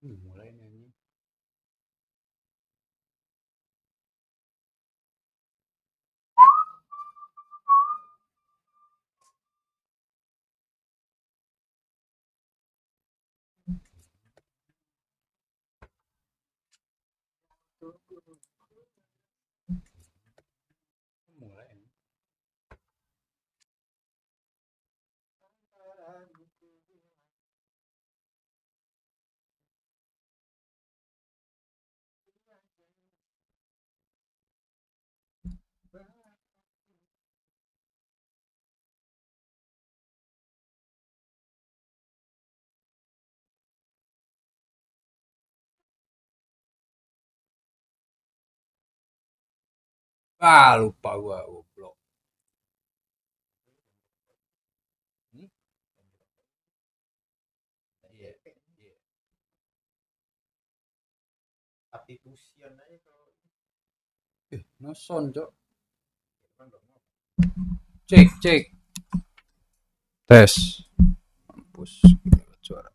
Mulai nyanyi. Mulai. Lupa gua goblok. Hmm? Iya, iya. Tapi fusion aja kalau Noson, Cok. Cek, cek. Tes. Mampus. Suara.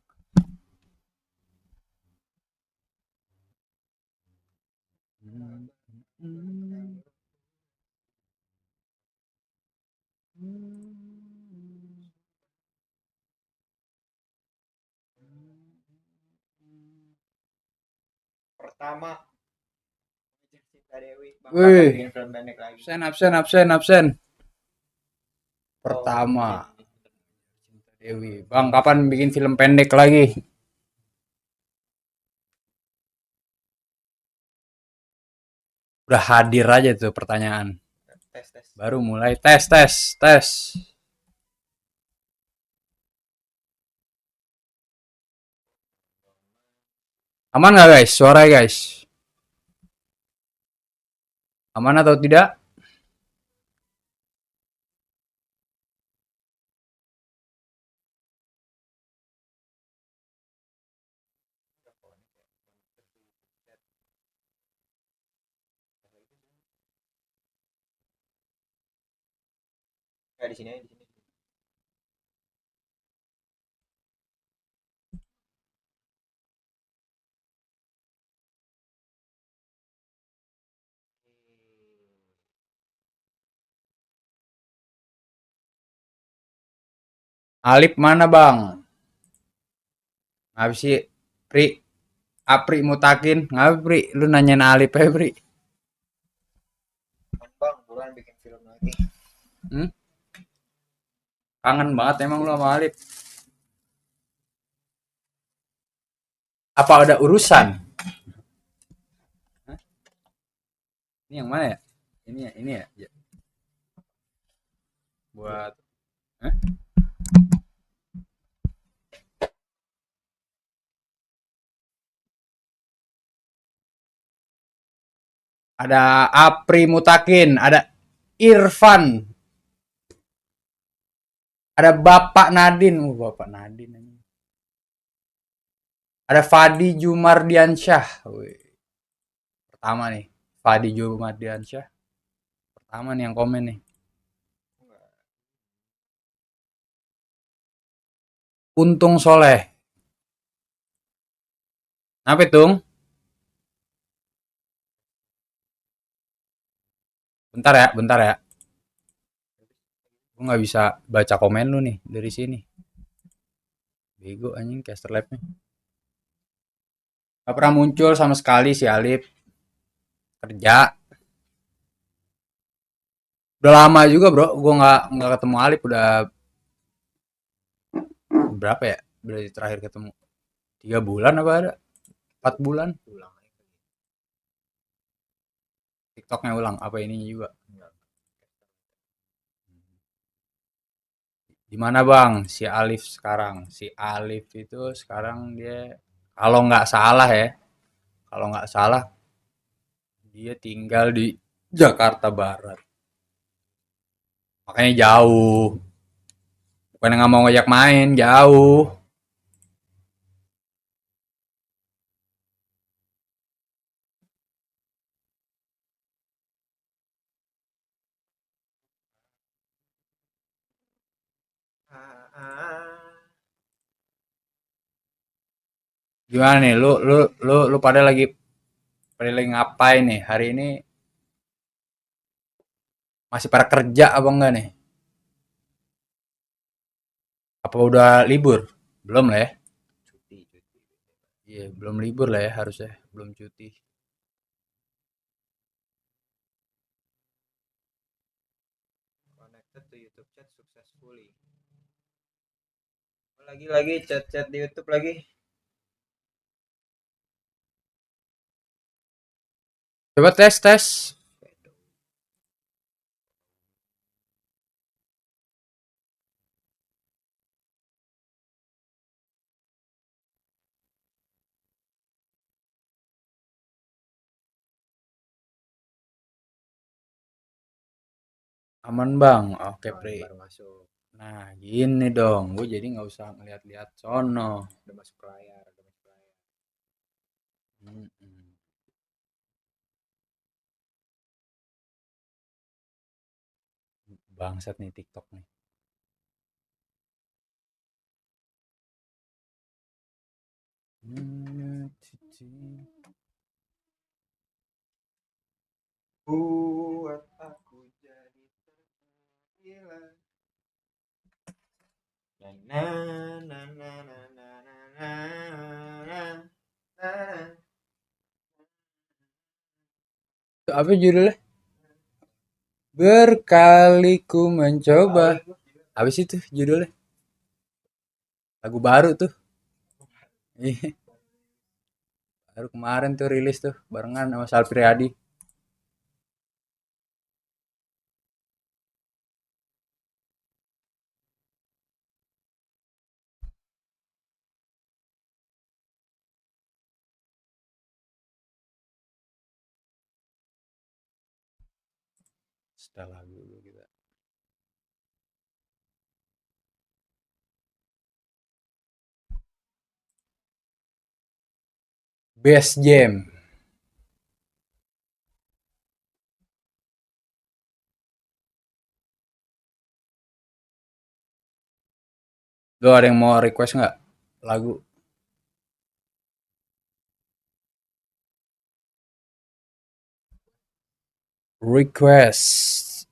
Hmm. Hmm. Hmm. pertama Cinta Dewi Bang Wih, Kapan bikin film pendek lagi. absen. Pertama. Cinta Dewi. Bang, kapan bikin film pendek lagi? Udah hadir aja tuh pertanyaan. Tes. Baru mulai tes. Aman nggak guys? Suara guys. Aman atau tidak? Nggak di sini aja di sini. Alip mana bang? Ngapa sih? Pri, Apri mutakin. Ngapa Pri? Lu nanyain Alip ya Pri? Kan Bang, buruan bikin film lagi. Hmm? Kangen banget emang lu sama Alip. Apa ada urusan? Hah? Ini yang mana ya? Ini ya. Ya. Buat. Hah? Ada Apri mutakin. Ada Irfan. Ada Bapak Nadin. Bapak Nadin. Ada Fadi Jumardiansyah. Wih. Pertama nih. Fadi Jumardiansyah. Pertama nih yang komen nih. Untung Soleh. Apa itu? Bentar ya. Gue nggak bisa baca komen lu nih dari sini. Bego anjing caster labnya. Gak pernah muncul sama sekali si Alif. Kerja. Udah lama juga bro. Gue nggak ketemu Alif. Udah berapa ya? Berarti terakhir ketemu 3 bulan apa ada? 4 bulan. Ulang lagi. TikToknya ulang. Apa ininya juga? Di mana bang si Alif sekarang? Si Alif itu sekarang dia kalau nggak salah ya, kalau nggak salah dia tinggal di Jakarta Barat. Makanya jauh. Bukan nggak mau ngajak main, jauh. Ah, ah. Gimana nih? Lu pada lagi ngapain nih? Hari ini masih pada kerja apa enggak nih? Apa udah libur? Belum lah ya. Cuti. Iya, belum libur lah ya harusnya. Belum cuti. Connected to YouTube chat successfully. Lagi chat-chat di YouTube lagi. Coba tes tes. Aman bang. Oke Pri. Baru masuk. Nah gini dong. Gue jadi nggak usah ngeliat-liat sono. Udah masuk layar. Mm-mm. Bangsat nih TikTok nih. Buat aku jadi tergila. Na na na na na na na na na. Apa judulnya? Berkali ku mencoba. Habis itu judulnya. Lagu baru tuh. Iya. Baru kemarin tuh rilis tuh barengan sama Salpri Adi. Setelah lagu dulu kita. Best Jam. Lo ada yang mau request nggak lagu? Request.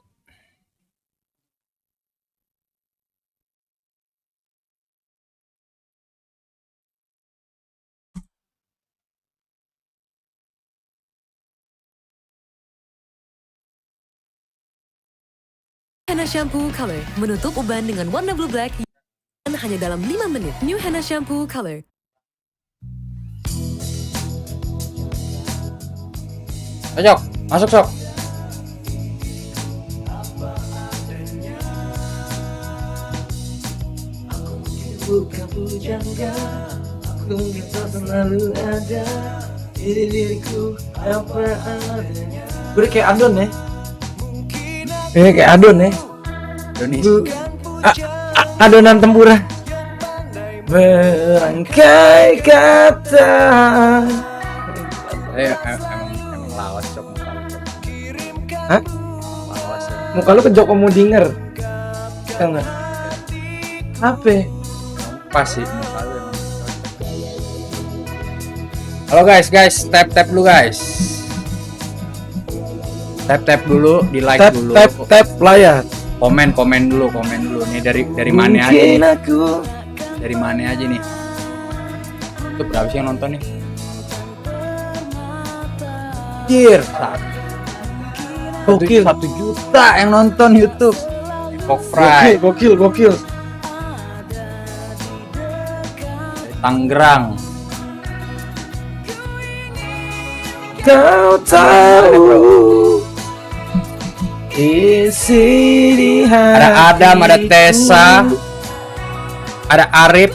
Henna Shampoo Color menutup uban dengan warna blue black hanya dalam 5 menit. New Henna Shampoo Color. Ayo, masuk sok. Bukan pujangga, aku mungkin tak selalu ada di diriku apa adanya. Gue kayak Adon ya. Kayak Adon ya. Donis. Adonan tempura. Merangkai kata. Emang lawas sok muka lu, Cok. Hah? Lawas ya. Muka lu ke Joko Mudinger. Tau nggak? Apa? Pas sih muka lu emang. Halo guys, tap dulu guys. Tap dulu, di like dulu. Tap layar. Komen dulu. Nih dari mana aja nih? Dari mana aja nih? Itu berapa sih yang nonton nih? Anjir, Gokil. 1 juta yang nonton YouTube. Epok Fry Gokil. dari Tangerang. Kau tahu isi di hati. Ada Adam, ada Tessa, ada Arif,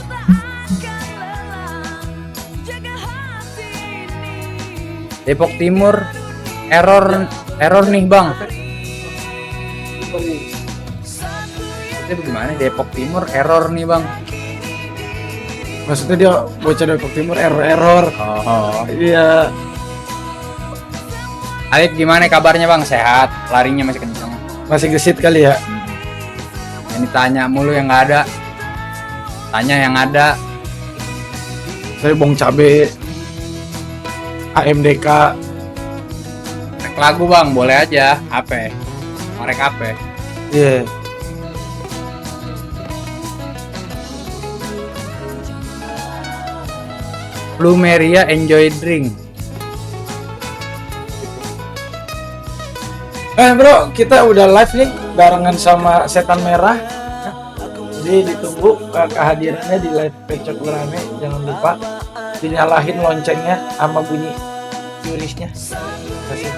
Depok Timur. Error nih bang. Itu gimana? Depok Timur error nih bang. Maksudnya dia bocah Depok Timur error. Oh. Iya. Alif gimana kabarnya bang? Sehat? Larinya masih kencang? Masih gesit kali ya. Yang ditanya mulu yang nggak ada. Tanya yang ada. Saya Bong Cabe, AMDK. Rek lagu bang, boleh aja. Apa? Marek apa? Iya. Plumeria enjoy drink. Bro, kita udah live nih barengan sama Setan Merah. Jadi ditunggu kehadirannya di live Pecok Rame. Jangan lupa dinyalahin loncengnya sama bunyi tulisnya. Kasih.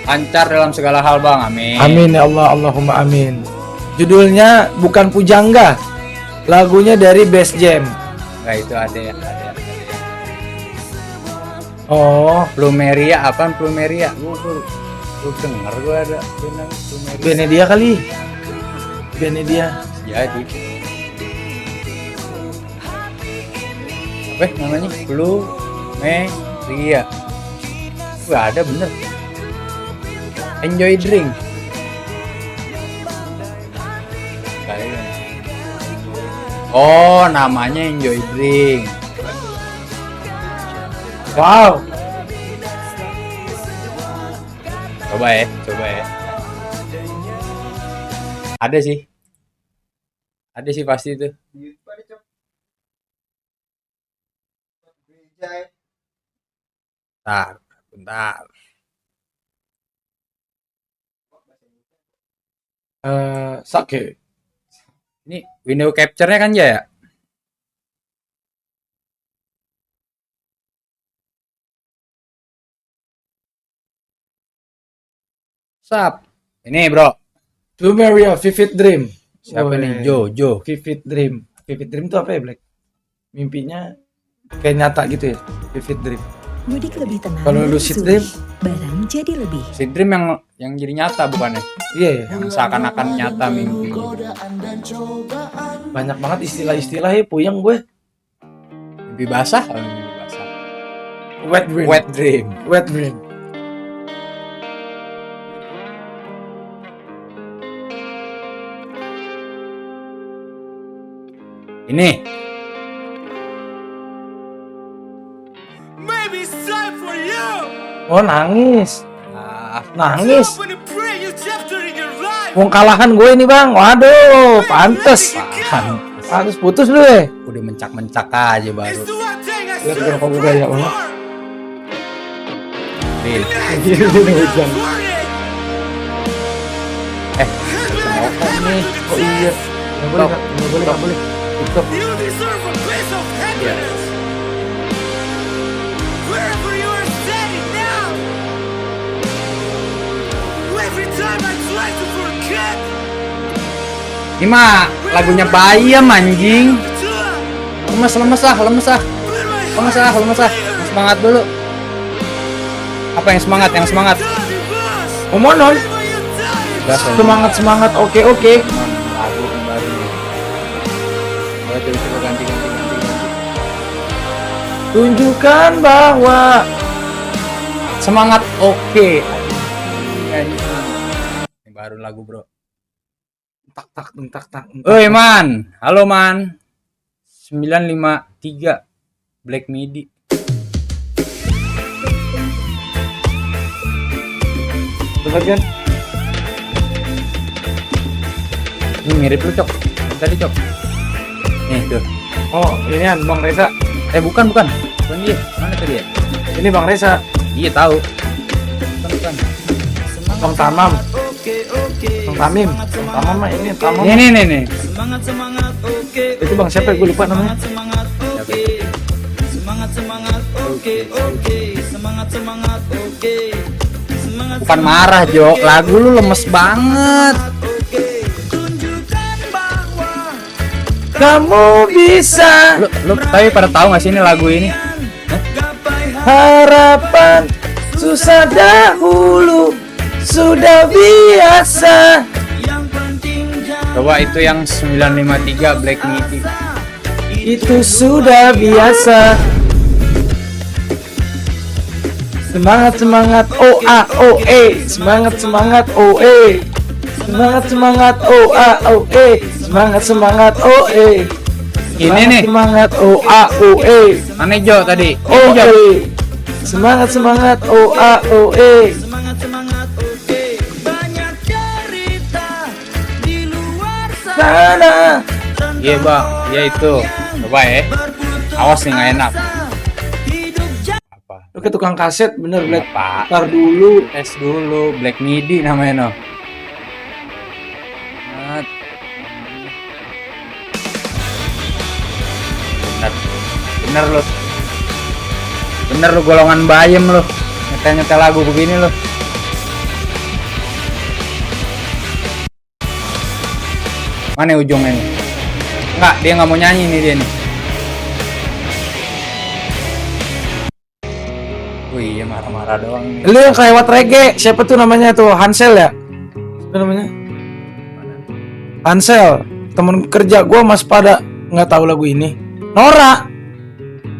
Lancar dalam segala hal bang, amin. Amin ya Allah, Allahumma amin. Judulnya bukan Pujangga, lagunya dari Bass Jam. Enggak, itu ada ya. Oh, Plumeria, apaan Plumeria? Lu denger gua ada bilang Plumeria. bandnya dia kali. Bandnya dia. Jadi. Apa namanya? Plumeria. Gua ada bener. Enjoy drink. Kayaknya. Oh, namanya enjoy drink. Wow. Coba ya. Ada sih pasti itu. Bentar. Sake. Ini window capture-nya kan ya? Sap. Ini bro. Plumeria Vivid Dream. Siapa Woi. nih? Jo. Vivid Dream. Vivid Dream itu apa ya, Black? Mimpinya kayak nyata gitu ya. Vivid Dream. Mudik lebih tenang. Kalau dari lucid Zurich. dream? Barang jadi lebih. Si dream yang jadi nyata bukannya? Iya ya. Yang seakan-akan nyata mimpi. Banyak banget istilah-istilahnya puyeng gue. Mimpi basah. Oh, mimpi basah. Wet Dream. Wet dream. Wet Dream. Ini. Maybe it's time for you. Oh, nangis. Nangis. Open a brand new chapter in your life. Mau kalahan gue ini, Bang. Waduh, pantes. Pantes putus lu ya. Udah mencak-mencak aja baru. It's the one thing I Lihat serve berapa gue gaya, Bang. Real. Ini hujan. Nih. Oh iya. Nggak boleh. Tutup. You deserve a place of happiness. Wherever you are standing now. Every time I try to forget. Ini mah lagunya Bayam anjing. Lemes ah. Semangat dulu. Apa yang semangat? Monon. Gas, Semangat. Oke. lagu kembali. Coba ganti. Tunjukkan bahwa Semangat oke. Ini baru lagu, bro. tak. Oi, Man. Halo, Man. 953 Black Midi. Bener kan? Ini mirip lu, Cok. Tadi, Cok. Nih, tuh. Oh, ini kan Bang Reza. Bukan dia. Mana tadi ya? Ini Bang Reza. Iya, tahu. Bukan. Bang Tamam. Bang Tamim. Bang Tamam mah ini Tamam. Nih. Itu Bang siapa? Gue lupa namanya. Bukan marah, Jo. Lagu lu lemes banget. Kamu bisa Lu tapi pada tahu nggak sih ini lagu ini? harapan susah dahulu sudah biasa. Coba itu yang 953 Black Midi. Itu sudah biasa. Semangat OA OE. Semangat OE. Semangat OA OE. Semangat OE. Ini nih. Semangat O A O E. Mana Jo tadi? O E. Semangat O A O E. Banyak cerita di luar Sana. Iya bang, ya itu. Coba ya. Awas nih nggak enak. Apa? Lu ke tukang kaset bener Black. Apa? Ntar dulu. Tes dulu, Black Midi namanya no. Nah. Bener lu. Bener lu golongan bayem lu. Nyetel lagu begini lu. Mana ujungnya nih? Enggak, dia nggak mau nyanyi nih dia nih. Wih, iya marah-marah doang nih. Lu yang kelewat reggae. Siapa tuh namanya tuh? Hansel ya? Siapa namanya? Hansel. Temen kerja gua Mas pada nggak tahu lagu ini. Nora.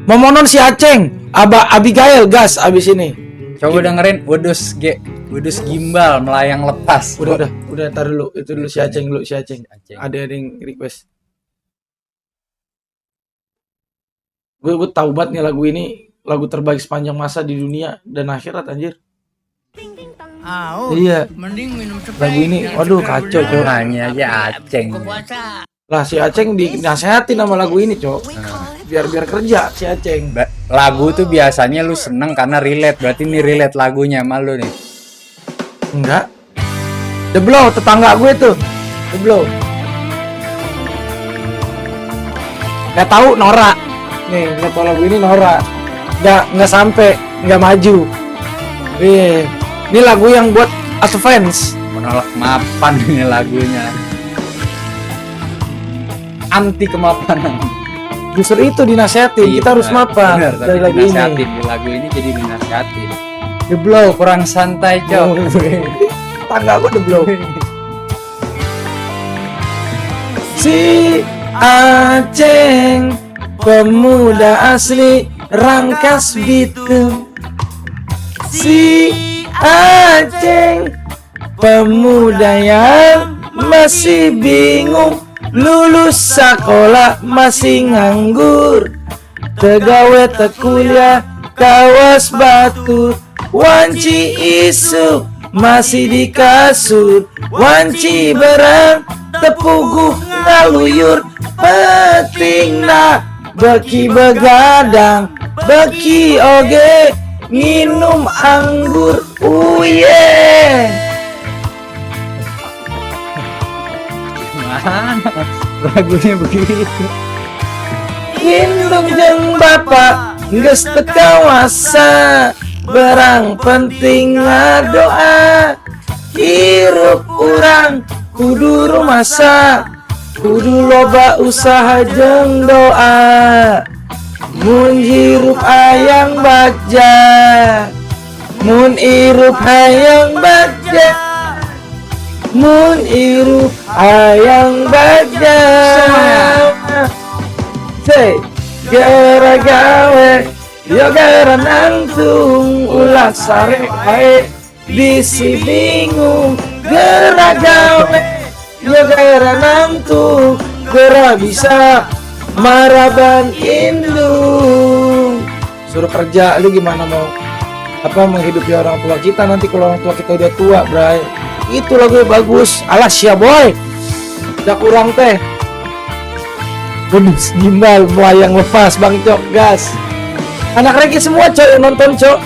Momonon si Aceng. Abigail gas abis ini. Coba dengerin Wedus gimbal melayang lepas. Udah, tar dulu. Itu dulu si Aceng dulu, si Aceng. Aceng. Ada yang request. Gue tahu banget nih lagu ini, lagu terbaik sepanjang masa di dunia dan akhirat anjir. Iya. Mending minum Lagu ini, waduh kacau, Cok. Nyanyi aja Aceng. Lah si Aceng dinasehatin sama lagu ini, Cok. Biar kerja si Aceng. Lagu tuh biasanya lu seneng karena relate. Berarti ini relate lagunya sama lu nih. Enggak. The Blow, tetangga gue tuh. The Blow. Gak tahu Nora. Nih, nggak tahu lagu ini Nora. Nggak sampai, nggak maju. Ini lagu yang buat fans. Menolak mapan ini lagunya. Anti kemapanan. Justru itu dinasihatin, Iya, kita harus benar, mapan benar, dari tapi lagu dinasihatin. ini. Di lagu ini jadi dinasihatin. The Blow kurang santai, Cok. Tangga gue The Blow. Si Aceng, pemuda asli Rangkas Bitung. Si Aceng, pemuda yang masih bingung, lulus sekolah masih nganggur, tegawe tekuliah kawas batu, wanci isu masih di kasur, wanci berang tepuguh ngaluyur, petingna beki begadang, beki oge minum anggur. Uye. Mana lagunya begitu? Indung jeung bapak geus teu kawasa, berang penting ngadoa, hirup urang kudu rumasa, kudu loba usaha jeung doa. Mun hirup hayang baja, mun irup hayang baja, mun irup hayang baja. Say, gara gawe, yo gara nangtung, ulah sare wae, bisi bingung. Gara gawe, yo gara nangtung, gara bisa maraban indung. Suruh kerja, lu gimana mau menghidupi orang tua kita nanti kalau orang tua kita udah tua, bray. Itu lagu bagus. Alas ya boy, udah kurang teh. Wedus gimbal melayang lepas, Bang Cok gas. Anak reggae semua Cok yang nonton, Cok.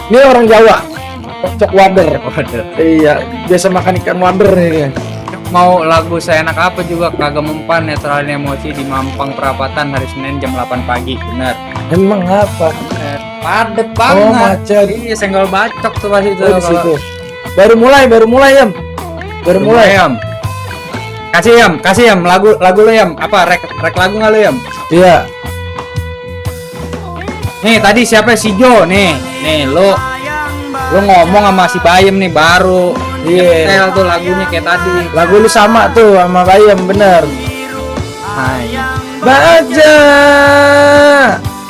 Ini orang Jawa, Cok wader. Iya, biasa makan ikan wader nih. Mau lagu seenak apa juga kagak mempan, netralin emosi di Mampang Perapatan hari Senin jam 8 pagi. Benar. Emang apa? Padet banget. Oh, macet. Iya, senggol bacok tuh pas itu. Oh, di situ. Baru mulai Yam. Baru mulai. Yam. Kasih Yam lagu lu Yam. Apa rek lagu enggak lu Yam? Iya. Nih tadi siapa si Jo nih lu ngomong sama si Bayem nih baru. Iya. Tel tuh lagunya kayak tadi. Lagu lu sama tuh sama Bayem bener. Hai. Baja.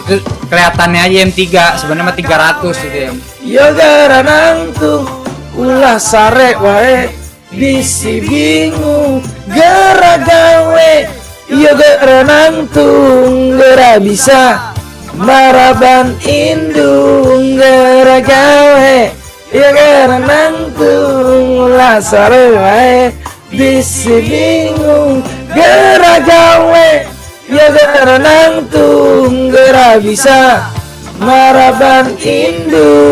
Itu kelihatannya aja M3, sebenarnya mah 300 gitu ya. Yo gara nangtung, ulah sare wae, bisi bingung, gara gawe, Iya geranang tunggera bisa maraban indung gera gawe. Iya geranang tung lasare wae bisi bingung gera gawe. Iya geranang tung gera bisa maraban indung.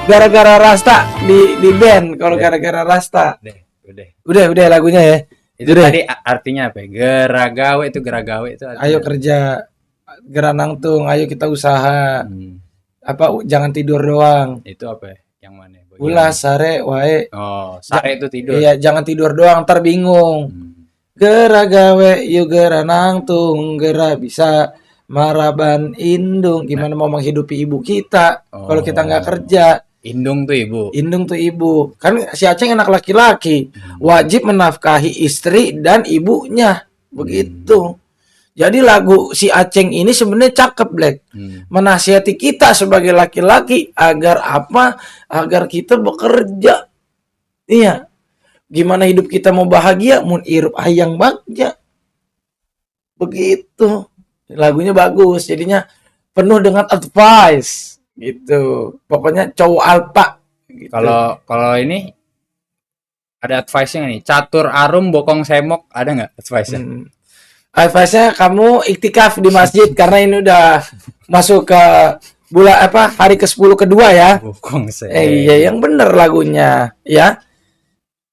Gara-gara Rasta di band kalau gara-gara Rasta. Udah lagunya ya. Itu tadi artinya apa? Geragawe itu geragawe itu artinya. Ayo kerja, gera nangtung, ayo kita usaha. Apa jangan tidur doang. Itu apa? Yang mana? Ulah sare wae. Oh, sare itu tidur. Iya, jangan tidur doang, ntar bingung. Gera gawe, yuk gera nangtung, gera bisa maraban indung. Gimana mau menghidupi ibu kita kalau kita nggak kerja? Indung tuh ibu. Indung tuh ibu. Kan si Aceng anak laki-laki, wajib menafkahi istri dan ibunya. Begitu. Jadi lagu si Aceng ini sebenarnya cakep, Black. Menasihati kita sebagai laki-laki agar apa? Agar kita bekerja. Iya. Gimana hidup kita mau bahagia? Mun irup hayang bagja. Begitu. Lagunya bagus. Jadinya penuh dengan advice. Gitu. Pokoknya cowok alpa. Gitu. Kalau ini ada advice-nya nih. Catur arum bokong semok, ada nggak advice-nya? Advice-nya kamu iktikaf di masjid karena ini udah masuk ke bulan hari ke-10 kedua ya. Bokong semok. Iya, yang bener lagunya, ya.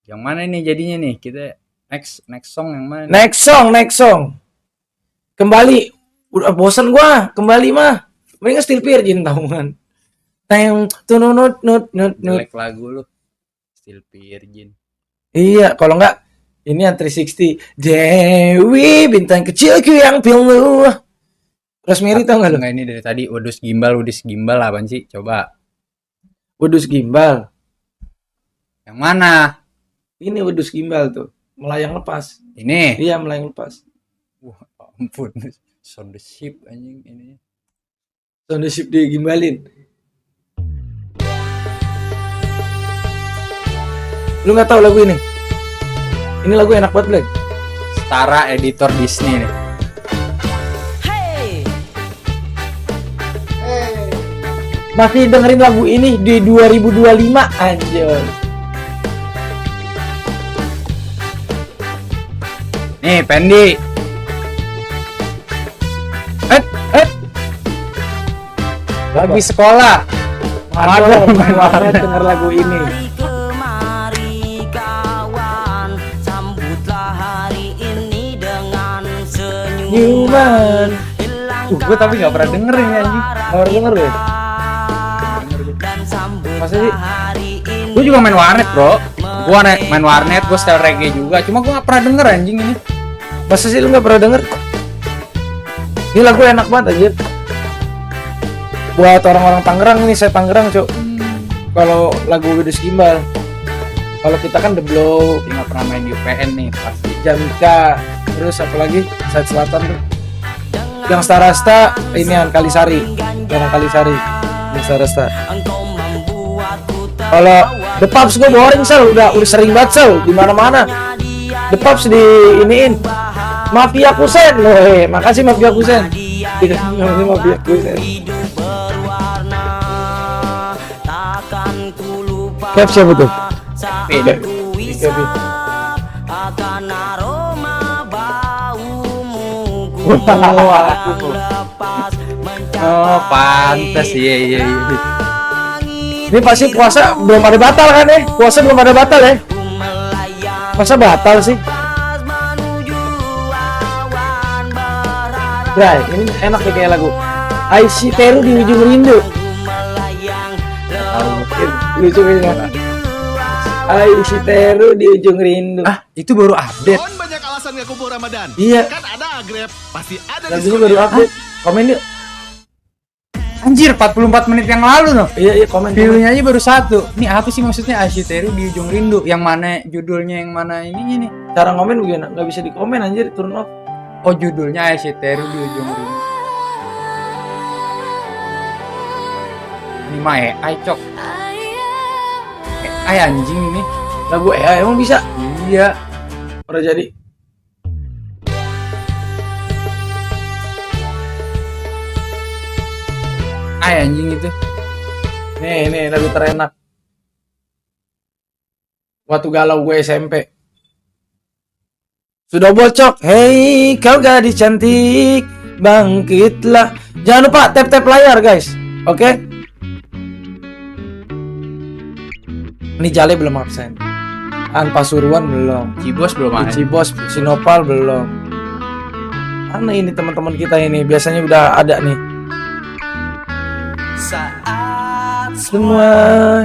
Yang mana nih jadinya nih? Kita next song yang mana? Next song. Kembali. Udah bosan gua, kembali mah. Mending Steel Virgin tahunan. Teng tunut nut. Jelek lagu lu. Steel Virgin. Iya, kalau enggak ini yang 360. Dewi bintang kecilku yang pilu. Rosemary tau enggak lu? Enggak, ini dari tadi Udus Gimbal apaan sih? Coba. Udus Gimbal. Yang mana? Ini Udus Gimbal tuh. Melayang lepas. Ini. Iya, melayang lepas. Wah, ampun. Sound the ship anjing ini. Sound the ship digimbalin. Lu nggak tahu lagu ini? Ini lagu enak banget, Black. Setara editor Disney nih. Masih dengerin lagu ini di 2025 anjir. Nih, Pendi. Lagi sekolah. Waduh, denger lagu ini. Kemari kawan, sambutlah hari ini dengan senyuman. Gue tapi gak pernah denger ini anjing. Gak pernah denger ya? Dan sambutlah Masa sih? hari ini. Gue juga main warnet, bro. Gue main warnet, gue style reggae juga. Cuma gue gak pernah denger anjing ini. Masa sih lu gak pernah denger? Ini lagu enak banget anjir. Buat orang-orang Tangerang ini, saya Tangerang, Cuk. Kalau lagu Udus Gimbal. Kalau kita kan The Blow, Dia gak pernah main di UPN nih, pasti. Jamika, terus apalagi Side Selatan tuh. Yang Star Rasta ini yang Kalisari. Orang Kalisari. Yang Star Rasta. Kalau The Pups gue boring sel, udah sering banget sel di mana-mana. The Pups di iniin. Mafia Kusen loh, makasih Mafia Kusen. Makasih Mafia Kusen. Kev siapa tuh? Kev. Akan aroma baumu Oh, pantes. Iya. Ini pasti puasa belum ada batal kan ya? Puasa belum ada batal ya? Masa batal sih? Bray, ini enak nih kayak lagu IC Teru di ujung rindu. Lucu banget. IC Teru di ujung rindu. Ah, itu baru update. Mohon banyak alasan gak kumpul Ramadan. Iya. Kan ada Grab, pasti ada Lagunya baru update. Komen yuk. Anjir, 44 menit yang lalu noh. Iya, komen. View-nya aja baru 1. Ini apa sih maksudnya Asyiteru di ujung rindu? Yang mana judulnya, yang mana ininya nih? Cara komen gimana? Gak bisa dikomen anjir, turn off. Oh, judulnya Asyiteru di ujung rindu. Ini mah AI, cok. AI anjing ini. Lagu emang bisa? Iya. Udah jadi. Anjing itu. Nih lagu terenak. Waktu galau gue SMP. Sudah bocok, hei kau gadis cantik, bangkitlah. Jangan lupa tap layar guys, oke? Ini Jale belum absen. An Pasuruan belum. Cibos belum ada. Cibos, Sinopal belum. Mana ini teman-teman kita ini? Biasanya udah ada nih. Saat Semua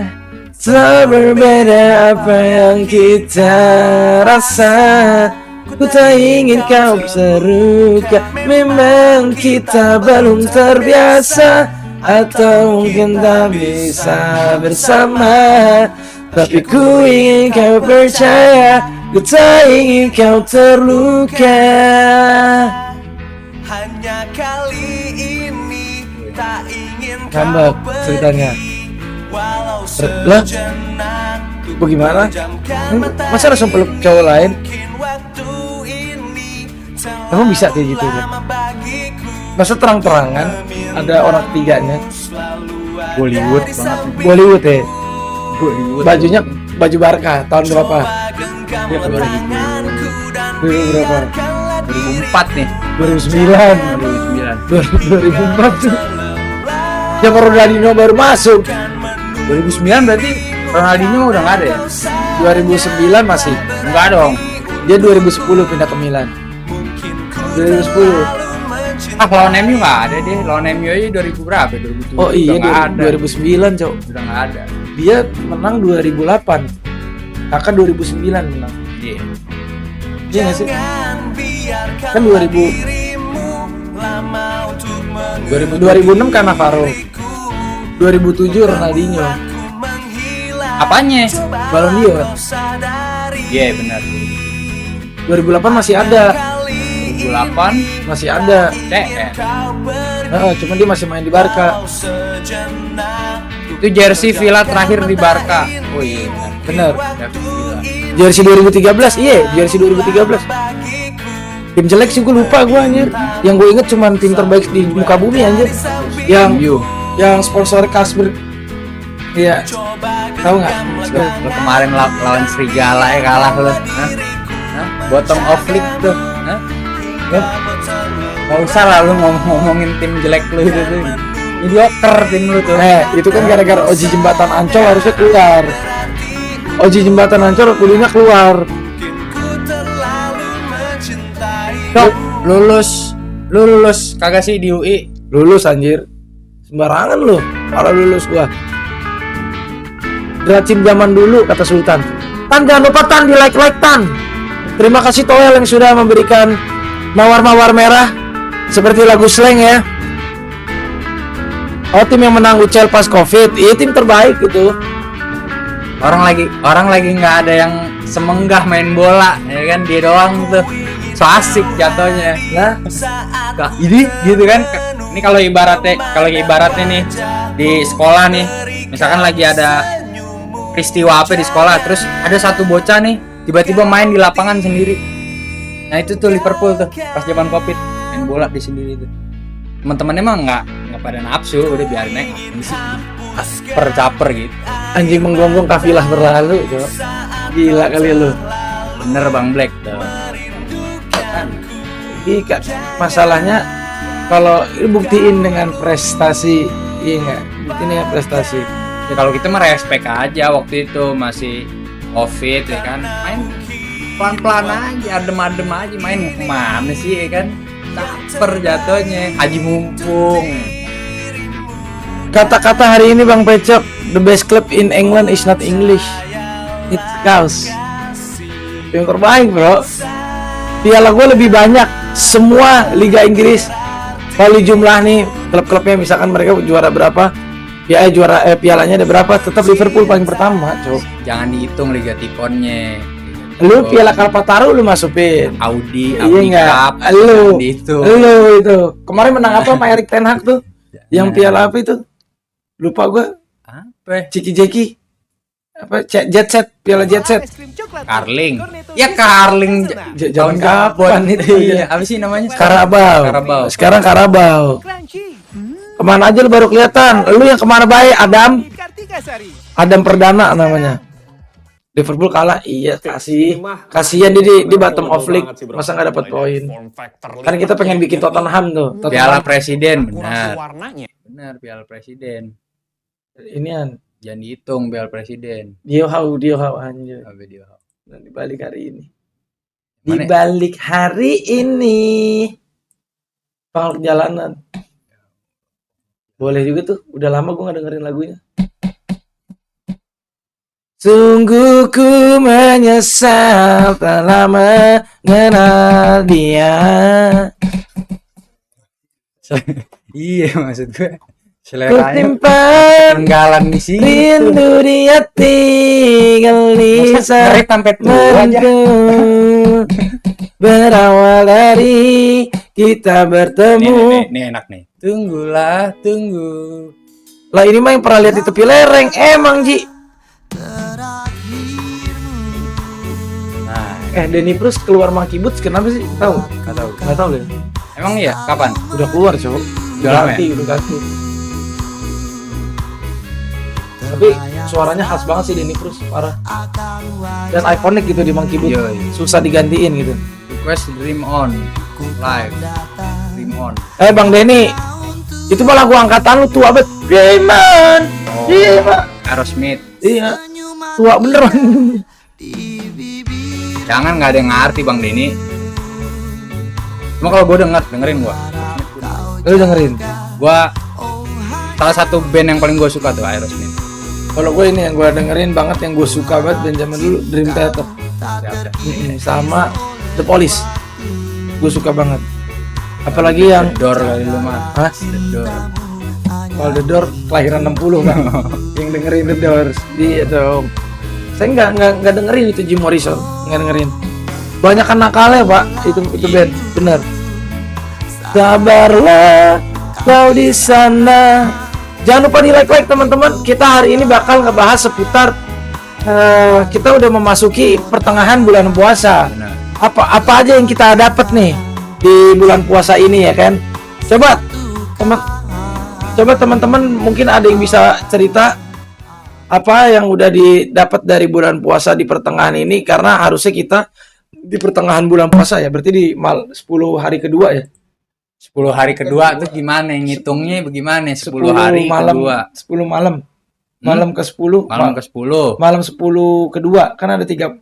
telah berbeda apa yang kita rasa. Ku tak ingin kau seruka. Memang kita belum terbiasa, atau mungkin tak bisa bersama. Tapi ku ingin kau percaya, ku tak ingin kau terluka. hanya kali ini tak ingin Ngambek ceritanya. walau Lah, sejenak bagaimana? Masa langsung peluk cowok lain? Emang bisa kayak gitu ya? Masa terang-terangan ada orang ketiganya? Bollywood banget. Bollywood ya? Bollywood. Bajunya baju Barca tahun berapa? Ya, 2000 berapa? 2004 nih. 2009. 2009. 2004 tuh. Yang Ronaldinho baru masuk. 2009 berarti Ronaldinho udah nggak ada ya? 2009 masih. Enggak dong. Dia 2010 pindah ke Milan. 2010. Lawan MU nggak ada deh. Lawan MU aja 2000 berapa? 2007. Oh iya, Udah nggak ada. 2009 cok. Udah nggak ada. Dia menang 2008. Kakak 2009 menang. Iya. Iya nggak sih? Kan 2006 kan Navarro. 2007 Ronaldinho. Apanya? Ballon d'Or. Iya benar. 2008 masih ada. 2008 Masih ada. TN. Cuman dia masih main di Barca. Itu jersey Villa terakhir di Barca. Oh iya Bener. David Villa. Jersey 2013. Iya, jersey 2013. Tim jelek sih gue lupa gue anjir. Yang gue inget cuman tim terbaik di muka bumi anjir. Yang sponsor Carlsberg. Iya. Tahu nggak? Lo kemarin lawan Serigala ya kalah lo. Hah? Bottom of league tuh. Hah? Gak usah lah lu ngomongin tim jelek lu itu tuh. Mediocre tim lu tuh. Itu kan gara-gara Oji Jembatan Ancol harusnya keluar. Oji Jembatan Ancol kulinya keluar. Cok, lulus kagak sih di UI? Lulus anjir. Sembarangan lu. Kalau lulus gua. Dracim zaman dulu kata Sultan. Tan jangan lupa Tan di like Tan. Terima kasih Toel yang sudah memberikan mawar-mawar merah seperti lagu Slang ya. Oh, tim yang menang UCL pas Covid. Iya, tim terbaik gitu. Orang lagi nggak ada yang semenggah main bola ya kan, dia doang tuh so asik jatuhnya. Nah, ini gitu kan. Ini kalau ibaratnya nih di sekolah nih, misalkan lagi ada peristiwa apa di sekolah, terus ada satu bocah nih tiba-tiba main di lapangan sendiri. Nah itu tuh Liverpool tuh pas zaman Covid main bola di sendiri tuh. Teman-temannya emang nggak pada nafsu, udah biarin aja percaper gitu. anjing menggonggong kafilah berlalu tuh. Gila kali lu. Bener Bang Black tuh. Iya, masalahnya kalau buktiin dengan prestasi, iya nggak? Buktiin dengan prestasi. Ya kalau kita mah respect aja waktu itu masih Covid ya kan, main pelan-pelan aja, adem-adem aja, main kemana sih ya kan, caper jatuhnya, haji mumpung. Kata-kata hari ini Bang Pecok, the best club in England is not English, it's Chaos. Yang terbaik bro. Piala gue lebih banyak semua Liga Inggris. Kalau jumlah nih klub-klubnya misalkan mereka juara berapa, ya pialanya ada berapa, tetap Liverpool paling pertama, cok. Jangan dihitung Liga Tikonnya. Lu Piala Kalpataru lu masukin. Audi Iya Cup. enggak? Lu itu. Kemarin menang apa sama Erik Ten Hag tuh? Yang piala apa itu? Lupa gua. Apa? Ciki Jeki. apa jet set, piala jet set. Carling. Ya Carling. Zaman kapan itu? Iya, apa sih namanya? Karabau. Sekarang Karabau. Kemana aja lu baru kelihatan? Lu yang kemana baik? Adam Perdana namanya. Liverpool kalah. Iya, kasihan dia di bottom of league. Masa nggak dapat poin? Kan kita pengen bikin Tottenham tuh. Piala Presiden, benar. Benar, Piala Presiden. Inian. Jangan dihitung Piala Presiden. Dia hau anjir. Apa dia? Nah, di balik hari ini. Mana? Di balik hari ini. Panggung jalanan. Boleh juga tuh. Udah lama gue gak dengerin lagunya. Sungguh ku menyesal telah mengenal dia. Iya, maksud gue Ku seleranya simpan tinggalan di sini. rindu dia tinggal di Ngerit sampai tua aja. Berawal dari kita bertemu. Nih enak nih. Tunggulah, tunggu. Lah ini mah yang pernah lihat di tepi lereng. Emang Ji. Nah, Denny Prus keluar Monkey Boots kenapa sih? Tahu? Nggak tahu deh. emang iya? Kapan? Udah keluar cowok. Udah lama ya? Udah ganti. Tapi suaranya khas banget sih Denny Prus, parah. Dan ikonik gitu di Monkey Boots. Iya. Susah digantiin gitu. Request Dream On live. Dream On. Bang Denny, itu malah gua angkatan lu tua bet. Gaiman. Oh. Iya, Pak. Aerosmith. Iya. Tua beneran. Jangan, nggak ada yang ngerti Bang Denny. Cuma kalau gue dengerin gue. Lu dengerin. Gue salah satu band yang paling gue suka tuh Aerosmith. Kalau gue ini yang gue dengerin banget, yang gue suka banget band zaman dulu, Dream Theater. Siapa? Sama The Police. Gue suka banget. Apalagi yang The Door kali lu mah. Hah? The Door. Kalau The Door kelahiran 60 Bang. Yang dengerin The Doors. Iya dong. Saya nggak dengerin itu Jim Morrison, nggak dengerin. Banyak kan nakalnya Pak, itu band, bener. Sabarlah kau di sana. Jangan lupa di like teman-teman. Kita hari ini bakal ngebahas seputar kita udah memasuki pertengahan bulan puasa. Benar. Apa aja yang kita dapat nih di bulan puasa ini ya kan? Coba teman-teman mungkin ada yang bisa cerita apa yang udah didapat dari bulan puasa di pertengahan ini, karena harusnya kita di pertengahan bulan puasa ya, berarti di 10 hari kedua ya. 10 hari kedua tuh gimana ngitungnya, bagaimana 10 hari malam, kedua? 10 malam. Malam ke-10. Malam ke-10. Malam 10 kedua kan ada 3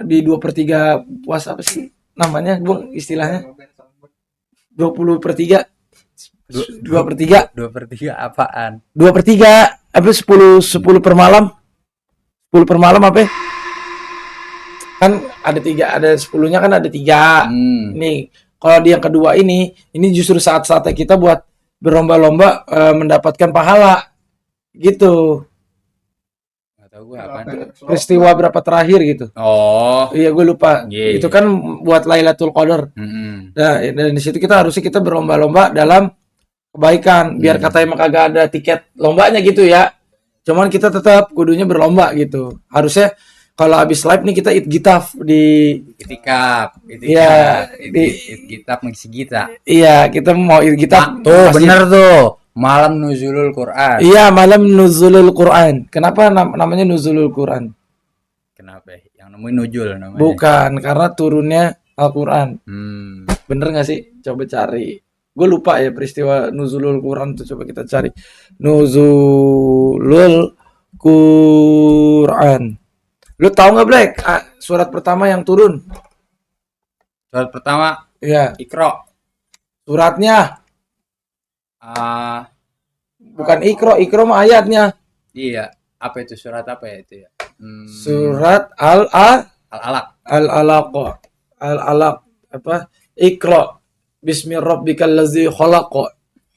di 2/3 puasa, apa sih namanya Bung istilahnya? 20/3. 2/3. 2/3 apaan? 2/3 apa 10 per malam? 10 per malam apa? Kan ada 3, ada 10-nya kan ada 3. Nih, kalau di yang kedua ini justru saat-saatnya kita buat berlomba-lomba mendapatkan pahala. Gitu. Enggak tahu gua apaan. Peristiwa berapa terakhir gitu. Oh. Iya, gue lupa. Yeah. Itu kan buat Lailatul Qadar. Nah, dan di situ kita harusnya berlomba-lomba dalam kebaikan, biar katanya emang kagak ada tiket lombanya gitu ya. Cuman kita tetap kudunya berlomba gitu. Harusnya kalau habis live nih kita itikaf di Itikaf. Iya, Itikaf ngisi kita. Iya, kita mau itikaf. Tuh, bener tuh. Malam Nuzulul Quran. Iya, malam Nuzulul Quran. Kenapa namanya Nuzulul Quran? Kenapa? Yang nemuin nuzul namanya. Bukan, karena turunnya Al-Quran. Bener nggak sih? Coba cari. Gue lupa ya peristiwa Nuzulul Quran tuh, coba kita cari. Nuzulul Quran. Lu tahu nggak Black? Surat pertama yang turun? Surat pertama. Iya. Iqra. Suratnya. Bukan Iqra mah ayatnya. Iya. Apa itu surat apa ya itu ya? Surat Al-Alaq. Al-Alaq apa? Iqra. Bismi rabbikal ladzi khalaq.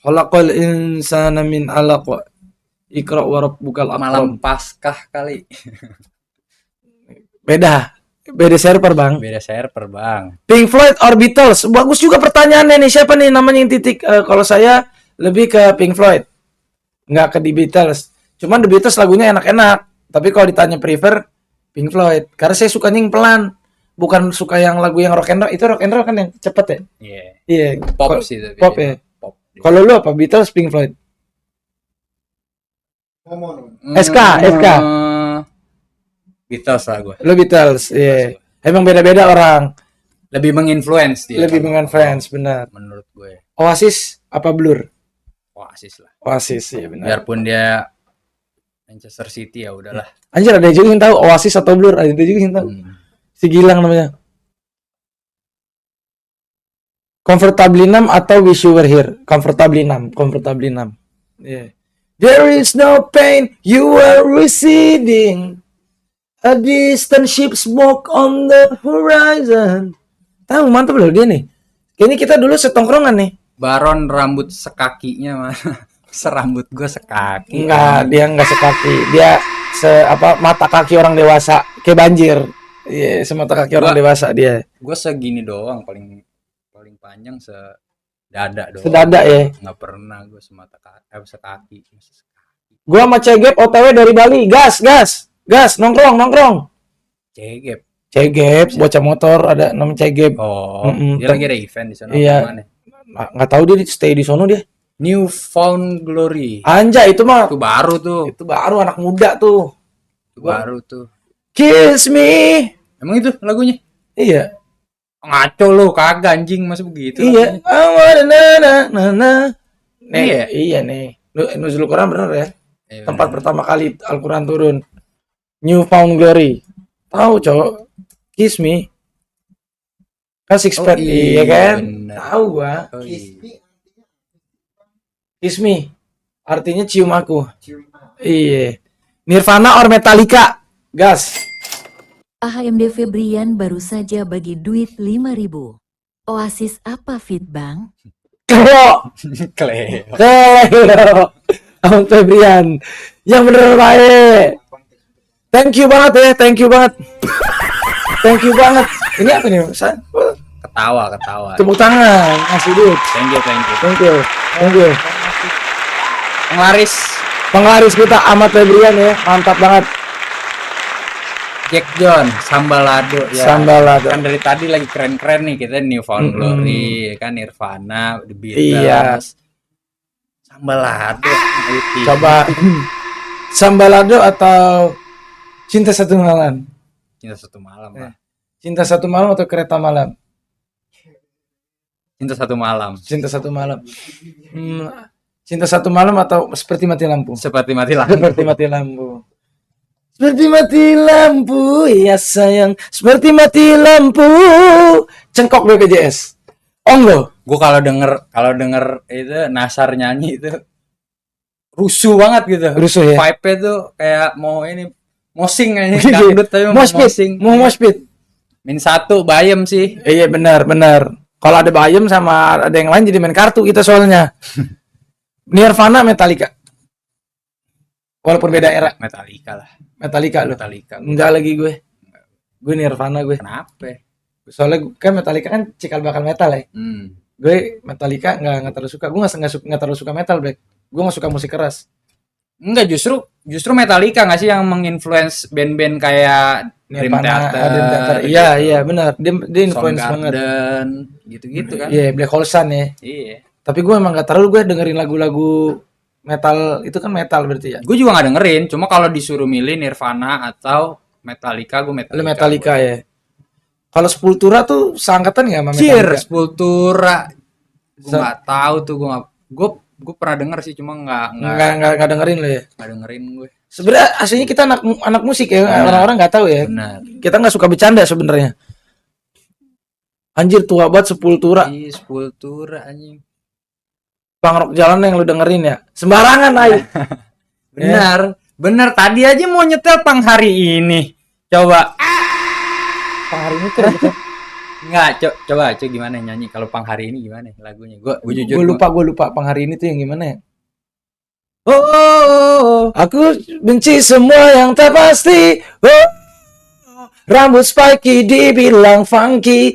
Khalaqal insana min 'alaq. Iqra wa rabbukal akram. Malam Paskah kali. Beda server Bang. Beda server Bang. Pink Floyd or Beatles? Bagus juga pertanyaannya nih. Siapa nih namanya yang titik? Kalau saya lebih ke Pink Floyd, nggak ke The Beatles. Cuman The Beatles lagunya enak-enak. Tapi kalau ditanya prefer Pink Floyd, karena saya sukanya yang pelan, bukan suka yang lagu yang rock and roll. Itu rock and roll kan yang cepet ya? Iya. Iya. Pop Ko- sih tapi. Pop ya. Pop. Kalau lu apa? Beatles, Pink Floyd? SK. Beatles lah gue. Lu Beatles, iya. Emang beda-beda orang. Lebih menginfluence dia. Lebih kalau- dengan fans, benar. Menurut gue. Oasis apa Blur? Oasis lah. Oasis, iya benar. Biarpun dia Manchester City ya udahlah. Anjir, ada juga yang tahu Oasis atau Blur, ada juga yang tahu. Si Gilang namanya. Comfortably Numb atau Wish You Were Here? Comfortably Numb. Yeah. There is no pain, you are receding. A distant ship smoke on the horizon. Tahu mantap loh dia nih. Kayaknya kita dulu setongkrongan nih. Baron rambut sekakinya mah. Serambut gue sekaki. Enggak, dia enggak sekaki. Dia mata kaki orang dewasa, kayak banjir. Iya, semata kaki orang dewasa dia. Gue segini doang paling panjang sedada doang. Sedada ya. Nggak pernah gue sekaki. Gua sama Cegep OTW dari Bali. Gas. Nongkrong. Cegep, bocah motor ada namanya Cegep. Oh, Mm-mm. dia lagi ada event di sana. Iya. Mana? Nggak tahu dia stay di sono dia. Newfound Glory. Anjay, itu mah Itu baru tuh. itu baru anak muda tuh. Itu baru tuh. Kiss me. Emang itu lagunya? Iya. Ngaco lu, kagak anjing masa begitu. Iya. lagunya. Iya. Iya nih. Nuzul Quran bener ya. Iya, Tempat bener. pertama kali Al-Quran turun. Newfound Glory. Tahu, cowok. Kiss me. Kan six pack, iya kan? bener. Tahu gua. Oh, iya. Kiss me. Artinya cium aku. Iya. Nirvana or Metallica? Gas. AHMD Febrian baru saja bagi duit 5.000. Oasis apa Fit Bang? Kalau Kleo. Kalau Ahmad Febrian yang bener baik. Thank you banget. Thank you banget. Ini apa nih? Ketawa. Tepuk tangan, ngasih duit. Thank you. Thank you. Penglaris kita Ahmad Febrian ya, mantap banget. Jack John, Sambalado ya. Sambalado. Kan dari tadi lagi keren-keren nih kita Newfound Glory, kan Nirvana, The Beatles. Iya. Sambalado. Coba Sambalado atau Cinta Satu Malam? Cinta Satu Malam lah. Cinta Satu Malam atau Kereta Malam? Cinta Satu Malam. Cinta Satu Malam. Cinta Satu Malam atau Seperti Mati Lampu? Seperti mati lampu. Seperti Mati Lampu. Seperti mati lampu, ya sayang. Seperti mati lampu. Cengkok BPJS. Ong lo. Gue kalau denger itu Nasar nyanyi itu rusuh banget gitu. Rusuh ya. Vibe-nya tuh kayak mau ini mosing aja Iya. dangdut tapi mau mosing. Mau moshpit. Min 1 bayem sih. Iya benar. Kalau ada bayem sama ada yang lain jadi main kartu kita soalnya. Nirvana, Metallica. Walaupun beda era. Metallica lah. Metallica lo. Metallica. Enggak lagi gue. Gue Nirvana gue. Kenapa? Soalnya kan Metallica kan cikal bakal metal ya. Gue Metallica nggak terlalu suka. Gue nggak terlalu suka metal, Black. Gue nggak suka musik keras. Enggak, justru Metallica nggak sih yang menginfluence band-band kayak Dream Nirvana, Theater. Dream Theater. Iya benar. Dia influence banget. Soundgarden, gitu-gitu kan. Iya, Black Hole Sun ya. Iya. Tapi gue emang nggak terlalu gue dengerin lagu-lagu metal, itu kan metal berarti ya. Gue juga nggak dengerin, cuma kalau disuruh milih Nirvana atau Metallica, gue Metallica. Lu Metallica ya. Kalau Sepultura tuh seangkatan nggak sama Cheers, Metallica? Sepultura. Gue nggak tahu tuh, gue pernah denger sih, cuma Nggak dengerin lo ya. nggak dengerin gue. Sebenarnya aslinya kita anak musik ya, Benar. orang-orang nggak tahu ya. Benar. Kita nggak suka bercanda sebenarnya. Anjir tua banget Sepultura. Iya, Sepultura anjing. Pangrok jalan yang lu dengerin ya. Sembarangan ay. Benar. Tadi aja mau nyetel pang hari ini. Coba. Pang hari ini keren gitu. Enggak, coba gimana nyanyi kalau pang hari ini gimana lagunya? Gue jujur Gue lupa pang hari ini tuh yang gimana ya? Oh, Aku benci semua yang tak pasti. Rambut spiky dibilang funky.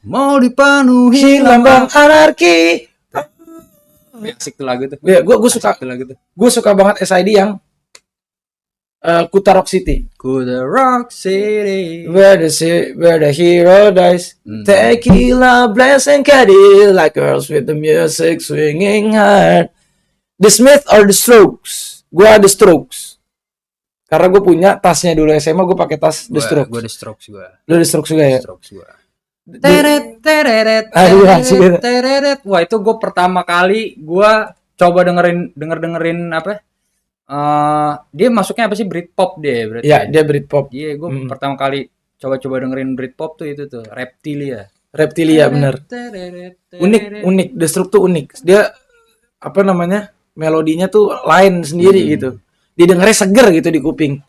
mau dipenuhi Lambang anarki. Asik tuh lagu tuh. Ya, gue suka Asik tuh lagu tuh. banget SID yang Kuta Rock City. Kuta Rock City. Where the hero dies. Tequila, blessing Cadillac, girls with the music swinging hard. The Smith or The Strokes? Gua The Strokes. Karena gue punya tasnya dulu SMA, gue pakai tas The Strokes. Gue The Strokes gue. Lu The Strokes juga ya? Strokes gue. Teret. Wah, itu gue pertama kali gue coba dengerin apa? Dia masuknya apa sih, Britpop dia berarti. Iya, dia Britpop. Iya, gue pertama kali coba dengerin Britpop tuh itu tuh Reptilia. Reptilia bener. Unik. The Strokes tuh unik. Dia apa namanya? Melodinya tuh lain sendiri gitu. Didengarnya seger gitu di kuping.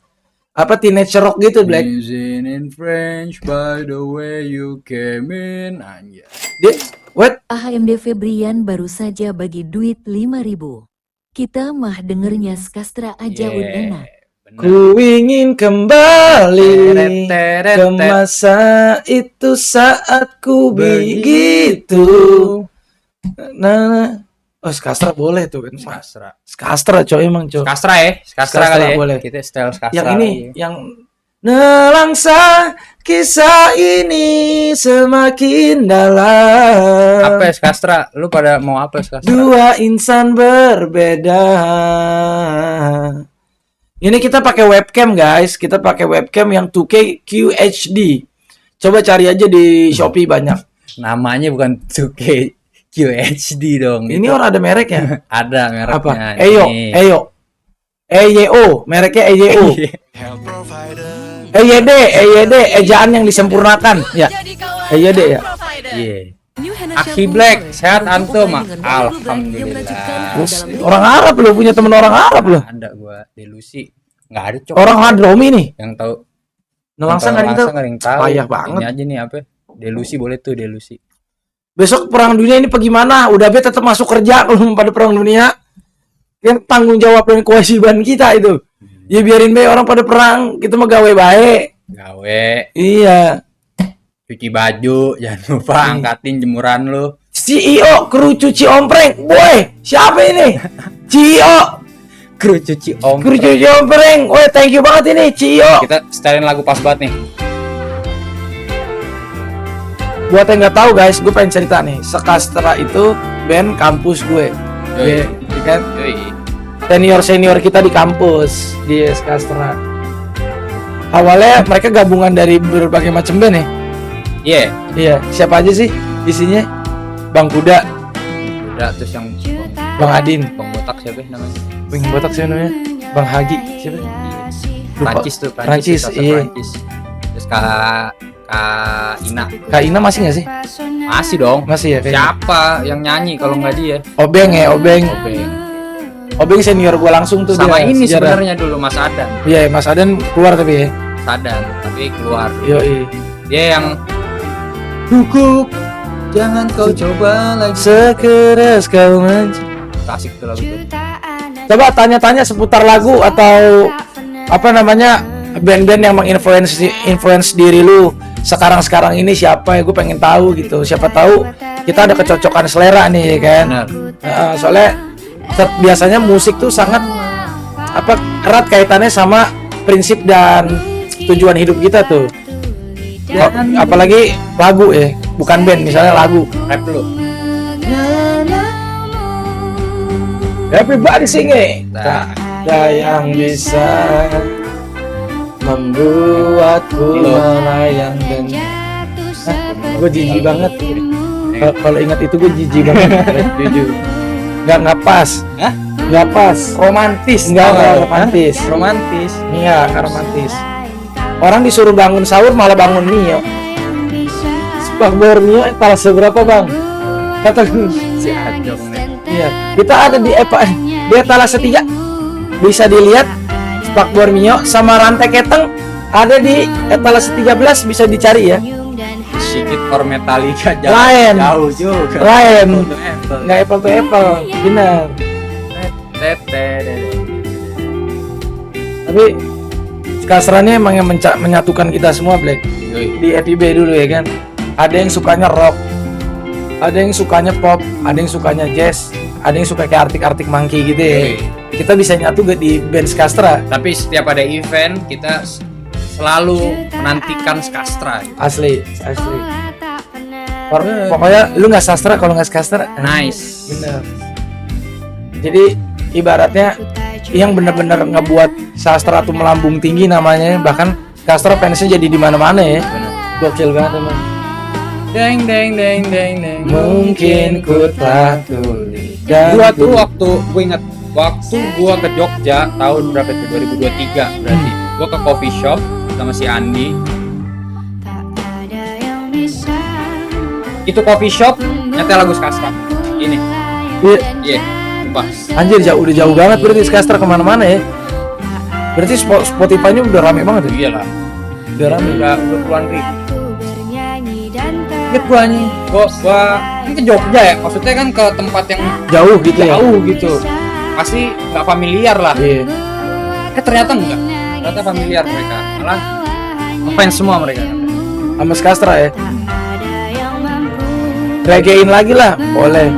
Apa teenage rock gitu, Black. Musing in French by the way you came in. Anjir. Dia what? AHMD Febrian baru saja bagi duit 5.000. Kita mah dengernya skastra aja udah enak. Ku ingin kembali Teret. ke masa itu saat ku begitu. Nah, oh skastra boleh tuh kan. Skastra. Skastra coy emang coy. Skastra Skastra kali ya. boleh. Kita style skastra. Yang ini lagi. yang nelangsa kisah ini semakin dalam. Apa ya skastra? Lu pada mau apa skastra? Dua insan berbeda. Ini kita pakai webcam guys. Kita pakai webcam yang 2K QHD. Coba cari aja di Shopee banyak. Namanya bukan 2K QHD dong. Ini Itu orang ada mereknya. ada mereknya. Apa? Ini. EYO. Mereknya EYO. EYD, ejaan yang disempurnakan. Ya. EYD ya. Iya. New Henna Aki Shampoo Black, Forest sehat menutup antum, uban dengan 120 Black yang alhamdulillah. meracunkan Terus dalam orang Arab lo punya temen orang Arab lo. Ada gua Delusi. Enggak ada cok. Orang Hadrami nih. yang tahu. Nelangsa nggak Nelangsa kita. nggak ada yang tahu. Payah banget. Ini aja nih apa? Delusi boleh tuh Delusi. Besok perang dunia ini bagaimana? Udah be tetap masuk kerja kalau pada perang dunia. Yang tanggung jawab dan kewajiban kita itu. Ya biarin be orang pada perang, kita mah gawe baik. Gawe, Iya. cuci baju, jangan lupa angkatin jemuran lu. CEO kru cuci ompreng. Boy, siapa ini? CEO Kru cuci om. kru cuci ompreng. Woi, thank you banget ini, CEO. Kita setelin lagu pas banget nih. Buat yang nggak tahu guys, gue pengen cerita nih. Skastra itu band kampus gue. Yoi. Iya kan? Yoi. Senior kita di kampus di Skastra. Awalnya mereka gabungan dari berbagai macam band ya. Iya. Iya, siapa aja sih isinya? Bang Kuda, Udah terus yang Bang Adin, Bang Botak siapa ya namanya? Bang Botak siapa namanya? Bang Hagi, siapa? Lupa. Prancis tuh, Prancis, sosok iya. Prancis. Terus Kak Ina. Kak Ina masih nggak sih? Masih dong. Masih ya kayaknya. Siapa yang nyanyi kalau nggak dia? Obeng ya, Obeng. Obeng. Obeng senior gue langsung tuh Sama dia, ini sejarah. sebenarnya dulu Mas Adan. Iya, Mas Adan keluar tapi ya. Sadan tapi keluar. Yoi. Dia yang cukup, jangan kau coba lagi. Sekeras kau Klasik tuh lagu itu. Coba tanya-tanya seputar lagu atau apa namanya band-band yang menginfluence diri lu sekarang ini siapa ya, gue pengen tahu gitu. Siapa tahu kita ada kecocokan selera nih kan. Benar. Soalnya biasanya musik tuh sangat apa erat kaitannya sama prinsip dan tujuan hidup kita tuh. Apalagi lagu ya, bukan band, misalnya lagu. Rap dulu. Everybody sing it. Nah. Tak ada yang bisa membuatku melayang dan gue jijik banget. Kalau ingat itu gue jijik banget. Jujur. Nggak pas. Hah? Nggak pas. Romantis. Nggak tau nggak? romantis. Hah? Romantis. Iya, nggak romantis. Orang disuruh bangun sahur malah bangun Mio. Spakbor Mio talas seberapa bang? Kata Si Ajong nih. iya. Kita ada di di etalase 3. Bisa dilihat Spakbor Mio sama rantai keteng ada di etalase 13, bisa dicari ya. Sigit or Metallica Lain. jauh juga. Lain. Apple to apple. Nggak apple to apple, benar. Tapi kasarnya emang yang menyatukan kita semua, Black. Yoi. Di FIB dulu ya kan. Ada yang sukanya rock, ada yang sukanya pop, ada yang sukanya jazz, ada yang suka kayak artik-artik monkey gitu ya. Yoi. kita bisa nyatu gak di band Skastra. Tapi setiap ada event kita selalu menantikan Skastra. Asli. Pokoknya lu nggak sastra kalau nggak Skastra. Nice. Bener. Jadi ibaratnya yang benar-benar ngebuat sastra tuh melambung tinggi namanya, bahkan Skastra fansnya jadi di mana-mana ya. Gokil banget emang. Deng deng deng deng deng. Mungkin ku tak tulis. Gua tuh waktu gua ke Jogja tahun berapa itu 2023 berarti. Gua ke coffee shop sama si Andi. Itu coffee shop nyetel lagu Skastra. Ini. Iya. Sumpah. Anjir udah jauh banget berarti Skastra kemana-mana ya. Berarti Spotify-nya udah rame banget ya? Iyalah. Udah rame. Udah puluhan ribu. Ingat gua anjing. Gua kan ke Jogja ya. Maksudnya kan ke tempat yang Jauh gitu ya? jauh gitu. Pasti nggak familiar lah. Iya. Ternyata enggak. Ternyata familiar mereka. Malah ngefans semua mereka. Sama Skastra ya? Regein lagi lah, boleh.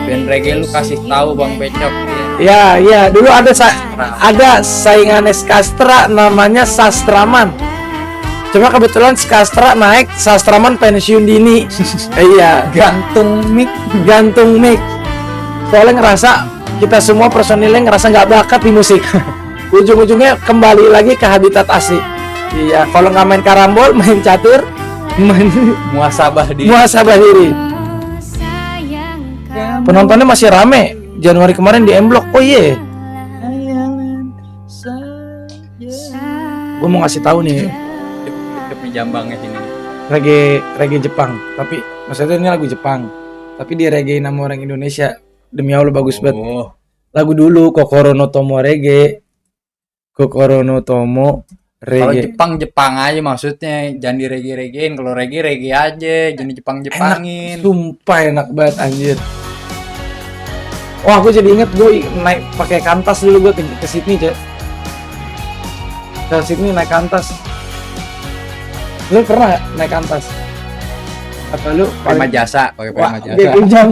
Band reggae lu kasih tahu Bang Pecok Ya, ya. dulu ada saingan Skastra namanya Sastraman. Cuma kebetulan Skastra naik, Sastraman pensiun dini. Iya, Gantung mic. Soalnya ngerasa kita semua personilnya ngerasa nggak bakat di musik. Ujung-ujungnya kembali lagi ke habitat asli. Iya, kalau nggak main karambol, main catur, main Muasabah di. muhasabah diri. Penontonnya masih rame. Januari kemarin di M Block. Oh iya. Gue mau ngasih tahu nih. Demi jambangnya sini. Reggae Jepang. Tapi maksudnya ini lagu Jepang. Tapi dia reggae nama orang Indonesia. Demi Allah bagus banget. Oh. Lagu dulu Kokoro no Tomo Reggae. Kokoro no Tomo Kalau Reggae. Jepang aja maksudnya, jangan di reggae-reggaein. Kalau reggae aja, jangan Jepang-Jepangin. Sumpah enak banget anjir. Wah, gue jadi inget gue naik pakai kantas dulu gue ke Sydney, Cek. Ke Sydney naik kantas. Lu pernah gak naik kantas? Apa lu? Prima jasa, pakai prima jasa. Dia pinjam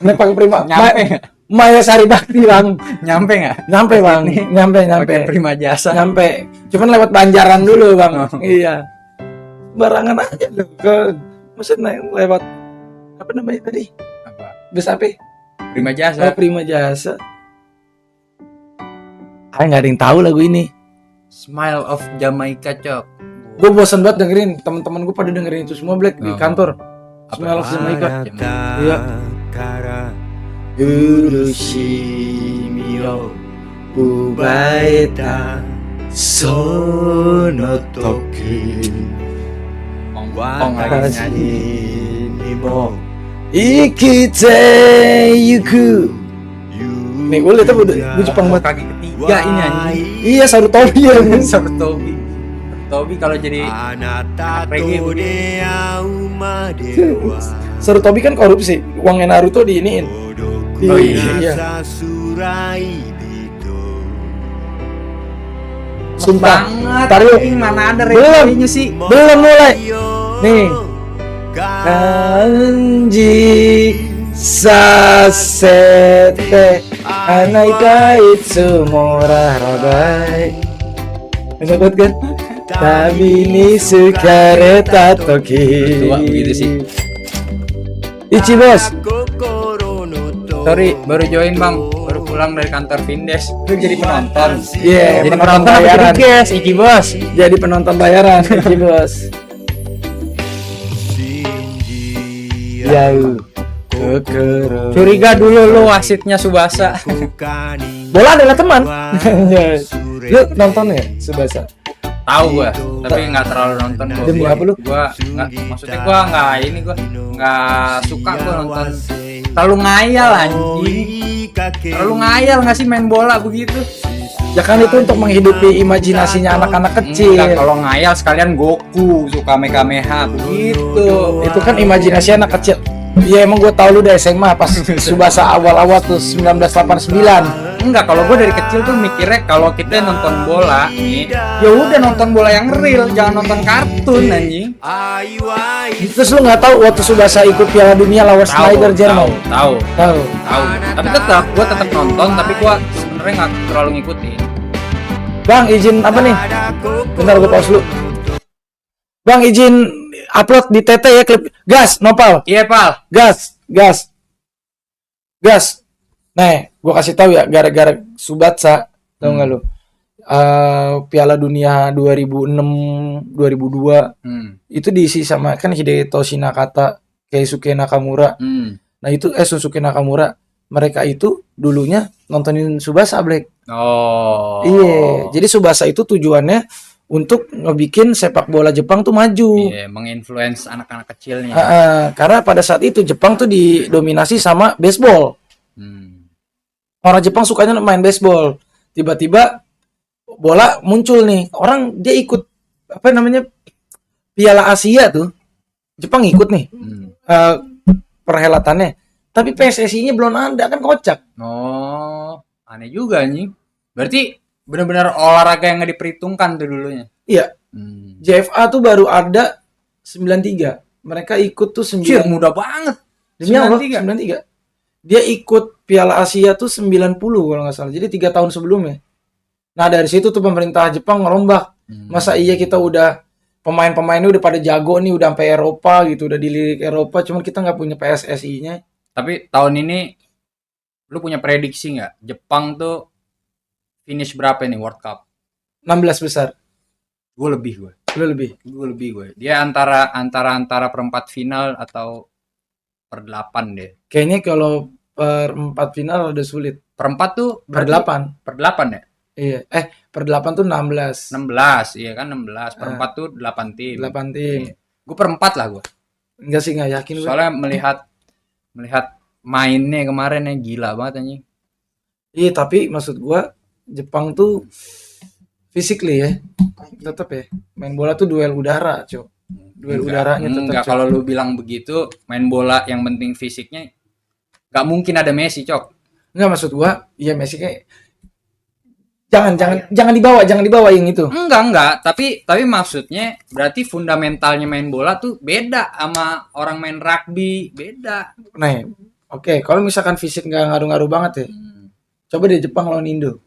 naik pakai prima. Nyampe. Maya Sari Bakti, Bang. Nyampe nggak? Nyampe, Bang. Nyampe. Pakai prima jasa. Nyampe. Cuman lewat Banjaran dulu, Bang. Oh. Iya. Barangan aja lu ke maksudnya lewat apa namanya tadi? Apa? Bus apa? Prima Oh, jasa. Prima Jasa. Nggak ada yang tahu lagu ini. Smile of Jamaica, Cok. Gue bosan banget dengerin. Teman-teman gue pada dengerin itu semua Black di Oh. kantor. Apa? Smile of Jamaica. Iya. Urushimi yo ubaeta sono toki Ong lagi nyanyi. ni mo ikite yuku. Nih gue liat apa gue Jepang banget. Kaki ketiga ini anjing. Iya Sarutobi ya. Sarutobi. Sarutobi kalau jadi anak reggae Sarutobi kan korupsi. Uangnya Naruto diiniin. Oh iya. Sumpah. banget. Ntar yuk. Ini mana ada Belum. reggae-nya sih? Belum mulai. Nih. Kanji sasete anaitai tsumora rabai. Enak banget kan? Tabi ni sukareta toki. Tua begitu sih. Ichi bos. Sorry, baru join bang, baru pulang dari kantor Vindes. Lu jadi penonton. Iya, Jadi penonton penonton apa bayaran. jadi guest, Iki bos. Jadi penonton bayaran, Ichi bos. Yau. Kokoro. Curiga dulu lu wasitnya Subasa. Bola adalah teman. Lu nonton ya Subasa? Tahu gua, tapi nggak terlalu nonton gua. Demi apa lu? Gua nggak, maksudnya gua nggak ini gua nggak suka gua nonton. Terlalu ngayal anjing. Terlalu ngayal nggak sih main bola begitu? Ya kan itu untuk menghidupi imajinasinya anak-anak kecil. Enggak, kalau ngayal sekalian Goku, suka Kamehameha begitu. Itu kan imajinasi anak kecil. Iya emang gue tau lu dari SMA pas Subasa awal-awal tuh 1989. Enggak, kalau gue dari kecil tuh mikirnya kalau kita nonton bola nih, ya udah nonton bola yang real, jangan nonton kartun anjing. Terus lu nggak tahu waktu Subasa ikut Piala Dunia lawan Schneider Jerman? Tahu. Tahu. Tapi tetap gue tetap nonton, tapi gue sebenarnya nggak terlalu ngikutin. Bang, izin apa nih? Bentar gue pause dulu. Bang, izin upload di TT ya klip. Gas, Nopal. Iya Pal. Gas. Nah, gue kasih tahu ya, gara-gara Subatsa, tahu nggak lu? Piala Dunia 2006, 2002 itu diisi sama kan Hidetoshi Nakata, Keisuke Nakamura. Nah itu Suzuki Nakamura, mereka itu dulunya nontonin Tsubasa, Black. Oh. Iya, jadi Tsubasa itu tujuannya untuk ngebikin sepak bola Jepang tuh maju. Iya, menginfluence anak-anak kecilnya. Karena pada saat itu Jepang tuh didominasi sama baseball. Orang Jepang sukanya main baseball. Tiba-tiba bola muncul nih, orang dia ikut apa namanya Piala Asia tuh, Jepang ikut nih perhelatannya. Tapi PSSI-nya belum ada, kan kocak. Oh, aneh juga anjing. Berarti benar-benar olahraga yang nggak diperhitungkan tuh dulunya. Iya. JFA tuh baru ada 93. Mereka ikut tuh 9. Cir, muda banget. Demi Allah, 93. Dia ikut Piala Asia tuh 90 kalau nggak salah. Jadi 3 tahun sebelumnya. Nah dari situ tuh pemerintah Jepang ngerombak. Masa iya kita udah pemain-pemainnya udah pada jago nih, udah sampai Eropa gitu, udah dilirik Eropa, cuman kita nggak punya PSSI-nya. Tapi tahun ini lu punya prediksi nggak? Jepang tuh finish berapa nih World Cup? 16 besar. Gue lebih. Lu lebih. Dia antara perempat final atau per 8 deh. Kayaknya kalau per 4 final udah sulit. Perempat tuh Per 8. Per 8 ya? Iya. Per 8 tuh 16. 16, iya kan 16. Perempat tuh 8 tim. 8 tim. Gue perempat lah gue. Enggak sih, enggak yakin gue. Soalnya melihat mainnya kemarin yang gila banget anjing. Iya, tapi maksud gua Jepang tuh physically ya. Tetap ya. Main bola tuh duel udara, Cok. Duel udaranya tetap. Enggak, kalau lu bilang begitu, main bola yang penting fisiknya enggak mungkin ada Messi, Cok. Enggak, maksud gua, iya Messi kayak jangan dibawa yang itu. Enggak, tapi maksudnya berarti fundamentalnya main bola tuh beda sama orang main rugby, beda. Nah, oke, kalau misalkan fisik nggak ngaruh-ngaruh banget ya, coba deh Jepang lawan Indo.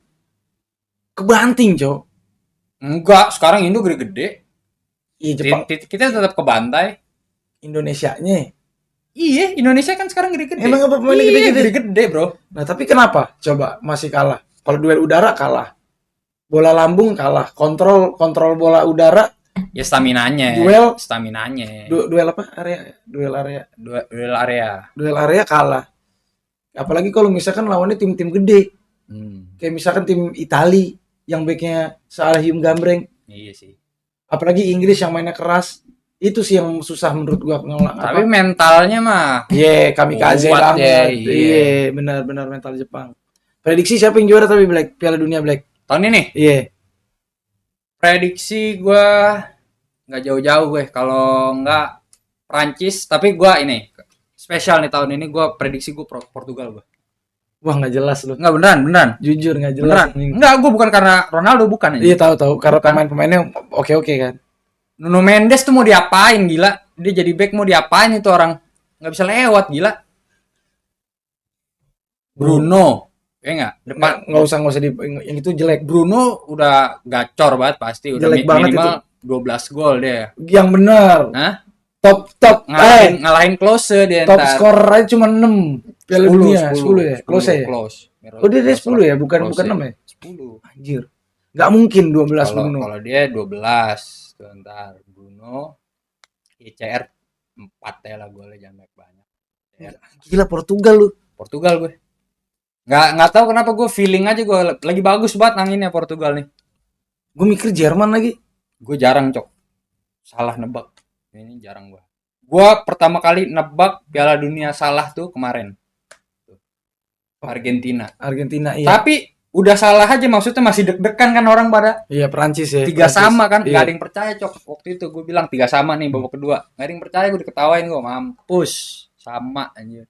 Kebanting, Cok. Enggak, sekarang Indo gede-gede. Iya, Jepang. Kita tetap kebantai. Indonesianya. Iya, Indonesia kan sekarang gede-gede. Emang apa pemainnya gede-gede, Bro. Nah, tapi kenapa? Coba masih kalah. Kalau duel udara kalah. Bola lambung kalah. Kontrol bola udara. Ya staminanya. Duel apa? Duel area kalah. Apalagi kalau misalkan lawannya tim-tim gede. Kayak misalkan tim Itali yang backnya Salahim Gambreng. Iya sih. Apalagi Inggris yang mainnya keras. Itu sih yang susah menurut gua ngelak. Tapi mentalnya mah. Iya, kamikaze banget. Iya, benar-benar mental Jepang. Prediksi siapa yang juara tapi Black? Piala Dunia Black. Tahun ini? Iya. Prediksi gue nggak jauh-jauh gue. Kalau nggak Prancis, tapi gue ini spesial nih tahun ini gue prediksi gue Portugal gue. Wah, nggak jelas lu. Nggak, beneran. Jujur nggak jelas. Enggak, gue bukan karena Ronaldo, bukan. Iya, tahu. Karena pemain-pemainnya oke kan. Nuno Mendes tuh mau diapain, gila? Dia jadi back mau diapain itu orang? Nggak bisa lewat, gila. Bruno. Ya enggak? Depan nggak usah yang itu jelek. Bruno udah gacor banget pasti, udah jelek banget minimal itu. 12 gol deh. Yang benar. Hah? Top ngalahin Klose dia top ntar. scorer aja cuma 6 Piala Dunia 10 ya. Klose ya. Oh dia 10 ya, bukan 6 ya. 10. Anjir. Enggak mungkin 12 Bruno. Kalau dia 12. Sebentar, Bruno ICR 4 ya lah golnya, jangan banyak. Gila Portugal lu. Portugal gue. Nggak tahu kenapa gue feeling aja gue lagi bagus banget anginnya Portugal nih. Gue mikir Jerman lagi. Gue jarang, Cok. Salah nebak. Ini jarang gue. Gue pertama kali nebak Piala Dunia salah tuh kemarin. Argentina, iya. Tapi udah salah aja, maksudnya masih deg-degan kan orang pada. Iya, Prancis ya. 3 sama kan, iya. Gak ada yang percaya, Cok. Waktu itu gue bilang 3 sama nih babak kedua. Gak ada yang percaya, gue diketawain gue. Mampus. Sama anjir.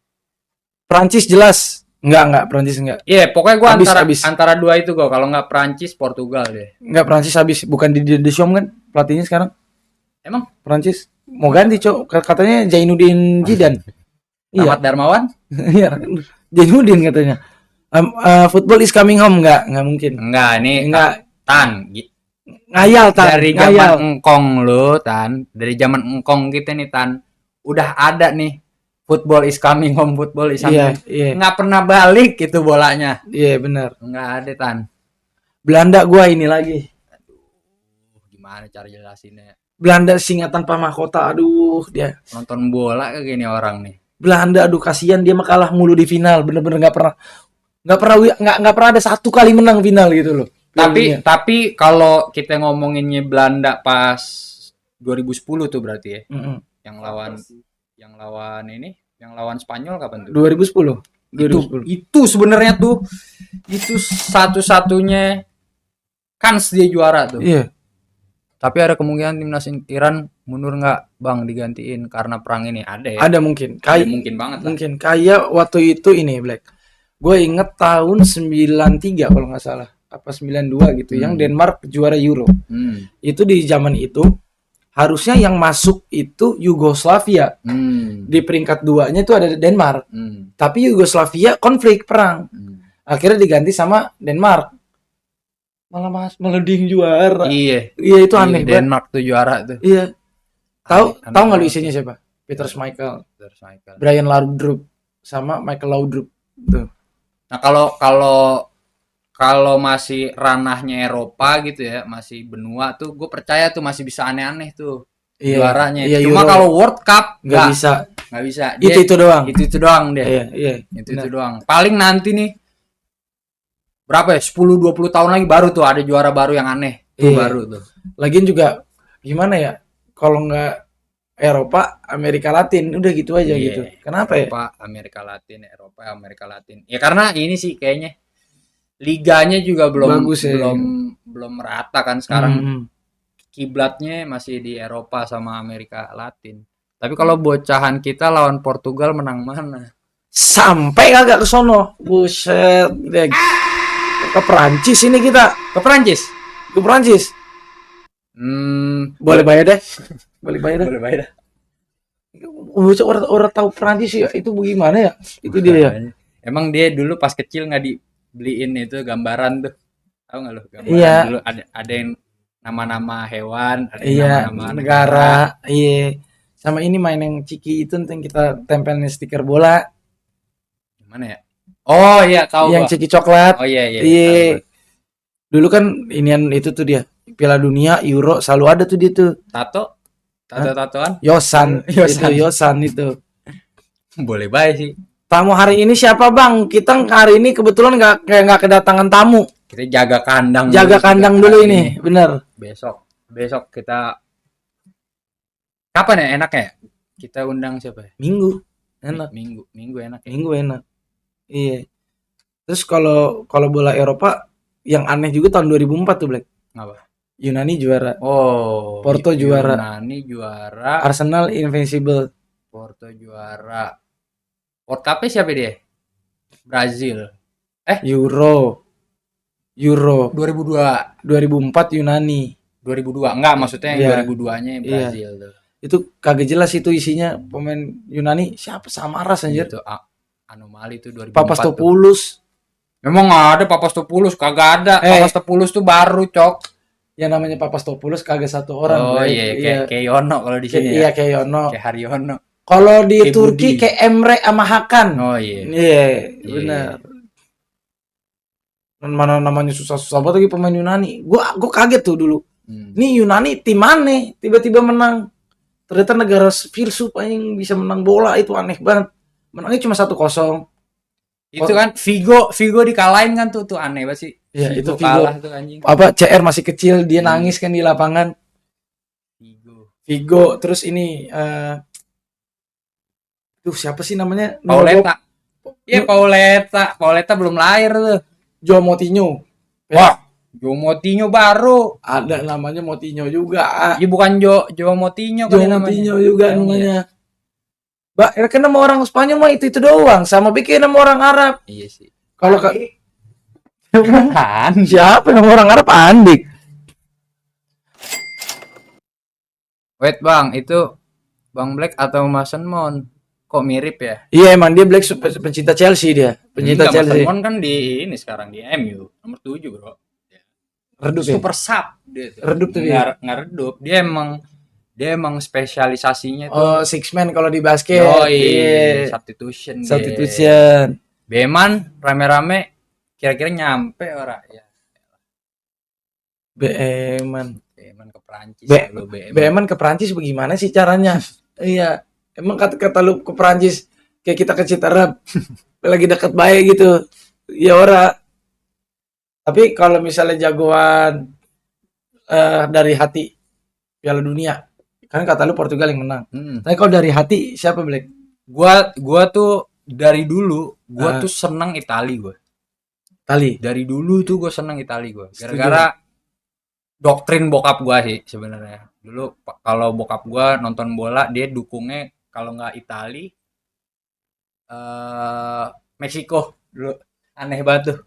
Prancis jelas. Enggak, Prancis enggak. Iya, pokoknya gue Habis. antara dua itu gue. Kalau nggak Prancis, Portugal deh. Enggak, Prancis habis. Bukan di Deschamps kan pelatihnya sekarang? Emang? Prancis mau ganti, Cok. Katanya Zainuddin Zidane. Ahmad Darmawan? Iya, Zainuddin katanya. Football is coming home nggak mungkin. Enggak, ini Nggak, Tan. ngayal Tan, Dari ngayal. zaman engkong lu, Tan. Dari zaman engkong kita nih, Tan. Udah ada nih. Football is coming home, football is coming Iya, home. iya, Nggak pernah balik gitu bolanya. iya benar. Nggak ada, Tan. Belanda gua ini lagi. Gimana cara jelasinnya? Belanda singa tanpa mahkota. Aduh, dia. Nonton bola kayak gini orang nih. Belanda aduh kasihan dia mah kalah mulu di final. Bener-bener nggak pernah ada satu kali menang final gitu loh. Tapi kalau kita ngomonginnya Belanda pas 2010 tuh berarti ya. Mm-mm. Yang lawan Spanyol kapan tuh? 2010. Itu sebenarnya tuh itu satu-satunya kans dia juara tuh. Iya. Tapi ada kemungkinan timnas Iran mundur nggak Bang digantiin karena perang ini ada ya? Ada mungkin. Ada mungkin banget lah. Mungkin kayak waktu itu ini Black. Gue inget tahun 93 kalau nggak salah. Apa 92 gitu. Yang Denmark juara Euro. Itu di zaman itu harusnya yang masuk itu Yugoslavia. Di peringkat 2-nya itu ada Denmark. Tapi Yugoslavia konflik perang. Akhirnya diganti sama Denmark. Malah melending juara. Iya. Iya itu aneh banget. Denmark tuh juara tuh. Iya. Tahu Aneh nggak lu banget. isinya siapa? Peter Schmeichel, Terus Michael. Brian Laudrup sama Michael Laudrup. Tuh. Nah, kalau masih ranahnya Eropa gitu ya, masih benua tuh gue percaya tuh masih bisa aneh-aneh tuh juaranya. Iya, Cuma Euro. kalau World Cup nggak bisa. nggak bisa. Dia Itu doang. itu doang dia. Iya, iya. Itu doang. Paling nanti nih berapa ya? 10-20 tahun lagi baru tuh ada juara baru yang aneh. Tuh Iya. baru tuh. Lagian juga gimana ya? Kalau nggak Eropa, Amerika Latin, udah gitu aja Iya. gitu. Kenapa ya? Eropa, Amerika Latin. Ya karena ini sih kayaknya liganya juga Bagus ya. belum merata kan sekarang. Hmm. Kiblatnya masih di Eropa sama Amerika Latin. Tapi kalau bocahan kita lawan Portugal menang mana? Sampai kagak ke sono. Buset. Dek. Ke Perancis ini kita. Ke Prancis. Ke Perancis. Boleh bayar deh. Boleh bayar deh. Boleh bayar. Bocah orang tahu Perancis ya. Itu bagaimana ya? Itu dia ya. Emang dia dulu pas kecil nggak dibeliin itu gambaran tuh. Tahu nggak lo? Gambaran Iya. dulu ada yang nama-nama hewan, ada yang Iya, nama-nama negara. Iya. Sama ini main yang ciki itu yang kita tempelin stiker bola. Gimana ya? Oh iya tahu Yang gua. ciki coklat. Oh iya iya. Iya. Tahu Dulu kan inian itu tuh dia. Piala Dunia, Euro selalu ada tuh dia tuh. gua. Tato-tatoan Yosan. Yosan. Itu Yosan itu. boleh baik sih. Tamu hari ini siapa Bang? Kita hari ini kebetulan nggak kedatangan tamu. Kita jaga kandang. Jaga dulu kandang juga dulu hari ini, bener. Besok kita kapan ya enaknya? Kita undang siapa ya? Minggu enak. Minggu enak ya. Minggu enak. Iya. Terus kalau bola Eropa yang aneh juga tahun 2004 tuh Black. Ngapa? Yunani juara. Oh, Porto juara. Yunani juara. Arsenal invincible. Porto juara. World Cup-nya siapa dia? Brazil. Euro 2002. 2004 Yunani. 2002. Enggak, maksudnya Iya. yang 2002-nya Brazil tuh. Itu kagak jelas itu isinya pemain Yunani siapa Samaras anjir. Itu anomali tuh 2004. Papastopoulos. Memang ada Papastopoulos, kagak ada. Papastopoulos tuh baru, Cok. Yang namanya Papastopoulos kagak satu orang. Oh Black. iya, kayak Yono kalau di sini Iya ya. kayak Yono. Kayak Haryono. Kalau di Kayak Turki Budi. kayak Emre sama Hakan. Oh iya. Iya, benar. Mana namanya susah-susah banget lagi pemain Yunani. Gua kaget tuh dulu. Nih Yunani tim mana tiba-tiba menang. Ternyata negara filsuf yang bisa menang bola itu aneh banget. Menangnya cuma 1-0. Itu kan Vigo dikalahin kan tuh aneh banget sih. Iya, itu Vigo. kalah tuh anjing. Apa CR masih kecil dia nangis kan di lapangan. Vigo terus ini tuh siapa sih namanya? Pauleta. Iya Pauleta belum lahir tuh. Joao Moutinho. Wah, Joao Moutinho baru. Ada namanya Moutinho juga. Ya bukan Joao Moutinho Joao kali namanya. Moutinho juga Iya. namanya. Mbak, kan nama orang Spanyol mah itu doang. Sama bikin nama orang Arab. Iya sih. Kalau Kan. siapa nama orang Arab? Andik. Wait Bang, itu Bang Black atau Mason Mount? kok mirip ya? Iya, emang dia Black pencinta Chelsea dia. Pencinta Enggak, Chelsea. Mason kan di ini sekarang di MU nomor 7 bro. Redup ya? Super sub dia tuh. Redup tuh dia. Nggak redup. Dia emang spesialisasinya tuh. Oh, six man kalau di basket. Yoi, Iya. substitution. Substitution. Beman rame-rame kira-kira nyampe ora ya. Beman. Beman ke Prancis Be- lu Beman. Beman ke Prancis bagaimana sih caranya? Iya. Emang kata lu ke Prancis kayak kita ke Citerep. Lagi deket baik gitu. Ya ora. Tapi kalau misalnya jagoan dari hati Piala Dunia, kan kata lu Portugal yang menang. Tapi kalau dari hati siapa Black? Gua tuh dari dulu tuh seneng Itali gua. Tali. Dari dulu tuh gua seneng Itali gua. Gara-gara doktrin bokap gua sih sebenarnya. Dulu kalau bokap gua nonton bola dia dukungnya kalau nggak Itali Meksiko dulu. Aneh banget tuh.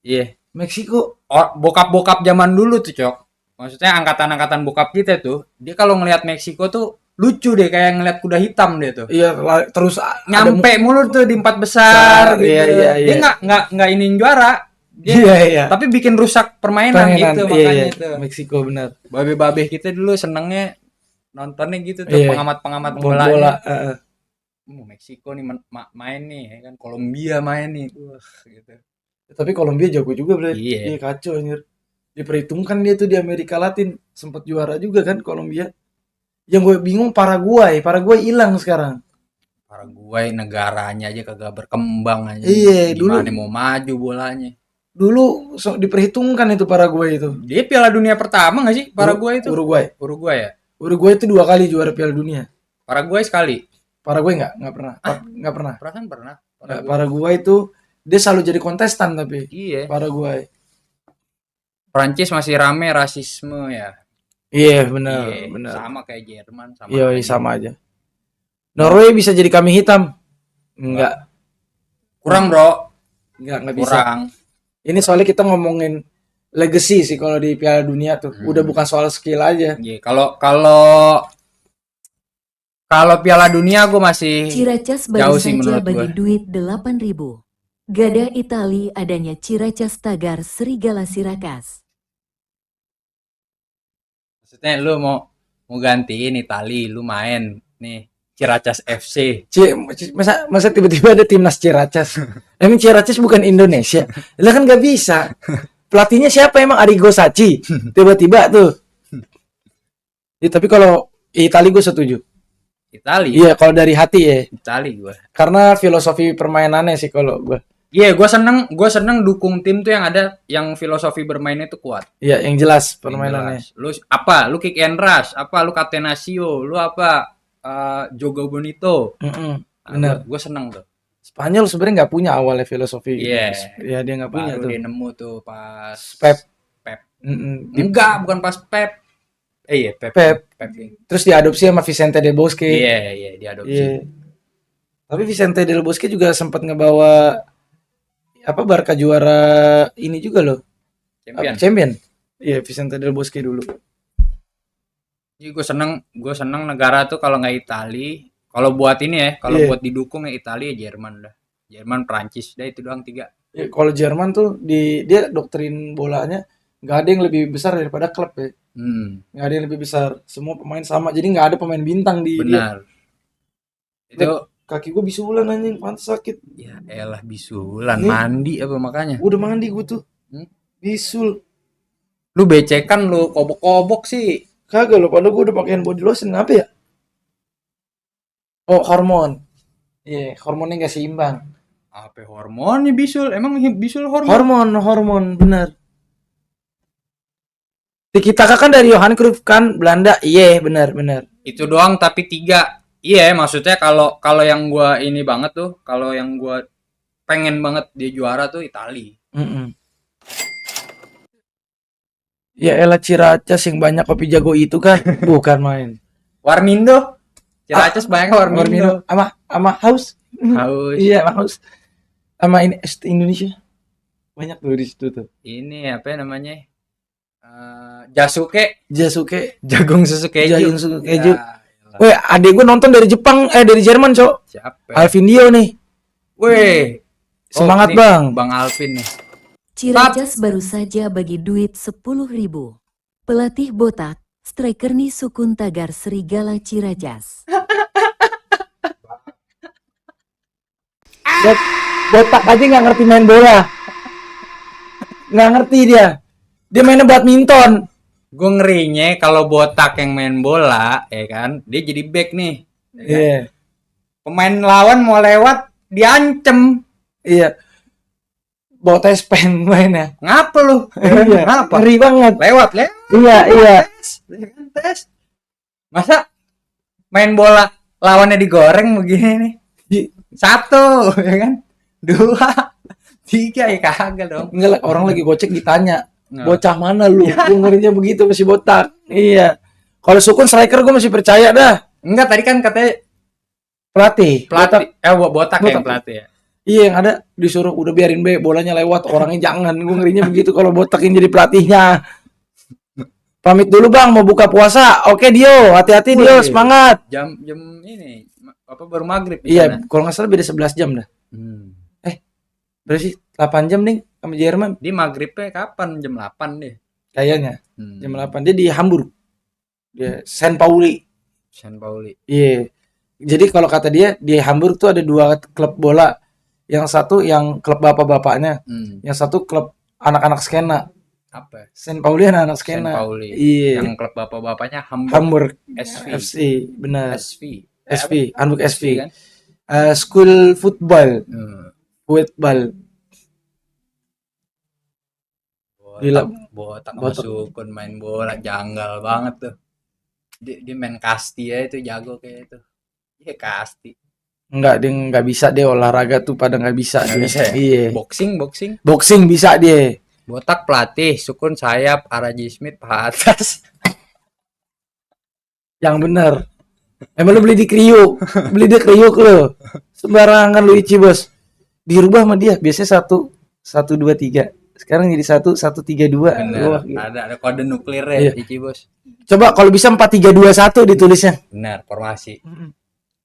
Iya. Meksiko. Bokap-bokap zaman dulu tuh, Cok. Maksudnya angkatan-angkatan bokap kita tuh, dia kalau ngelihat Meksiko tuh lucu deh kayak ngelihat kuda hitam dia tuh. Iya, terus Nyampe mulu tuh di 4 besar gitu. Iya. Dia nggak iniin juara. Iya. Tapi bikin rusak permainan gitu makanya iya. tuh. Meksiko benar. Babe-babe kita dulu senengnya nontonnya gitu tuh Iya. pengamat-pengamat Bola. bola. Meksiko nih main nih ya kan, Kolombia main nih. Gitu. Tapi Kolombia jago juga, Bro. Iya. Iya, kacau anjir. Diperhitungkan dia tuh di Amerika Latin sempat juara juga kan Kolombia. Yang gue bingung Paraguay hilang sekarang. Paraguay negaranya aja kagak berkembang aja. Iya, Gimana mau maju bolanya? Dulu diperhitungkan itu Paraguay itu. Dia Piala Dunia pertama nggak sih Paraguay itu? Uruguay. Uruguay ya? Uruguay itu 2 kali juara Piala Dunia. Paraguay sekali. Paraguay nggak pernah. Nggak pernah. Perasaan pernah. Paraguay itu dia selalu jadi kontestan tapi Iya. Paraguay. Prancis masih rame rasisme ya. Iya, benar, Iya, benar. sama kayak Jerman sama. Iya, aja. sama aja. Norway bisa jadi kambing hitam. Enggak. Kurang, Bro. Enggak bisa. Kurang. Ini soalnya kita ngomongin legacy sih kalau di Piala Dunia tuh. Udah bukan soal skill aja. Iya, kalau Piala Dunia gue masih Ciracas jauh baru sih saja menurut bagi gue. duit 8.000. Gada Itali adanya Ciracas Tagar Serigala Sirakas. Maksudnya lu mau gantiin Itali, lu main nih Ciracas FC. Masa tiba-tiba ada timnas Ciracas? Emang Ciracas bukan Indonesia? Lah kan nggak bisa. Pelatihnya siapa emang? Arrigo Sacchi. Tiba-tiba tuh. Ya, tapi kalau Itali gue setuju. Itali. Iya, kalau dari hati ya. Itali gue. Karena filosofi permainannya sih kalau gue. Iya, gue seneng dukung tim tuh yang filosofi bermainnya tuh kuat. Iya, yang jelas permainannya. Lu apa? Lu kick and rush, apa? Lu Catenaccio, lu apa? Jogo Bonito. Benar. Gue seneng tuh. Spanyol sebenarnya nggak punya awalnya filosofi. Iya. Iya, dia nggak punya Baru tuh. dia nemu tuh pas Pep. Pep. Enggak, bukan pas Pep. Iya, Pep. Pep. Terus diadopsi sama Vicente Del Bosque. Iya, diadopsi. Iya. Tapi Vicente Del Bosque juga sempat ngebawa Barca juara ini juga loh. Champion. Iya, Vicente Del Bosque dulu. Jadi gue seneng negara tuh kalau nggak Itali, kalau buat ini ya, kalau buat didukung ya Itali ya Jerman dah. Jerman, Prancis, dah itu doang 3. Ya, kalau Jerman tuh dia doktrin bolanya nggak ada yang lebih besar daripada klub ya. Nggak ada yang lebih besar. Semua pemain sama. Jadi nggak ada pemain bintang di Benar. dia. Itu Kaki gue bisulan anjing, pantas sakit. ya elah bisulan, Nih. mandi apa makanya. Udah mandi gue tuh. Bisul. Lu becekan lu kobok-kobok sih. Kagak loh, padahal gue udah pakein body lotion apa ya? Oh, hormon. Iya, hormonnya nggak seimbang. Apa hormon nih bisul? Emang bisul hormon? Hormon, bener. Tiki Taka kan dari Johan Cruyff kan, Belanda. Iya, bener. Itu doang tapi 3. Iya, maksudnya kalau yang gua ini banget tuh, kalau yang gua pengen banget dia juara tuh Itali. Ya elah Ciracas yang banyak kopi jago itu kan, bukan main. Warmindo. Ciracas banyak Warmindo. Sama Haus. Haus. Iya, sama Haus. Sama ini Indonesia. Banyak tuh di situ tuh. Ini apa namanya? Jasuke. Jagung Jagung susu keju. Ya, Weh, adek gue nonton dari Jepang, dari Jerman, Cok. Siapa? Alvin Dio nih. Weh. Semangat, nih, Bang. Bang Alvin nih. Ciracas baru saja bagi duit 10.000. Pelatih botak, striker nih Sukun Tagar Serigala Ciracas. Botak aja nggak ngerti main bola. Nggak ngerti dia. Dia mainnya badminton. Gue ngerinya kalau botak yang main bola, ya kan, dia jadi back nih. Ya kan? Iya. Pemain lawan mau lewat, diancem. Iya. Bawa tes pen mainnya. Ngapa lu? Iya. Ngapa? Ngeri banget. Lewat. Iya. Tes. Masa main bola lawannya digoreng begini nih? 1, ya kan? 2, 3, ya kagak dong. Enggak, orang lagi gocek ditanya. Nggak. Bocah mana lu? Gue ngerinya begitu masih botak. Iya. Kalau Sukun striker gue masih percaya dah. Enggak, tadi kan katanya Pelatih. pelatih. Botak. Botak Botak. yang pelatih ya. Iya, yang ada disuruh udah biarin be bolanya lewat, orangnya jangan. Gue ngerinya begitu kalau botak yang jadi pelatihnya. Pamit dulu Bang, mau buka puasa. Oke Dio, hati-hati Dio, Wih. semangat. Jam ini apa baru maghrib di Iya, sana. kalau nggak salah beda 11 jam dah. Berarti sih 8 jam nih sama Jerman Dia maghribnya kapan? Jam 8 deh. kayaknya. Jam 8 dia di Hamburg. Dia Saint Pauli. San Pauli. Iya. Jadi kalau kata dia di Hamburg tuh ada 2 klub bola. Yang satu yang klub bapak-bapaknya, yang satu klub anak-anak skena. Apa? Saint Pauli anak-anak San skena. Pauli. Iya. Yang klub bapak-bapaknya Hamburg SV. FC, benar. SV. SV, Hamburg SV. kan? School football, Hmm. football. Gila. Botak Botak. Sukun main bola janggal banget tuh. Dia main kasti ya, itu jago kayak itu. Iya kasti. Enggak, dia nggak bisa dia olahraga tuh pada nggak bisa Nggak dia. bisa ya? Iya. Boxing. Boxing bisa dia. Botak pelatih, Sukun sayap, Araji Smith paha atas. Yang bener. Emang lu beli di Kriuk, beli di Kriuk lu. Sembarangan lu Ichi bos. Dirubah sama dia. Biasanya 1-1-2-3. Sekarang jadi 1-1-3-2. Bener. Wah, gitu. Ada kode nuklirnya, Iya. Ici bos. Coba kalau bisa 4-3-2-1 ditulisnya. Benar, formasi.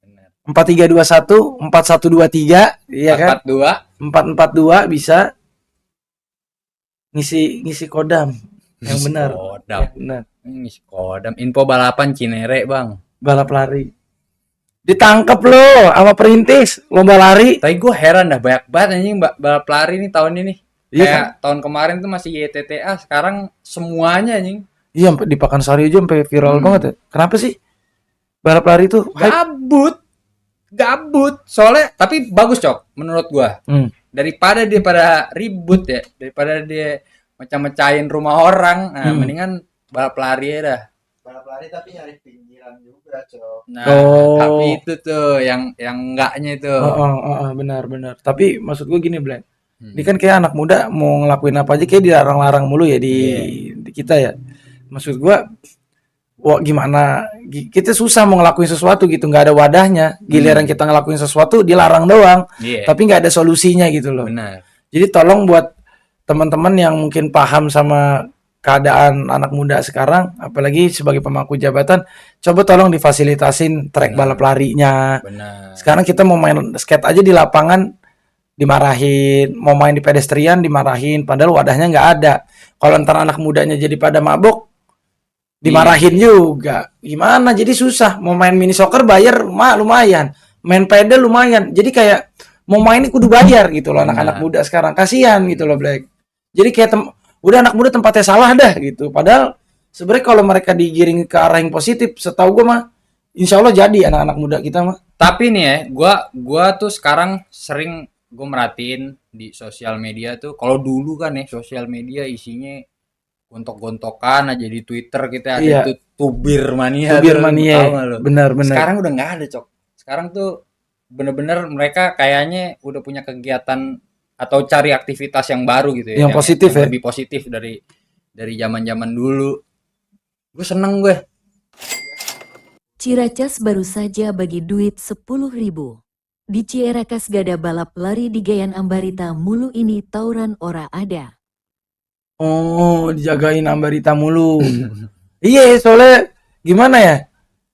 Benar. 4-3-2-1, 4-1-2-3, iya kan? 4-4-2. 4-4-2 bisa. Ngisi kodam. Yang benar. Kodam. Ya, benar. Ngisi kodam. Info balapan Cinere, Bang. Balap lari. Ditangkap lo sama perintis lomba lari. Tapi gue heran dah, banyak banget anjing balap lari nih tahun ini. Iya Kayak tahun kemarin tuh masih YTTA, sekarang semuanya anjing. Iya, sampai di Pakansari aja sampai viral banget ya. Kenapa sih? Balap lari tuh hype. Gabut. Soalnya tapi bagus, Cok, menurut gua. Daripada dia pada ribut ya, daripada dia mecah-mecahin rumah orang, nah mendingan balap lari ya dah. Balap lari tapi nyari pinggiran juga, Cok. Nah, Oh. tapi itu tuh yang enggaknya itu. Benar. Tapi maksud gue gini, Blank. Ini kan kayak anak muda mau ngelakuin apa aja kayak dilarang-larang mulu ya di kita ya. Maksud gue, wah gimana? Kita susah mau ngelakuin sesuatu gitu, nggak ada wadahnya. Giliran kita ngelakuin sesuatu dilarang doang, Iya. tapi nggak ada solusinya gitu loh. Benar. Jadi tolong buat teman-teman yang mungkin paham sama keadaan anak muda sekarang, apalagi sebagai pemangku jabatan, coba tolong difasilitasin trek balap larinya. Benar. Sekarang kita mau main skate aja di lapangan dimarahin, mau main di pedestrian dimarahin, padahal wadahnya nggak ada. Kalau ntar anak mudanya jadi pada mabok, dimarahin juga. Gimana? Jadi susah. Mau main mini soccer bayar lumayan, main pedal lumayan. Jadi kayak mau main ini kudu bayar gitu loh anak-anak muda sekarang. Kasihan gitu loh, Black. Jadi kayak udah anak muda tempatnya salah dah gitu. Padahal sebenarnya kalau mereka digiring ke arah yang positif, setahu gue mah insya Allah jadi anak-anak muda kita mah. Tapi nih ya, gua tuh sekarang sering gue merhatiin di sosial media tuh, kalau dulu kan ya sosial media isinya gontok-gontokan aja di Twitter kita ada Iya. itu tubir mania. Tubir tuh, mania. tahu nggak lu? Benar. Sekarang udah nggak ada, Cok. Sekarang tuh bener-bener mereka kayaknya udah punya kegiatan atau cari aktivitas yang baru gitu ya. Yang positif ya. Lebih positif dari zaman-zaman dulu. Gue seneng gue. Ciracas baru saja bagi duit 10.000. Di Cierakas gada balap lari di Gayan Ambarita mulu ini tauran ora ada. Oh, dijagain Ambarita mulu. Iya, soalnya gimana ya?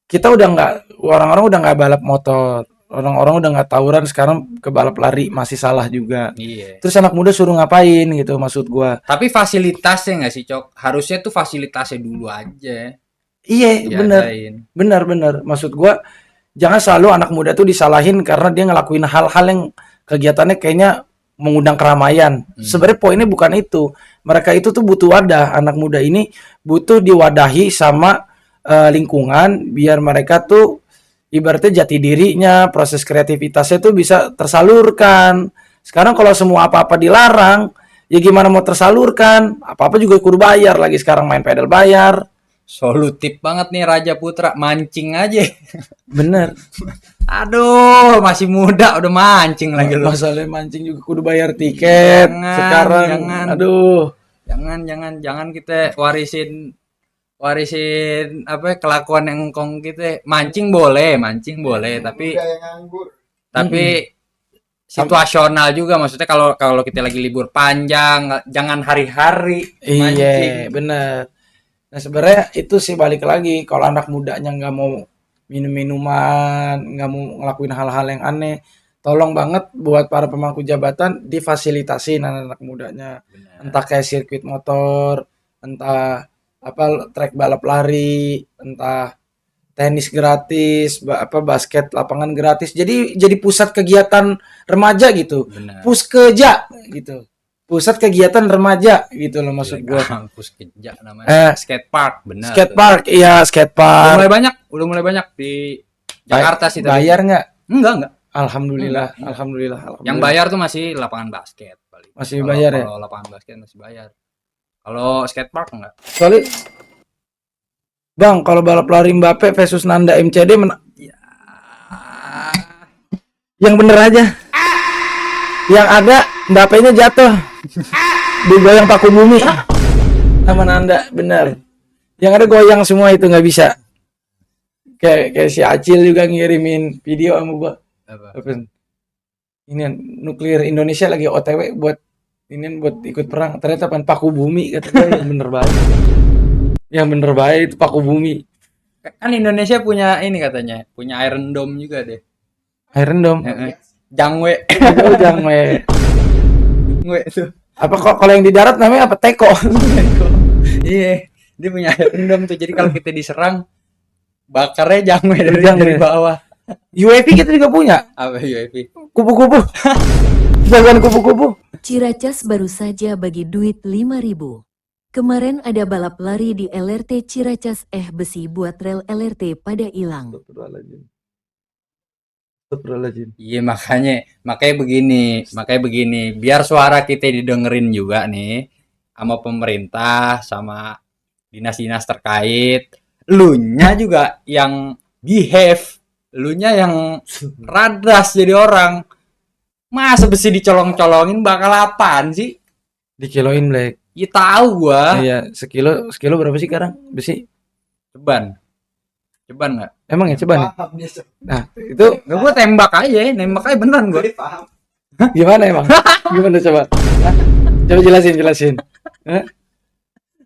kita udah nggak, orang-orang udah nggak balap motor, orang-orang udah nggak tawuran, sekarang ke balap lari masih salah juga. Iya. Terus anak muda suruh ngapain gitu maksud gua. Tapi fasilitasnya nggak sih, Cok? Harusnya tuh fasilitasnya dulu aja. Iya, bener. Diadain. Bener. Maksud gua jangan selalu anak muda tuh disalahin karena dia ngelakuin hal-hal yang kegiatannya kayaknya mengundang keramaian. Sebenarnya poinnya bukan itu. Mereka itu tuh butuh wadah. Anak muda ini butuh diwadahi sama lingkungan biar mereka tuh ibaratnya jati dirinya, proses kreativitasnya tuh bisa tersalurkan. Sekarang kalau semua apa-apa dilarang, ya gimana mau tersalurkan? Apa-apa juga kudu bayar, lagi sekarang main pedal bayar. Solutif banget nih Raja Putra, mancing aja. Bener. Aduh, masih muda udah mancing lagi lu. Masalahnya mancing juga kudu bayar tiket. Jangan, Sekarang jangan. aduh. Jangan kita warisin apa ya, kelakuan yang engkong kita. Mancing boleh, tapi Udah yang nganggur. situasional juga, maksudnya kalau kita lagi libur panjang, jangan hari-hari mancing. Iya, bener. Nah sebenarnya itu sih balik lagi, kalau anak mudanya nggak mau minum-minuman, nggak mau ngelakuin hal-hal yang aneh, tolong banget buat para pemangku jabatan difasilitasin anak-anak mudanya. Entah kayak sirkuit motor, entah apa trek balap lari, entah tenis gratis, basket lapangan gratis. Jadi pusat kegiatan remaja gitu. Benar. Puskeja gitu. Pusat kegiatan remaja gitu loh maksud gua. Kampus kerja namanya. Skate park, benar. Skate park, iya skate park. Udah mulai banyak di Jakarta sih. Bayar nggak? Enggak. Alhamdulillah. Yang bayar tuh masih lapangan basket paling. Masih bayar ya? Kalau lapangan basket masih bayar. Kalau skate park enggak. Soalnya Bang, kalau balap lari Mbappe versus Nanda MCD yang bener aja. Yang ada Mbappe-nya jatuh. Digoyang paku bumi. Sama Nanda, bener. Yang ada goyang semua itu nggak bisa. Kayak si Acil juga ngirimin video sama gua. Apa? Ini nuklir Indonesia lagi OTW buat ikut perang. Ternyata paku bumi kata gua, yang bener banget. Yang bener baik itu paku bumi. Kan Indonesia punya ini katanya, punya Iron Dome juga deh. Iron Dome. Jangwe. Jangwe. Jangwe tuh. Apa kok kalau yang di darat namanya apa? Teko. Iya, dia punya Iron Dome tuh. Jadi kalau kita diserang bakarnya jangwe dari bawah. UAV kita juga punya. Apa UAV? Kupu-kupu. Jagoan kupu-kupu. Ciracas baru saja bagi duit 5.000. Kemarin ada balap lari di LRT Ciracas besi buat rel LRT pada hilang. Iya makanya begini, biar suara kita didengerin juga nih sama pemerintah, sama dinas-dinas terkait. Lunya juga yang behave, lunya yang radas jadi orang. Masa besi dicolong-colongin bakal apaan sih? Dikiloin Black. Ya tahu gua. Iya, sekilo berapa sih sekarang besi? Ceban nggak? Emang ya ceban? Paham dia. Nah, itu Nggak, gua nembak aja beneran gua. Paham. gimana emang? Gimana coba? Hah? Coba jelasin. Hah?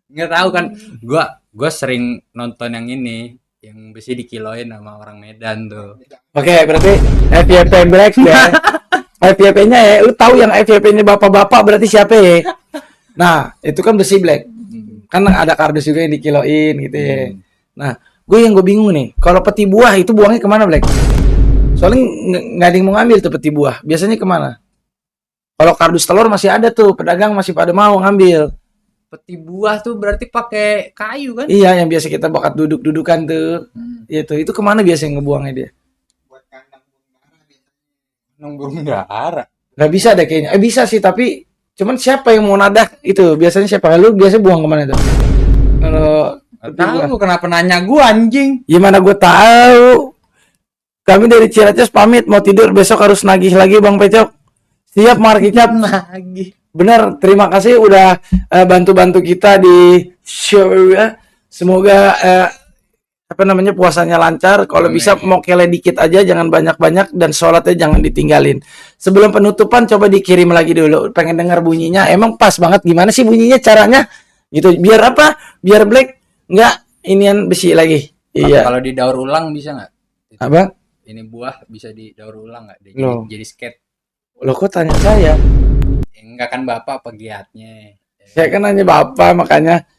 Nggak tahu kan, gua sering nonton yang ini, yang besi dikiloin sama orang Medan tuh. Oke, berarti FYP Black ya. FYP-nya ya, lu tahu yang FYP-nya bapak-bapak berarti siapa ya? Nah, itu kan besi Black. Kan ada kardus juga yang dikiloin gitu ya. Nah, gue bingung nih. Kalau peti buah itu buangnya kemana Black? Soalnya nggak ada yang mau ngambil tuh peti buah. Biasanya kemana? Kalau kardus telur masih ada tuh, pedagang masih pada mau ngambil. Peti buah tuh berarti pakai kayu kan? Iya, yang biasa kita bakat duduk-dudukan tuh. Itu kemana biasanya ngebuangnya dia? Buat kandang burung dara biasanya. Burung dara. Nggak bisa deh kayaknya. Bisa sih, tapi cuman siapa yang mau nadah itu? Biasanya siapa? Lu biasa buang kemana tuh? Kalau Tahu kenapa nanya gua anjing? gimana gue tahu? Kami dari Ciracas pamit, mau tidur, besok harus nagih lagi Bang Pecok. Siap Markicap. Lagi. Bener, terima kasih udah bantu-bantu kita di show ya. Semoga puasanya lancar. Kalau bisa mau kele dikit aja, jangan banyak-banyak, dan sholatnya jangan ditinggalin. Sebelum penutupan coba dikirim lagi dulu. Pengen dengar bunyinya. Emang pas banget, gimana sih bunyinya caranya? Gitu. Biar apa? Biar Black nggak inian besi lagi. Iya. Kalau didaur ulang bisa nggak? Apa? Ini buah bisa didaur ulang nggak? Loh. Jadi skate. Lo kok tanya saya? Enggak kan Bapak pegiatnya. Saya kan nanya Bapak, makanya.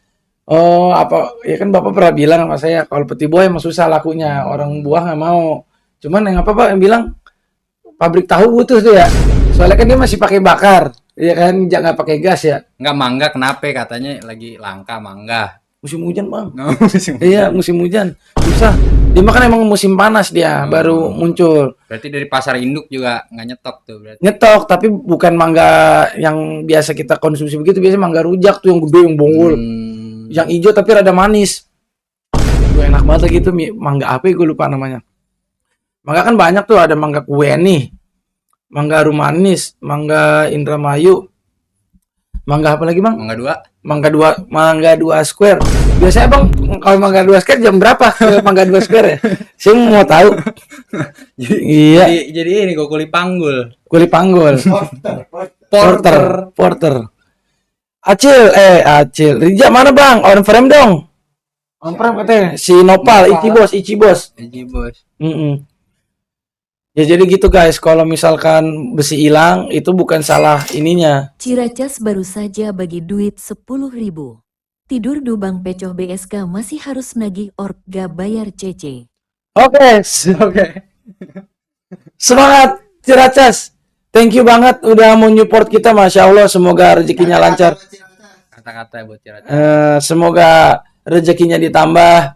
Oh, apa? Ya kan Bapak pernah bilang sama saya, kalau peti buah emang susah lakunya. Orang buah nggak mau. Cuman yang apa Pak yang bilang pabrik tahu butuh tuh ya. Soalnya kan dia masih pakai bakar. Iya kan, nggak pakai gas ya. Enggak mangga kenapa katanya lagi langka mangga. Musim hujan bang. No, Iya musim hujan susah. Dia makan emang musim panas dia baru muncul. Berarti dari pasar induk juga nggak nyetok tuh berarti. Nyetok tapi bukan mangga yang biasa kita konsumsi begitu. Biasanya mangga rujak tuh yang gede yang bonggol. Yang hijau tapi rada manis. Gue enak banget lagi tuh mangga apa ya, gue lupa namanya. Mangga kan banyak tuh, ada mangga kue nih. Mangga Rumanis, mangga Indramayu. Mangga apa lagi bang? Mangga 2 square. Biasanya bang kalau mangga 2 square jam berapa ke mangga 2 square ya? Saya mau tahu. Iya. Jadi ini kok kuli panggul. Kuli panggul. Porter. Acil. Rija mana bang? On frame dong. On frame katanya. Si Nopal, Ichi bos. Ya jadi gitu guys, kalau misalkan besi hilang itu bukan salah ininya. Ciracas baru saja bagi duit 10.000. Tidur Dubang Pecoh BSK masih harus nagih orga bayar CC. Oke. Semangat Ciracas. Thank you banget udah mau support kita, Masya Allah. Semoga rezekinya lancar. Kata-kata buat Ciracas. Semoga rezekinya ditambah,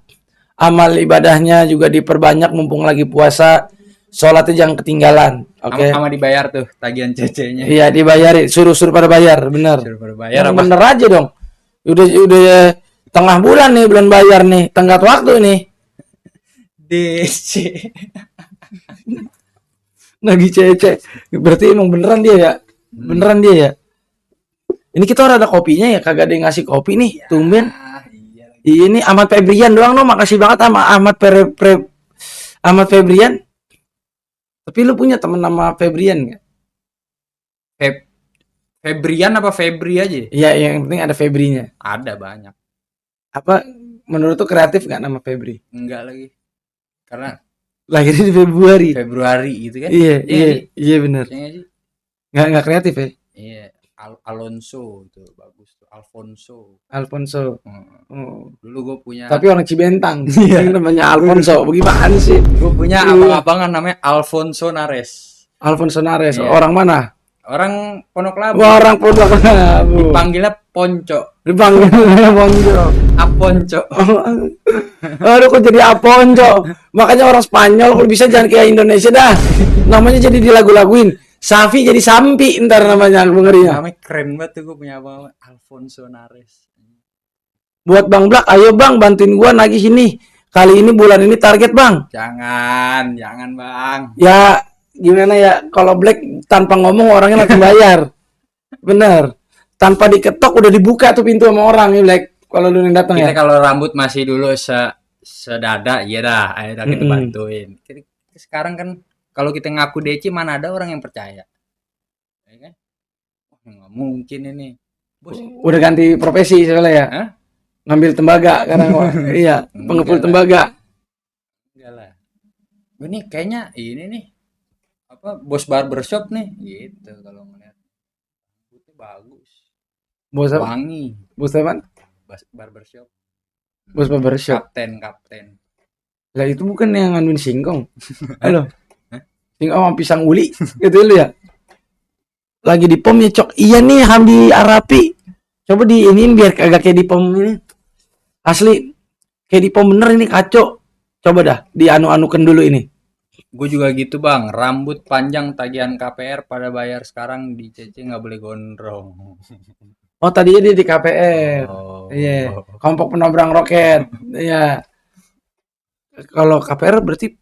amal ibadahnya juga diperbanyak mumpung lagi puasa. Sholatnya jangan ketinggalan, oke? Sama dibayar tuh tagihan CC-nya. Iya dibayarin, suruh pada bayar, bener. Suruh pada bayar apa? Bener aja dong. Udah tengah bulan nih belum bayar nih, tenggat waktu nih. DC. Lagi cece. Berarti emang beneran dia ya? Beneran dia ya? Ini kita orang ada kopinya ya, kagak ada yang ngasih kopi nih, tumben. Iya. Ini Ahmad Febrian doang no, makasih banget sama Ahmad Febrian. Tapi lu punya temen nama Febrian nggak? Febrian apa Febri aja? Iya, yang penting ada Febrinya. Ada banyak. Apa menurut tuh kreatif nggak nama Febri? Enggak lagi. Karena Lahirnya di Februari gitu kan? Iya benar. Iya sih. Nggak kreatif ya? Iya, Alonso itu bagus tuh, Alfonso. Oh. Dulu gue punya. Tapi orang Cibentang. Yang namanya Alfonso. Bagaimana sih? Gue punya abang-abangan namanya Alfonso Nares. Iya. Iya. Orang mana? Orang Pondok Labu. Orang Pondok Labu. Dipanggilnya Ponco. Dipanggilnya Ponco. Aponco. Aduh kok jadi Aponco. Makanya orang Spanyol kalau bisa jangan kayak Indonesia dah. Namanya jadi dilagu-laguin. Safi jadi Sampi ntar namanya ngerinya. Namanya keren banget tuh, gue punya abang Alfonso Nares. Buat Bang Black, ayo Bang bantuin gua nagih sini. Kali ini bulan ini target Bang. Jangan Bang. Ya gimana ya, kalau Black tanpa ngomong orangnya langsung bayar. Bener. Tanpa diketok udah dibuka tuh pintu sama orang nih Black. Kalau lu yang datang Kita ya. kalau rambut masih dulu sedada, iya dah, ayo dah kita bantuin. Sekarang kan kalau kita ngaku DC mana ada orang yang percaya. Ya kan? Nggak mungkin ini. Bos. Udah ganti profesi soalnya ya. Hah? Ngambil tembaga karena iya, pengepul tembaga. Enggak lah. Ini kayaknya ini nih. Apa bos barbershop nih gitu kalau ngeliat. Itu bagus. Bos apa? Wangi. Bos apa? Barbershop. Bos barbershop. Kapten. Lah itu bukan yang nganuin singkong. Halo. Singkong sama pisang uli. Gitu lu ya. Lagi di pom ya, Cok. Iya nih, Hamdi Arapi. Coba di iniin biar kagak kayak di pom ini. Asli. Kayak di pom bener ini kacau. Coba dah di anu-anukan dulu ini. Gue juga gitu bang, rambut panjang tagihan KPR pada bayar sekarang di CC nggak boleh gondrong. Oh tadinya dia di KPR. Oh. Iya. Kelompok penobrang roket. Iya. Kalau KPR berarti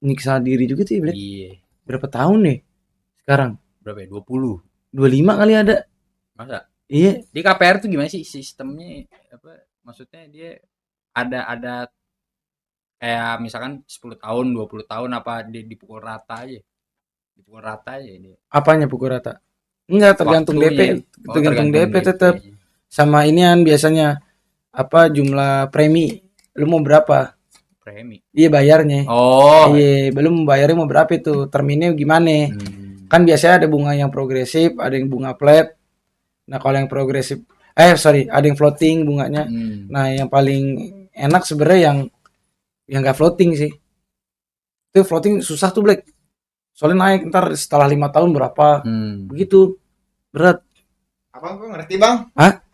nyiksa diri juga tuh ya, Black? Iya. Berapa tahun nih sekarang? Berapa ya? 20. 25 kali ada. Masa? Iya. Di KPR tuh gimana sih sistemnya? Apa? Maksudnya dia ada kayak misalkan 10 tahun, 20 tahun apa dia dipukul rata aja? Dipukul rata aja dia. Apanya pukul rata? Enggak, tergantung Waktunya. DP. Tergantung DP tetap. Sama inian biasanya apa jumlah premi. Lu mau berapa? Premi. Iya bayarnya. Oh. Iya, belum bayarnya mau berapa itu? Terminnya gimana? Kan biasanya ada bunga yang progresif, ada yang bunga flat. Nah, kalau yang progresif ada yang floating bunganya. Nah, yang paling enak sebenarnya yang enggak floating sih. Itu floating susah tuh, Black. Soalnya naik ntar setelah 5 tahun berapa. Begitu. Berat. Abang kok ngerti bang? Hah?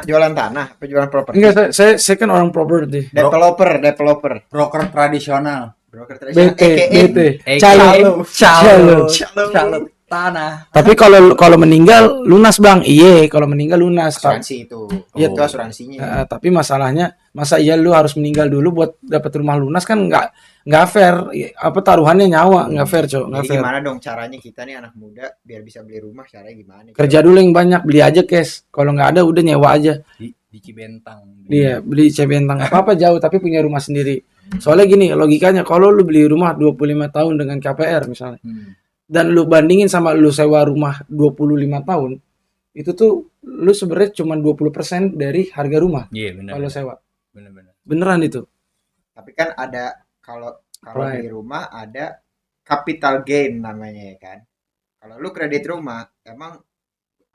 Jualan tanah, apa jualan properti? Enggak, saya kan orang property. Developer. Broker tradisional. Broker tradisional. BT. Calo. Calo. Tanah. Tapi kalau meninggal lunas, Bang. Iya, kalau meninggal lunas. Asuransi itu. Iya. Itu asuransinya. Tapi masalahnya masa iya lu harus meninggal dulu buat dapat rumah lunas kan nggak fair. Apa taruhannya nyawa, nggak fair, Cok. Nggak Jadi fair. gimana dong caranya kita nih anak muda biar bisa beli rumah, caranya gimana? Kerja dulu yang banyak, beli aja cash. Kalau nggak ada udah nyewa aja. Di Cibentang. Iya, beli Cibentang. Apa-apa jauh tapi punya rumah sendiri. Soalnya gini, logikanya kalau lu beli rumah 25 tahun dengan KPR misalnya. Dan lu bandingin sama lu sewa rumah 25 tahun, itu tuh lu sebenarnya cuma 20% dari harga rumah. Iya, benar. Kalau sewa. Benar. Beneran itu. Tapi kan ada kalau Right. beli rumah ada capital gain namanya ya kan. Kalau lu kredit rumah emang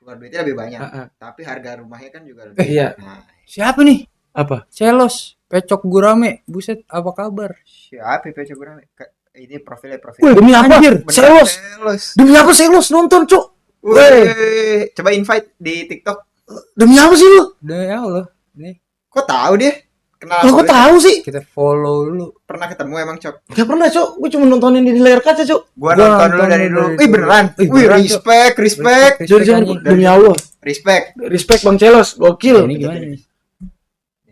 keluar duitnya lebih banyak, tapi harga rumahnya kan juga lebih. Iya. Nah, Siapa nih? Apa? Celos. Pecok gurame. Buset, apa kabar? siapa PPC gue ini profilnya. Wih, demi apa? Anjir, Selos. Selos. Demi apa Selos nonton, Cuk? Wih, coba invite di TikTok. Demi apa sih lu? Udah ya Allah. Nih, Kok tahu dia? Kenal Lu gue? kok tahu sih? kita follow dulu. Pernah ketemu emang, Cok? Gak pernah, Cuk. Gue cuma nontonin di layar kaca, Cuk. Gua Gua nonton dulu nonton dari dulu dulu. dari Wih, beneran. Wih, Wih, beneran, respect. Demi Allah. Respect. Bang Celos, gokil. Ini gimana nih?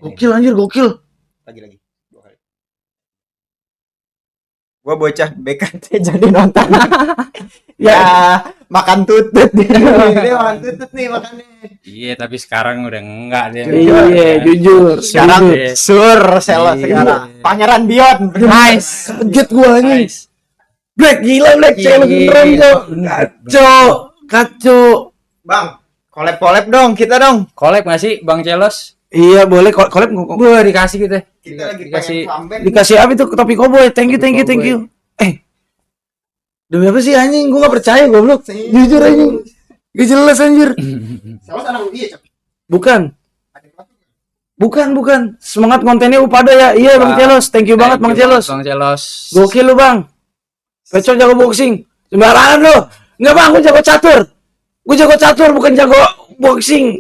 Gokil anjir, gokil. Lagi. 2 kali. Gua bocah BKT jadi nonton. Ya, makan tutut dia. Dia makan tutut nih makannya. Iya, tapi sekarang udah enggak dia. Iya, jujur. Sekarang Jujur. sur Selos Iya. sekarang. Pangeran Bion. Nice. Kaget gua anjing. Nice. Black gila, Black Celos Iya. beneran, Cuk. Kacau. Bang, collab dong kita dong. Collab nggak sih Bang Celos? Iya, boleh collab Gua dikasih kita. Kita lagi dikasih. pengen comeback. dikasih apa itu topi koboi. Thank you. Demi apa sih anjing? Gua gak percaya goblok. Jujur anjing. Gak jelas anjir. Selos anak UI ya, Cok. Bukan. Ada kelas. Bukan. Semangat kontennya upada ya. Iya, Bang Celos. Thank you banget, Bang Celos. Bang Celos. Gokil lu, Bang. Pecok jago boxing. Sembarangan lu. Enggak, Bang, gua jago catur. Bukan jago boxing.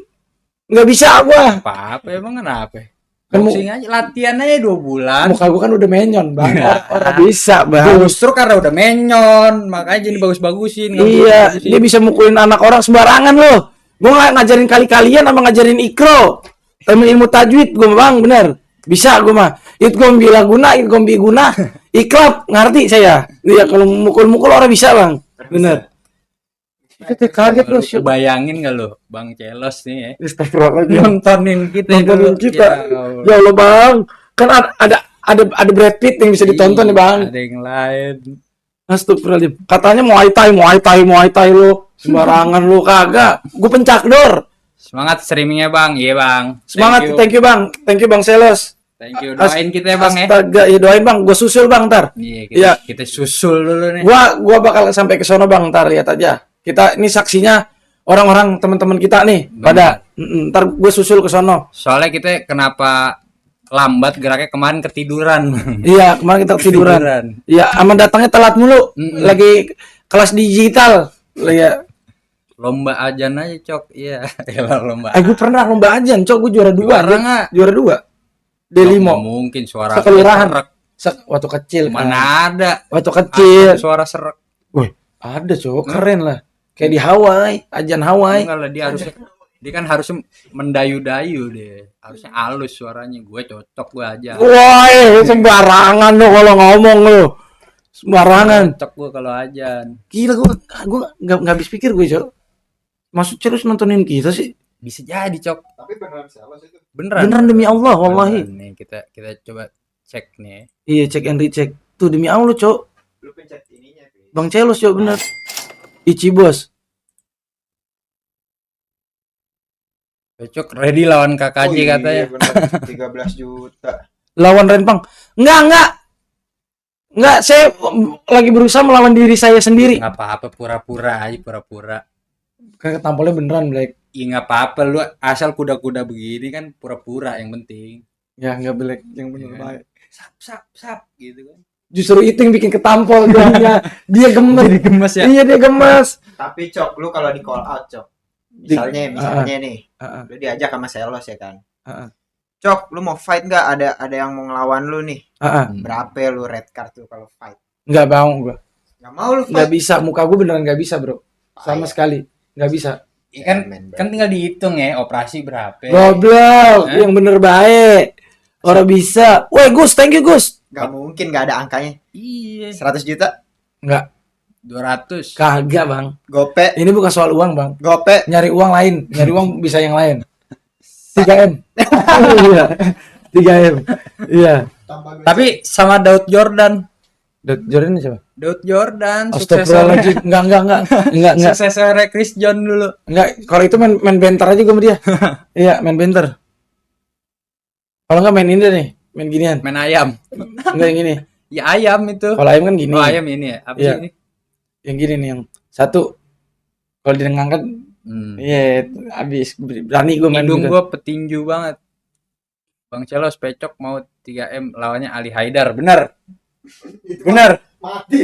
Enggak bisa gua. Apa emang kenapa? Kan Boxing aja, latihan aja 2 bulan. Muka gua kan udah menyon, Bang. Orang bisa, Bang. Justru karena udah menyon, makanya jadi bagus-bagusin. Iya, dia bisa mukulin anak orang sembarangan loh. Gua nggak ngajarin kalian sama ngajarin ikro. Temen ilmu tajwid gua, Bang, bener. Bisa gua mah. Idgham bila guna, idgham bi guna. Iklab, ngerti saya. Iya, kalau mukul-mukul orang bisa, Bang. Bener. Kita kaget loh, syuk. Bayangin gak lo, Bang Celos nih ya. Astagfirullahaladzim. Nontonin kita. Nontonin dulu. kita. Ya Allah. Ya Allah, Bang. Kan ada Brad Pitt yang bisa ditonton nih, Bang. Ada yang lain. Astagfirullahaladzim. Katanya Muay Thai lo. Sembarangan lo kagak. Gue pencakdor. Semangat streamingnya Bang. Iya Bang. Semangat, thank you Bang. Thank you Bang Selos. Thank you. Doain kita ya Bang ya. Astaga, ya doain Bang. Gue susul Bang ntar. Iya, Iya. kita susul dulu nih. Gua bakal sampai ke sono Bang, ntar lihat aja. Kita ini saksinya orang-orang teman-teman kita nih pada ntar gue susul ke sono. Soalnya kita kenapa lambat geraknya kemarin ketiduran. Iya, kemarin kita tiduran. Iya, aman datangnya telat mulu. Lagi kelas digital. Iya. Lomba ajan aja, Cok. Iya, lomba. Gue pernah lomba ajan, Cok. Gue juara 2. Juara nggak? Juara 2. Cok, D5. nggak mungkin suara Sekelurahan. serak. Waktu kecil. Kan. Mana ada? Waktu kecil. Ada suara serak. Wih, ada Cok. Keren lah. Kayak di Hawaii, ajan Hawaii. Enggak lah, dia kan harusnya mendayu-dayu deh. Harusnya halus suaranya. Gue cocok gue aja. Woi, sembarangan lo kalau ngomong lo. Sembarangan. Cocok gue kalau ajan. Gila gua enggak habis pikir gue, Cok. Maksud terus nontonin kita sih? Bisa jadi, Cok. Tapi beneran Selos itu. Beneran demi Allah, wallahi. Beneran nih, kita coba cek nih. Iya, cek and recheck. Tuh demi Allah, Cok. Lu pencet ininya, Pi. Bang Celos, Cok, bener. Ichi bos. Cocok ready lawan KKJ Oh iya, katanya. bener. 13 juta. lawan Renpang. Enggak, saya lagi berusaha melawan diri saya sendiri. Nggak apa-apa, pura-pura aja, pura-pura. Kayak tampolnya beneran, Black. Iya nggak apa-apa, lu asal kuda-kuda begini kan pura-pura yang penting. Ya enggak, Black, yang bener Iya. baik. Sap gitu kan. Justru itu yang bikin ketampol dia gemes. Jadi gemes ya. Iya, dia gemes. Tapi Cok, lu kalau di call out Cok, misalnya nih, lu diajak sama Selos ya kan, Cok, lu mau fight nggak? Ada yang mau ngelawan lu nih, berapa lu red card tuh kalau fight? Nggak mau gua. Nggak mau lu Nggak fight? bisa, muka gua beneran nggak bisa, bro. Sama Payah. sekali nggak bisa. Kan tinggal dihitung ya operasi berapa. Goblok, yang bener baik. Orang bisa. Woi, Gus, thank you, Gus. Nggak mungkin nggak ada angkanya. Iya. 100 juta? Nggak, 200. kagak, Bang. Gope, Ini bukan soal uang, Bang. gope. Nyari uang lain, nyari uang bisa yang lain. 3M. Iya. 3M. Iya. Tapi sama Daud Jordan. Jordan siapa? Daud Jordan Astagfirullahaladzim. Enggak. Suksesornya Chris John dulu. Enggak, kalau itu main banter aja gue sama dia. Iya, main banter. Kalau enggak main ini nih, main ginian. Main ayam. Enggak yang gini. Ya ayam itu. Kalau ayam kan gini. Oh ayam ini ya. Apa Iya. sih ini? Yang gini nih yang satu. Kalau dia ngangkat, iya, habis berani gue main Hidung gitu. gue petinju banget. Bang Celos pecok mau 3M lawannya Ali Haidar. Bener. Bener. Mati.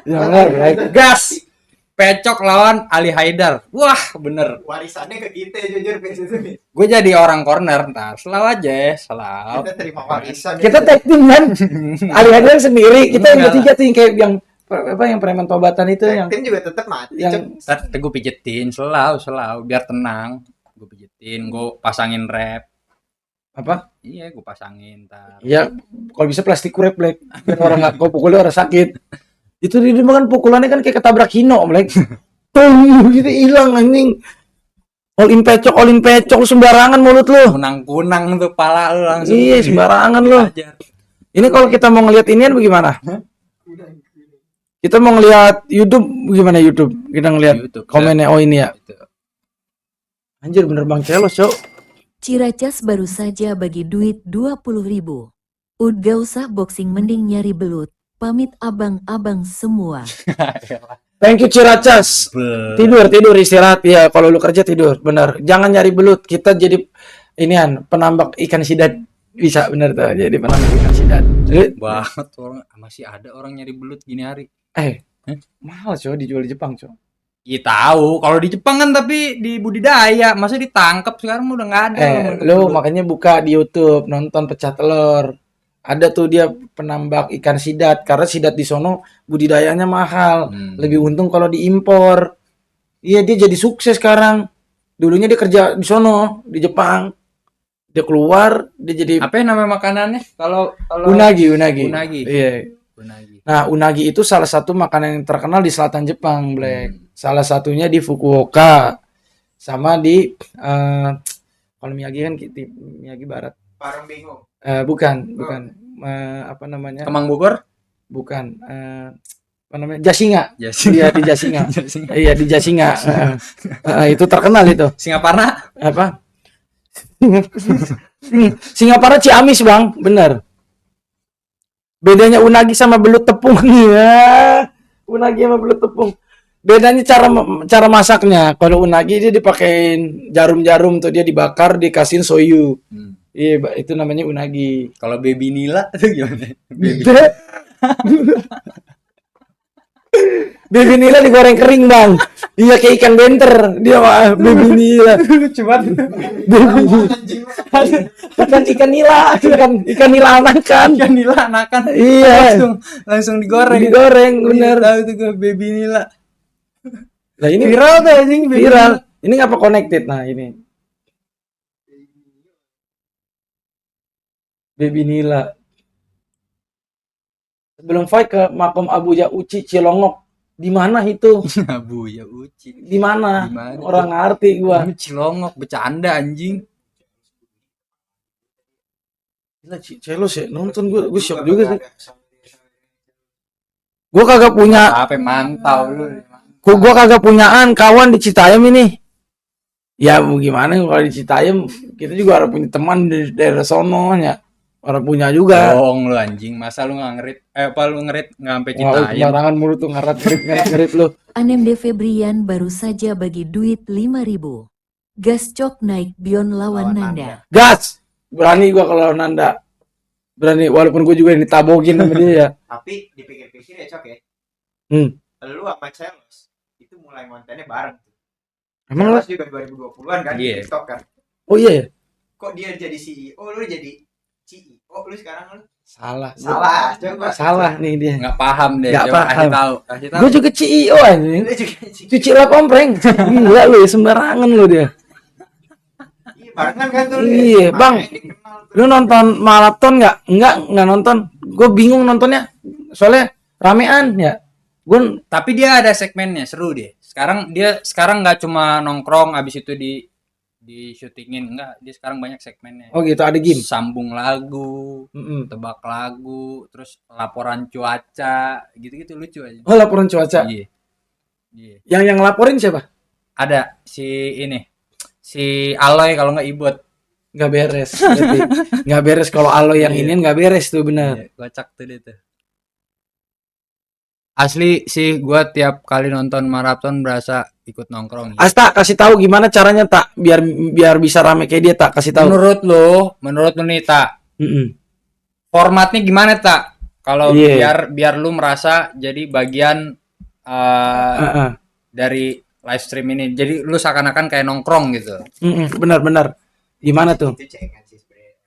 Ya benar, Gas. Pecok lawan Ali Haidar. Wah, bener. Warisannya ke kita jujur PSSI. Gue jadi orang corner ntar. Selaw aja, selaw. Kita terima warisan. Kita tag team kan. Ali Hadar sendiri, kita yang Enggak bertiga tuh yang kayak yang apa yang preman tobatan itu yang tim juga tetap mati. yang Ntar gue pijetin, selaw, biar tenang. Gue pijetin, gue pasangin rep. apa? Iya, gue pasangin ntar. Ya kalau bisa plastik kurep, Black. Biar orang nggak kau pukulnya orang sakit. Itu dia kan pukulannya kan kayak ketabrak Hino, Black. Tung, gitu hilang anjing. All in pecok lu sembarangan mulut lu. Kunang-kunang tuh pala lu langsung. Iya, sembarangan lu. Ajar. Ini kalau kita mau ngelihat inian bagaimana? Kita mau ngelihat YouTube gimana YouTube? Kita ngelihat YouTube, komennya. Oh ini ya. Gitu. Anjir bener Bang Celos, Cok. Ciracas baru saja bagi duit 20.000. Gak usah boxing mending nyari belut. Pamit abang-abang semua. Thank you Ciracas. Tidur istirahat ya. Kalau lu kerja tidur, bener. Jangan nyari belut. Kita jadi inian penambak ikan sidat bisa bener tuh. Jadi penambak ikan sidat. Banget orang masih ada orang nyari belut gini hari. Mahal Cok dijual di Jepang, Cok. Iya tahu, kalau di Jepang kan tapi di budidaya, masa ditangkap sekarang udah nggak ada. Lu makanya buka di YouTube, nonton pecah telur. Ada tuh dia penambak ikan sidat karena sidat di sono budidayanya mahal. Lebih untung kalau diimpor. Iya, dia jadi sukses sekarang. Dulunya dia kerja di sono, di Jepang. Dia keluar, dia jadi Apa yang nama makanannya? Kalau unagi. Unagi. Iya. Unagi. Nah, unagi itu salah satu makanan yang terkenal di selatan Jepang, Black. Salah satunya di Fukuoka. Sama di kalau Miyagi kan Miyagi Barat. Parang bingung. Bukan. Apa namanya? Kemang Bogor? Bukan. Apa namanya? Jasinga. Iya, di Jasinga. Iya, di Jasinga. Itu terkenal itu. Singaparna? Apa? Singapura Ciamis, Bang. Bener. Bedanya unagi sama belut tepung ya. Unagi sama belut tepung. Bedanya cara masaknya. Kalau unagi dia dipakein jarum-jarum tuh, dia dibakar dikasihin soyu. Iya, itu namanya unagi. Kalau baby nila itu gimana? Baby nila digoreng kering, Bang. Iya, kayak ikan benter. Dia mah baby nila. Lucu banget. Bukan ikan nila, ikan nila anakan. Ikan nila anakan. Iya. Langsung digoreng. Bener. Tahu tuh gue baby nila. Nah, ini Viral tuh anjing baby viral. nila. Ini ngapa connected? Nah, ini. Baby nila. Sebelum fight ke makom Abuya Uchi Cilongok. Di mana itu? Abu ya Uci. Di mana? Di mana Orang ngerti gua. Ini Cilongok bercanda anjing. Gila, Celos ya nonton gua shock juga sih. Gua kagak punya, Apa mantau lu. gua kagak punyaan kawan di Citayam ini. Ya mau gimana kalau di Citayam kita juga harus punya teman dari daerah sono ya. Orang punya juga. Bohong lu anjing, masa lu nggak ngerit? Apa lu ngerit nggak sampai Wah, Citayam? sembarangan mulu tuh ngerit lu. Anemde Febrian baru saja bagi duit 5.000. Gas Cok naik Bion lawan Nanda. Gas. Berani gua kalau Nanda. Berani walaupun gua juga ditabokin sama dia ya. Tapi dipikir-pikir ya Cok ya. Lu sama Celos itu mulai kontennya bareng tuh. Emang lu? Celos juga 2020-an kan Iya. di TikTok kan. Oh iya ya? Kok dia jadi CEO, lu jadi CEO, lu sekarang lu Salah. coba. Salah nih dia. Nggak paham deh. Nggak Coba paham. kasih tahu. Gue juga CEO anjing. Lu juga CEO. Cuci lah kompreng. Gila lu ya, sembarangan lu dia. Iya, barengan kan tuh. Iya, Bang. Lu nonton maraton nggak? Nggak nonton. Gue bingung nontonnya. Soalnya ramean ya. Gue Tapi dia ada segmennya, seru deh. Sekarang nggak cuma nongkrong abis itu di syutingin, enggak, dia sekarang banyak segmennya. oh gitu ada game. Sambung lagu, tebak lagu, terus laporan cuaca, gitu-gitu lucu aja. Oh laporan cuaca. Iya. Iya. Yang laporin siapa? Ada si Aloy kalau nggak Ibot. Nggak beres. Berarti. Nggak beres kalau Aloy yang Iya. ini nggak beres tuh benar. Iya, kocak tuh dia tuh. Asli sih gua tiap kali nonton maraton berasa ikut nongkrong. Asta kasih tahu gimana caranya tak biar bisa rame kayak dia tak kasih tahu. Menurut lu nih tak, Mm-mm. formatnya gimana tak? Kalau Iya. biar lu merasa jadi bagian dari live stream ini. Jadi lu seakan-akan kayak nongkrong gitu. Benar. Gimana tuh? Itu cekan sih sebenarnya.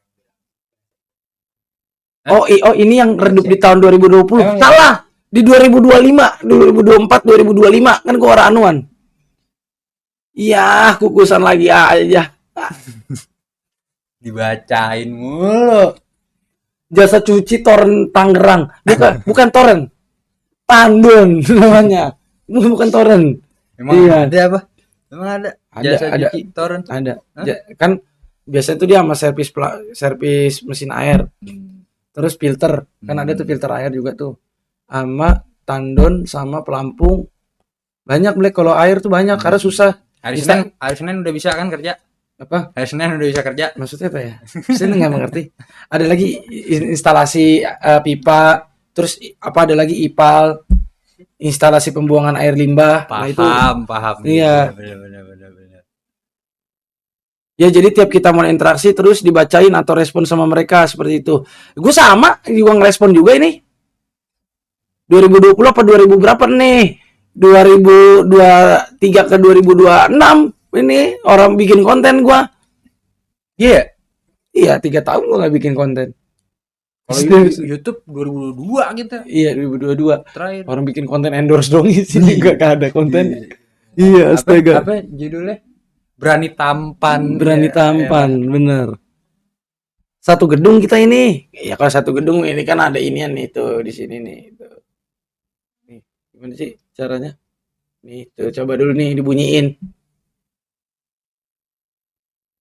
Oh ini yang redup di tahun 2020. Emang Salah. Di 2025, 2024, 2025 kan gua orang anuan. Iya, kukusan lagi aja. Dibacain mulu. Jasa cuci Torrent Tangerang. Bukan Torrent. Tandon namanya. Bukan Torrent. Emang Iya. ada apa? Emang ada? Jasa Ada. cuci torrent. Ada. Kan biasanya tuh dia sama servis mesin air. Terus filter. Kan ada tuh filter air juga tuh. Sama tandon sama pelampung. Banyak Black kalau air tuh banyak karena susah. Hari Senin udah bisa kan kerja? Apa? Hari Senin udah bisa kerja. Maksudnya apa ya? Saya nggak mengerti. Ada lagi instalasi pipa, terus ada lagi IPAL, instalasi pembuangan air limbah. Nah, itu Paham. Iya. Bener. ya jadi tiap kita mau interaksi terus dibacain atau respon sama mereka seperti itu. Gue sama juga ngerespon juga ini. 2020 apa 2000 berapa nih? 2023 ke 2026 ini orang bikin konten gua. Iya. Iya, 3 tahun gua nggak bikin konten. Kalau YouTube 2022 gitu. Iya, 2022. Terakhir. Orang bikin konten endorse dong di sini gak ada konten. Iya, astaga. Apa judulnya? Berani tampan. Berani tampan, bener. Satu gedung kita ini. Ya kalau satu gedung ini kan ada inian nih tuh di sini nih. Tuh. Nih, gimana sih caranya? Nih, tuh coba dulu nih dibunyiin.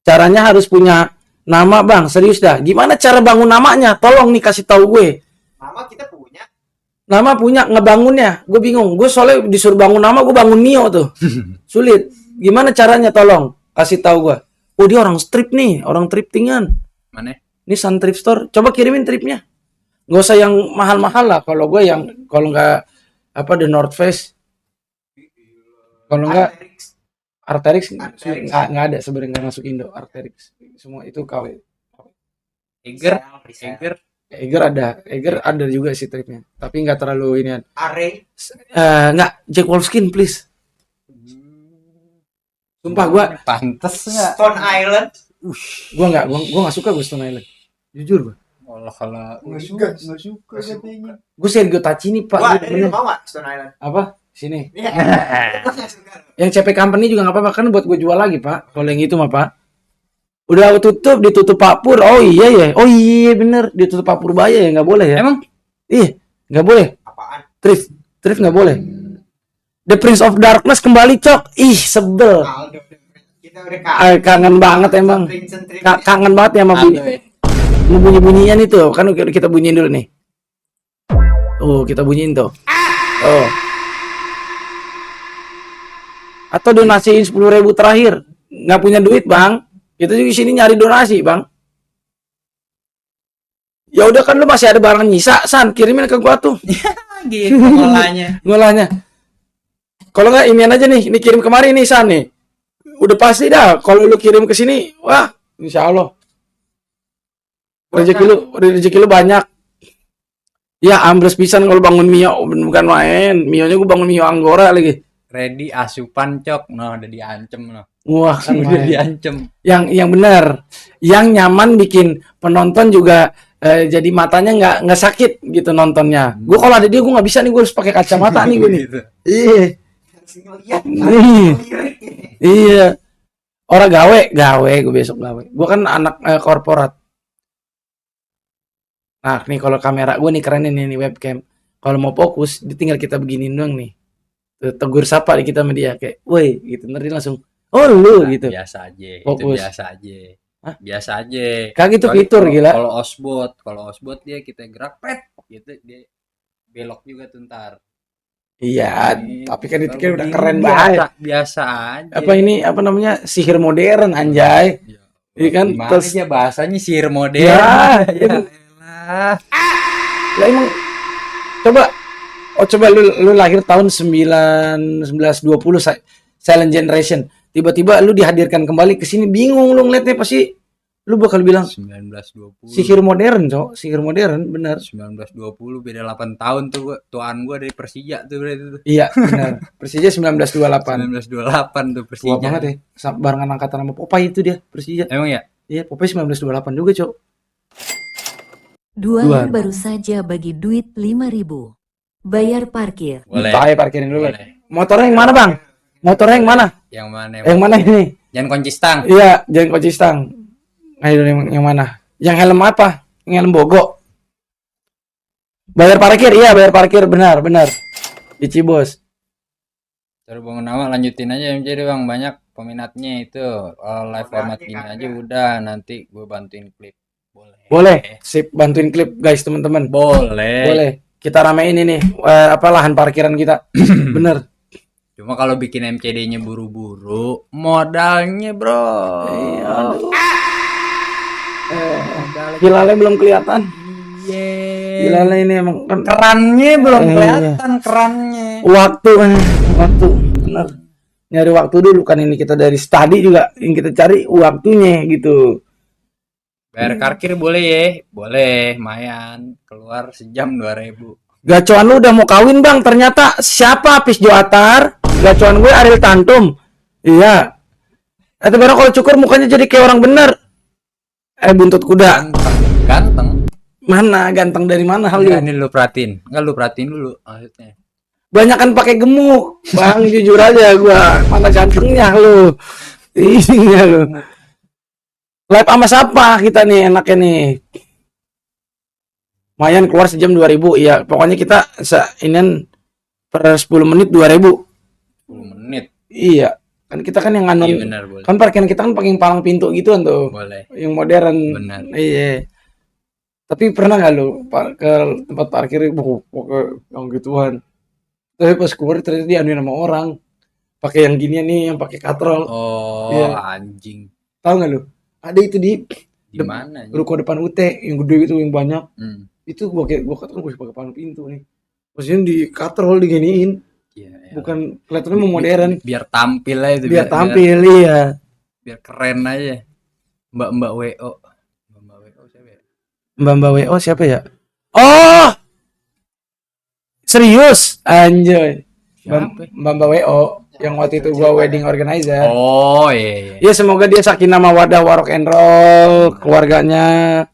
Caranya harus punya nama, Bang. Serius dah. Gimana cara bangun namanya? Tolong nih kasih tahu gue. Nama kita punya. Nama punya, ngebangunnya. Gue bingung. Gue soalnya disuruh bangun nama, gue bangun Mio tuh. Sulit. Gimana caranya? Tolong kasih tahu gue. Oh, dia orang strip nih, orang triptingan. Mana? Ini Sun Trip Store. Coba kirimin tripnya. Nggak usah yang mahal-mahal lah. Kalau gue yang kalau nggak apa The North Face. Kalau nggak Arterix nggak ada sebenarnya, nggak masuk Indo. Arterix semua itu KW. Eger ada juga sih tripnya. Tapi nggak terlalu ini. Are. Nggak Jack Wolfskin please. Sumpah gue Pantes nggak? Stone Island. gue nggak suka gue Stone Island. Jujur gue. Kalau Nggak suka katanya. Gue Sergio Tacchini pak. Wah, ada Bener. lu mau nggak Stone Island? Apa? Sini. Iya. Nggak suka. Yang CP Company juga nggak apa-apa kan buat gue jual lagi pak. Kalau yang itu mah pak. Udah ditutup Pak Pur. Oh iya ya. Oh iya bener. Ditutup Pak Purbaya ya nggak boleh ya. Emang? Ih nggak boleh. Apaan? Thrift nggak boleh. The Prince of Darkness kembali cok. Ih sebel. Aldo. Kita udah Kangen banget emang. Kangen banget ya sama bunyi-bunyian itu. Kan kita bunyiin dulu nih. Oh kita bunyiin tuh. Oh. Atau donasiin 10.000 terakhir. nggak punya duit bang, kita juga sini nyari donasi bang. Ya udah kan lu masih ada barang nyisa, San, kirimin ke gua tuh. Gitu ngolahnya. Kalau nggak inian aja nih, ini kirim kemari nih San nih. Udah pasti dah, kalau lu kirim ke sini, wah, insya Allah. Rezeki lu banyak. Ya ambles pisan kalau bangun Mio, bukan main. Mionya gua bangun Mio Anggora lagi. Ready asupan cok, no udah diancem no. Wah, kan Udah diancem. yang benar, yang nyaman bikin penonton juga jadi matanya nggak sakit gitu nontonnya. Gue kalau ada dia gue nggak bisa nih, gue harus pakai kacamata nih gue nih. Gitu. Iya. Iya. Orang gawe gue besok gawe. Gue kan anak korporat. Nah nih kalau kamera gue nih keren nih webcam. Kalau mau fokus, tinggal kita beginiin doang nih. Tegur sapa nih kita sama dia kayak, woi gitu. Ntar dia langsung, oh lu gitu. Biasa aja. Fokus. Itu biasa aja. Hah? Biasa aja. Kayak gitu fitur gila. Kalau osbot dia kita gerak pet gitu dia belok juga tuh ntar. Iya, tapi kan itu kan udah keren biasa, banget. Biasa aja. Apa ini apa namanya? Sihir modern anjay. Iya kan terus ya bahasanya sihir modern. Ya, ya elah. Lah emang coba lu lahir tahun 1920 Silent Generation. Tiba-tiba lu dihadirkan kembali ke sini, bingung lu ngeliatnya, pasti lu bakal bilang 1920. sihir modern, Cok. Sihir modern, benar. 1920 beda 8 tahun tuh tuan gua dari Persija tuh berarti tuh. Iya, benar. Persija 1928. 1928 tuh Persija. Tua banget ya. Barengan angkatan sama Popeye itu dia, Persija. Emang ya? Iya, Popeye 1928 juga, Cok. Dua Dua. baru saja bagi duit 5.000. Bayar parkir. Boleh. Ayo parkirin dulu. Boleh. Motornya yang mana, Bang? Motornya yang mana? Yang mana? Yang mana ini? Jangan kunci stang. Iya, jangan kunci stang. Ayo yang mana? Yang helm apa? Yang helm bogo. Bayar parkir, iya bayar parkir, benar. Di Cibos. Terus bangun nama lanjutin aja jadi Bang, banyak peminatnya itu. Live format gini aja udah, nanti gue bantuin klip. Boleh. Sip, bantuin klip guys, teman-teman. Boleh. Kita ramein ini lahan parkiran kita. Bener. Cuma kalau bikin MCD-nya buru-buru, modalnya bro. Iya. Hilalnya belum kelihatan. Iya. Hilalnya ini emang kan Kerannya belum Iya. kelihatan kerannya. waktu. Bener. Nyari waktu dulu kan, ini kita dari tadi juga yang kita cari waktunya gitu. Bayar parkir boleh ya? Boleh, lumayan. Keluar sejam 2.000. Gacoan lu udah mau kawin bang, ternyata siapa Pis Joatar? Gacoan gue Ariel Tantum. Iya. Itu baru kalau cukur mukanya jadi kayak orang bener. Buntut kuda. Ganteng. Mana ganteng dari mana hal Enggak, lu? ini lu perhatiin. Enggak, lu perhatiin dulu maksudnya. Banyakan pakai gemuk. Bang jujur aja gua, mana gantengnya lu. Iya lu. Live sama siapa kita nih enaknya nih? Lumayan keluar sejam 2.000. Iya, pokoknya kita inian per 10 menit 2.000. 10 menit. Iya. Kan kita kan yang Iya nganon. benar, boleh. Kan parkiran kita kan pakai palang pintu gituan tuh. Boleh. Yang modern. Benar. Iya. Tapi pernah nggak lu ke tempat parkir pakai yang gituan? Tapi pas keluar ternyata dianuin sama orang. Pakai yang ginian nih, yang pakai katrol. Oh, Iya. anjing. Tahu nggak lu? Ada itu di Di mana? ruko depan UT yang gede itu yang banyak. Hmm. Itu gua kata gue pakai palang pintu nih. Maksudnya di katrol diginiin. Iya, iya. Bukan kelihatannya mau modern. Biar tampil aja itu. Biar tampil iya. Biar keren aja. Mbak WO. Mbak WO siapa ya? Mbak WO siapa ya? Oh! Serius? Anjay. Siapa? Mbak WO yang waktu itu gua wedding organizer. Oh, iya. Ya semoga dia sakinah mawaddah warok and roll, keluarganya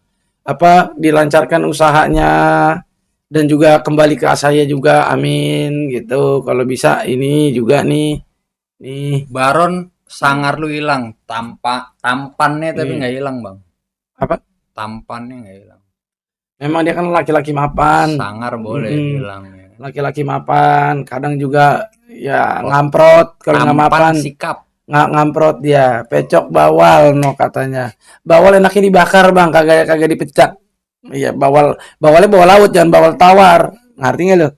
dilancarkan usahanya dan juga kembali ke saya juga, amin gitu. Kalau bisa ini juga nih. Baron sangar lu hilang, tampannya tapi Iya. nggak hilang bang. Apa? Tampannya nggak hilang. Memang dia kan laki-laki mapan. Sangar boleh hilang. Ya. Laki-laki mapan, kadang juga ya ngamprot kalau nggak mapan. Sikap. Nggak ngamprot dia, pecok bawal no katanya. Bawal enaknya dibakar bang, kagak dipecat. Iya bawalnya bawal laut, jangan bawal tawar. Ngerti nggak lo?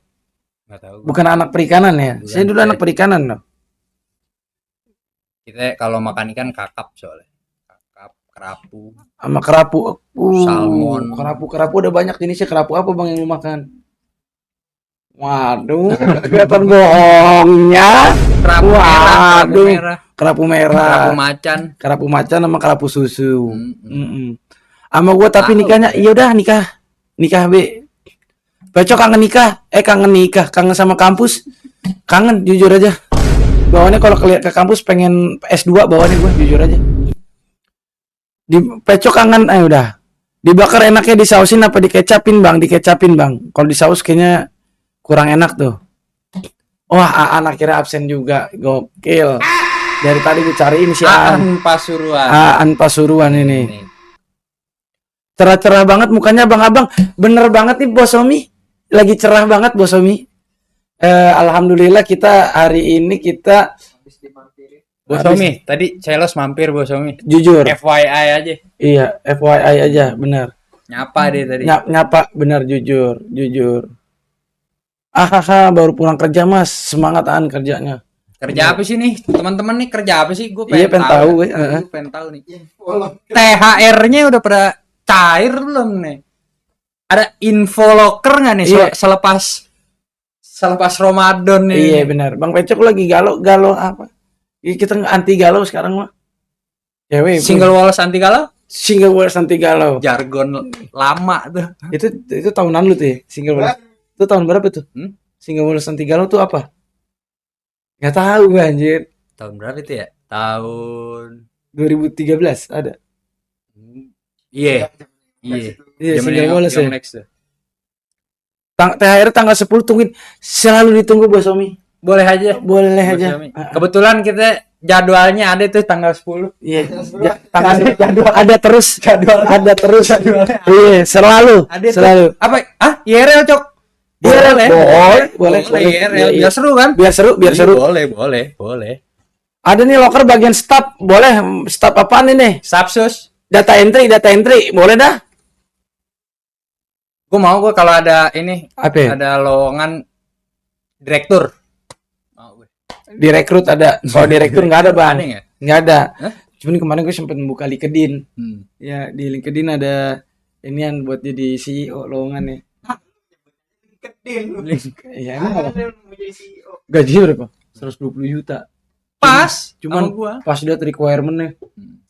Nggak tahu. Bukan anak perikanan ya. Bukan. Saya dulu anak perikanan loh. Kita kalau makan ikan kakap soalnya. Kakap, kerapu, Sama kerapu. Salmon. Kerapu udah banyak jenisnya. Kerapu apa Bang yang lu makan? Waduh, kelihatan bohongnya. kerapu Waduh. merah, Kerapu kerapu merah, macan. kerapu macan sama kerapu susu. Mm-mm. Sama gua tapi Tahu. nikahnya, iya udah nikah be. Becok kangen nikah, kangen sama kampus, kangen jujur aja. Bawaannya kalau ke kampus pengen S2 bawaannya gua jujur aja. Di pecok kangen, udah. Dibakar enaknya disausin apa dikecapin bang? Dikecapin bang. Kalau disaus kayaknya kurang enak tuh. Wah, Aan akhirnya absen juga, gokil. Dari tadi gue cariin si Aan. Pasuruan. Aan Pasuruan ini. Nih. Cerah-cerah banget mukanya abang-abang. Bener banget nih Bos Omi. Lagi cerah banget Bos Omi. Alhamdulillah kita hari ini kita Bos Omi, tadi Celos mampir Bos Omi. jujur. FYI aja. Iya, FYI aja, bener. Nyapa dia tadi. Nyapa bener jujur. Baru pulang kerja Mas. Semangat Aan kerjanya. Kerja apa sih nih? Teman-teman nih kerja apa sih? Gue Iya, pengen tahu, gue. gue. Gue pengen tahu nih. THR-nya udah pada cair belum nih? Ada info locker nggak nih Iya. selepas Ramadan nih? Iya benar. Bang Pecok lagi galau apa? Kita anti galau sekarang mah. Cewek Single Walls anti galau? single words anti galau. Jargon lama tuh. Itu tahunan lu tuh ya, single words. Itu tahun berapa tuh? Single words anti galau tuh apa? Gak tahu gue anjir. Tahun berapa itu ya? Tahun 2013 ada. Iya. Iya, Zamannya single words ya. Young Next tuh. THR tanggal 10 tungguin. Selalu ditunggu Bos Omi. Boleh aja. Boleh Bos aja. Yomi. Kebetulan kita jadwalnya ada tuh tanggal 10. Iya. Jadwal ada terus. Ada terus. Iya, selalu. Ada tuh. Selalu. Apa? IRL, Cok. IRL, boleh. IRL. Iya. Biar seru kan? Biar seru. Boleh. Ada nih loker bagian staff, boleh. Staff apaan ini? Sapsus. Data entry, boleh dah. Gue kalau ada ini, Apa ya? ada lowongan direktur. Mau gue. Direkrut ada. Kalau direktur nggak ada bang. Ada nggak? Nggak ada. Hah? Cuman kemarin gue sempat membuka LinkedIn. Hmm. Ya di LinkedIn ada inian buat jadi CEO lowongan nih. Iya emang apa? Gaji berapa? 120 juta. Pas. Cuman sama gua. pas lihat requirement-nya.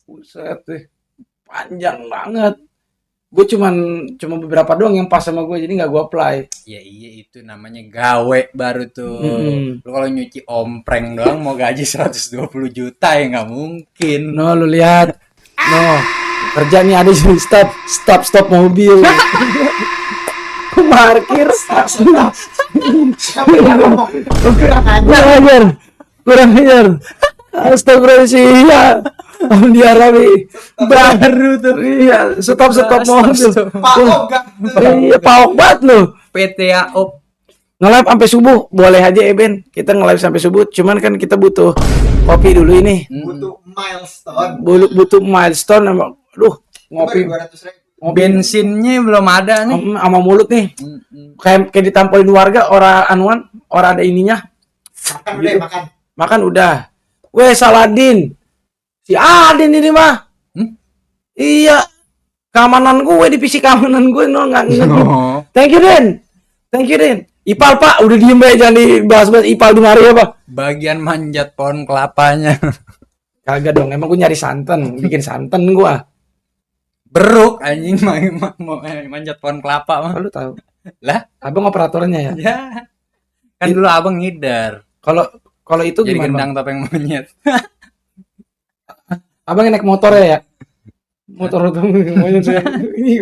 Buset deh. Panjang banget. Gue cuma beberapa doang yang pas sama gue, jadi nggak gue apply. Ya iya itu namanya gawe baru tuh. Lu kalau nyuci ompreng doang mau gaji 120 juta ya nggak mungkin. No, lu lihat. No, kerja nih ada sini stop mobil. Parkir. Siapa yang ngomong? Kurang ajar. Astagfirullahaladzim. Di Arabi baru tuh. Iya, stop mobil. Pak Ogak. Iya, paok banget lu. PTA op. Nge-live sampai subuh, boleh aja Eben. Kita nge-live sampai subuh, cuman kan kita butuh kopi dulu ini. Butuh milestone. Butuh milestone sama ngopi. 200.000. Bensinnya belum ada nih. Sama mulut nih. Kayak ditampolin warga orang anuan, orang ada ininya. Makan udah makan. Makan udah. Weh Saladin. Si Adin ini mah. Iya. Keamanan gue divisi keamanan gue enggak ngerti. Thank you Den. Ipal Pak, udah diem aja jangan dibahas-bahas Ipal di mari ya Pak. Bagian manjat pohon kelapanya. Kagak dong, emang gue nyari santan, bikin santan gue. Beruk anjing mau manjat pohon kelapa mah. Lu tahu. Lah, Abang operatornya ya. ya. Kan dulu abang ngidar. Kalau itu Jadi gimana? gendang topeng monyet. Abang yang naik motor ya? Motor itu monyet ya. Ini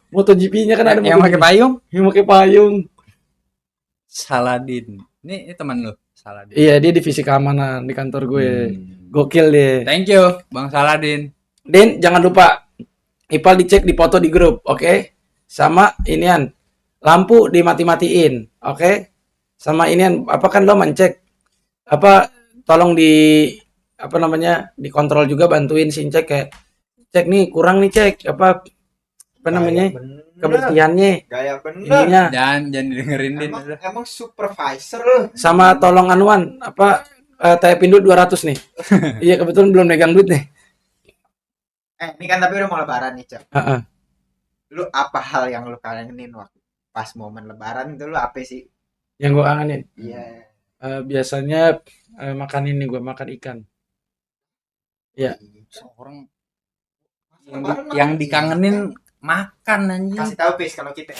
MotoGP-nya kan ada Yang pakai payung? Yang pakai payung. Saladin. Ini teman lu, Saladin. Iya, dia divisi keamanan di kantor gue. Gokil deh. Thank you, Bang Saladin. Den, jangan lupa Ipal dicek di foto di grup, oke? Sama inian lampu dimati-matiin, oke? Sama inian apa kan lo mencek apa tolong dikontrol juga, bantuin cek kayak cek nih kurang nih cek apa namanya kebersihannya Gaya bener. ininya Jangan dengerin Din. Emang supervisor. sama tolong anuan apa Typin duit 200 nih. Iya kebetulan belum megang duit nih. Ini kan tapi udah mau lebaran nih, Cok. Heeh. Lu apa hal yang lu kangenin waktu pas momen lebaran itu lu apa sih? Yang gue kangenin. Iya. Biasanya makan ini gue makan ikan. Iya. Seorang yang dikangenin makan anjing. Kasih tahu Pis kalau kita.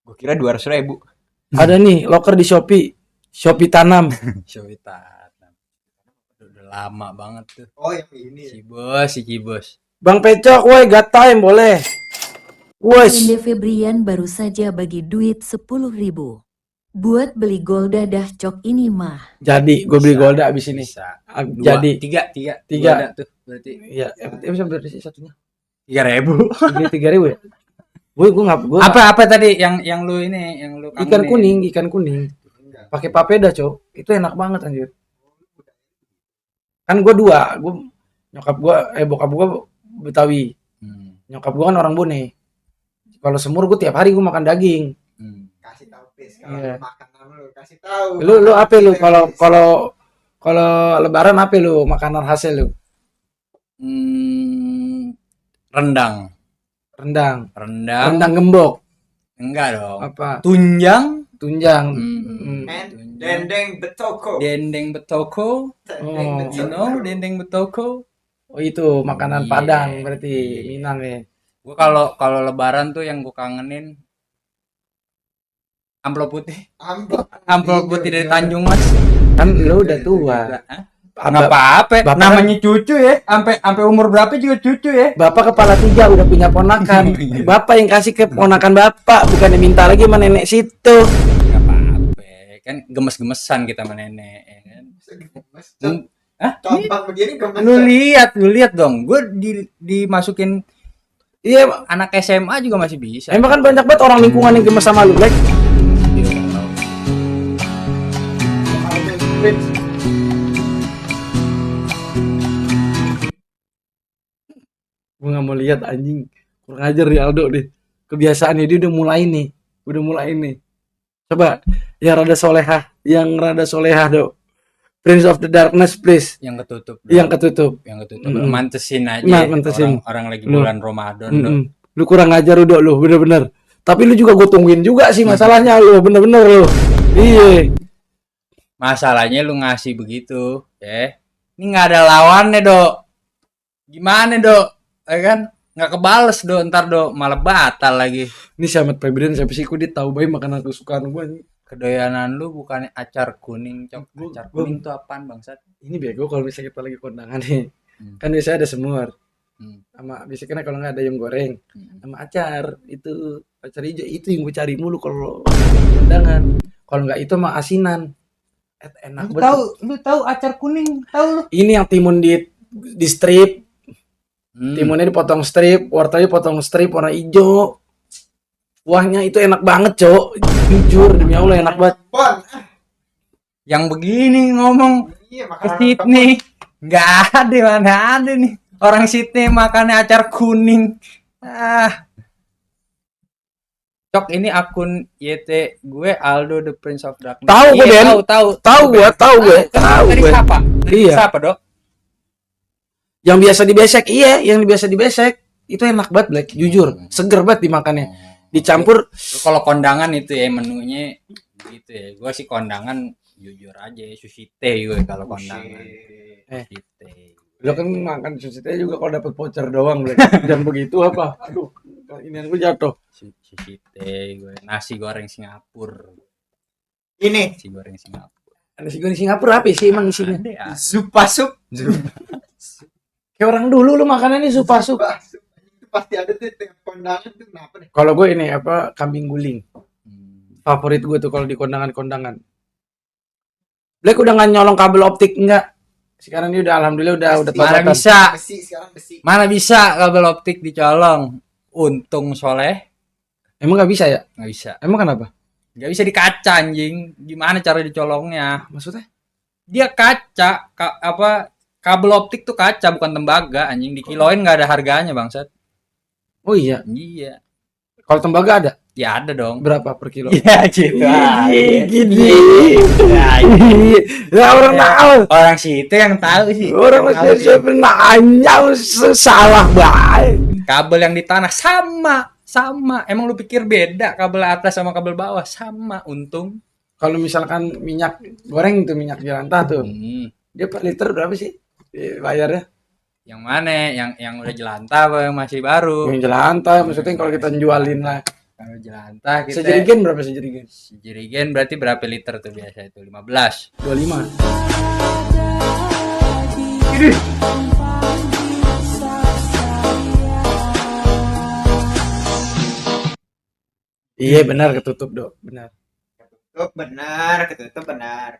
Gue kira 200.000. Ada nih loker di Shopee Tanam. Shopee Tanam. Udah lama banget tuh. Oh yang ini. Si Cibos. Bang Pecok, woi got time boleh. Wes. Inde Febrian baru saja bagi duit 10.000. Buat beli gold dadah cok ini mah. Jadi gue beli golda abis ini. Bisa. Jadi Tiga. Tiga. Tuh berarti. Iya, bisa berarti sih satunya. 3.000. 3.000 ya. Gue Apa tadi yang lu ini yang lu ikan kuning. Pakai papeda, Cok. Itu enak banget anjir. Kan gue dua, bokap gue Betawi. Nyokap gue kan orang Bone. Kalau semur gue tiap hari gue makan daging. Kasih tahu Pis kalau Iya. makan lu kasih tahu. Lu apa lu kalau lebaran apa lu makanan khasnya lu? Rendang. Rendang gembok. Enggak dong. Apa? Tunjang. Dendeng betoko. Dendeng betoko. You know dendeng betoko. Oh itu makanan Iya. Padang berarti Minang ya. Gue kalau lebaran tuh yang gue kangenin amplop putih. Amplop putih dari Tanjung Mas. Kan lu udah tua. Nggak apa-apa. Bapak Namanya cucu ya. Sampai umur berapa juga cucu ya. Bapak kepala 3 udah punya ponakan. Bapak yang kasih ke ponakan bapak, bukannya minta lagi sama nenek situ. Nggak apa-apa. Kan gemes-gemesan kita sama nenek. Ya kan? Hah? Compak begini gemes. Lu lihat dong. Gue dimasukin Iya, anak SMA juga masih bisa. emang kan banyak banget orang lingkungan yang gemes sama lu, Black. Gue nggak mau lihat anjing, kurang ajar Rialdo deh. Kebiasaannya dia udah mulai nih. Coba yang rada solehah dok. Prince of the Darkness please. Yang ketutup. Yang ketutup. Mantesin aja. Mantesin. Orang lagi bulan Ramadan. Lu kurang ajar udah lu, bener-bener. Tapi lu juga gue tungguin juga sih masalahnya lu, bener-bener lu. Iya. Masalahnya lu ngasih begitu, ya. Ini nggak ada lawannya, Dok. Gimana, Dok? Ya kan? Nggak kebales, Dok. Ntar, Dok, malah batal lagi. Ini si Ahmad Febrian siapa sih? Dia tahu baik makanan kesukaan gue. Kedoyanan lu bukannya acar kuning, Cok. Acar kuning tuh apaan, Bangsat? Ini bego kalau misalnya kita lagi kondangan nih. Kan biasanya ada semur. Sama biasanya kalau nggak ada yang goreng. Sama acar. Itu acar hijau itu yang gue cari mulu kalau kondangan. Kalau nggak itu mah asinan. Enak banget. Lu tahu acar kuning, tahu lu? Ini yang timun di strip. Timunnya dipotong strip, wortelnya potong strip warna hijau. Kuahnya itu enak banget, Cok. Jujur demi Allah enak banget. Yang begini ngomong ke Sydney. Nggak ada, mana ada nih. Orang Sydney makannya acar kuning. Cok, ini akun YT gue Aldo the Prince of Darkness. Tahu gue, Den. Tahu gue. Dari siapa? Iya. Siapa, Dok? Yang biasa dibesek, yang biasa dibesek. Itu enak banget, Black. Jujur, seger banget dimakannya. Dicampur. Kalau kondangan itu ya menunya gitu ya. Gue sih kondangan jujur aja sushi teh gue kalau kondangan. Sushi teh. Lo kan makan sushi teh juga kalau dapat voucher doang, Black. Jangan begitu apa? Aduh, ini gue jatuh. Sushi teh gue. Nasi goreng Singapura. Ini Nasi goreng Singapura. Nasi goreng Singapura apa sih emang isinya? Zupa sup. Kayak orang dulu lu makanannya sup. Itu pasti ada tuh tiap kondangan tuh kenapa nih? Kalau gue ini apa kambing guling. Favorit gue tuh kalau di kondangan. Black udah nggak nyolong kabel optik enggak? Sekarang ini udah alhamdulillah udah Mana total. bisa? Besi. Mana bisa kabel optik dicolong? Untung Soleh. Emang nggak bisa ya? Nggak bisa. Emang kenapa? Nggak bisa dikaca anjing. Gimana cara dicolongnya? Maksudnya? Dia kaca. Kabel optik tuh kaca bukan tembaga anjing. Dikiloin nggak ada harganya bangsat. Oh iya. Iya. Kalau tembaga ada? Ya ada dong. Berapa per kilo? Ya gitu. Gini. Ya orang tahu. Orang situ yang tahu sih. Orang masih siapa nanya salah baik. Kabel yang di tanah sama. Emang lu pikir beda kabel atas sama kabel bawah? Sama, untung. Kalau misalkan minyak goreng tuh, minyak jelantah tuh, dia per liter berapa sih bayarnya? Yang mana? Yang udah jelantah apa yang masih baru? Yang jelantah, maksudnya kalau kita jualin lah. Kalau jelantah kita Sejerigen berapa sejerigen? Sejerigen berarti berapa liter tuh biasa itu? 15. 25. Iya benar, ketutup Dok, benar. Ketutup benar.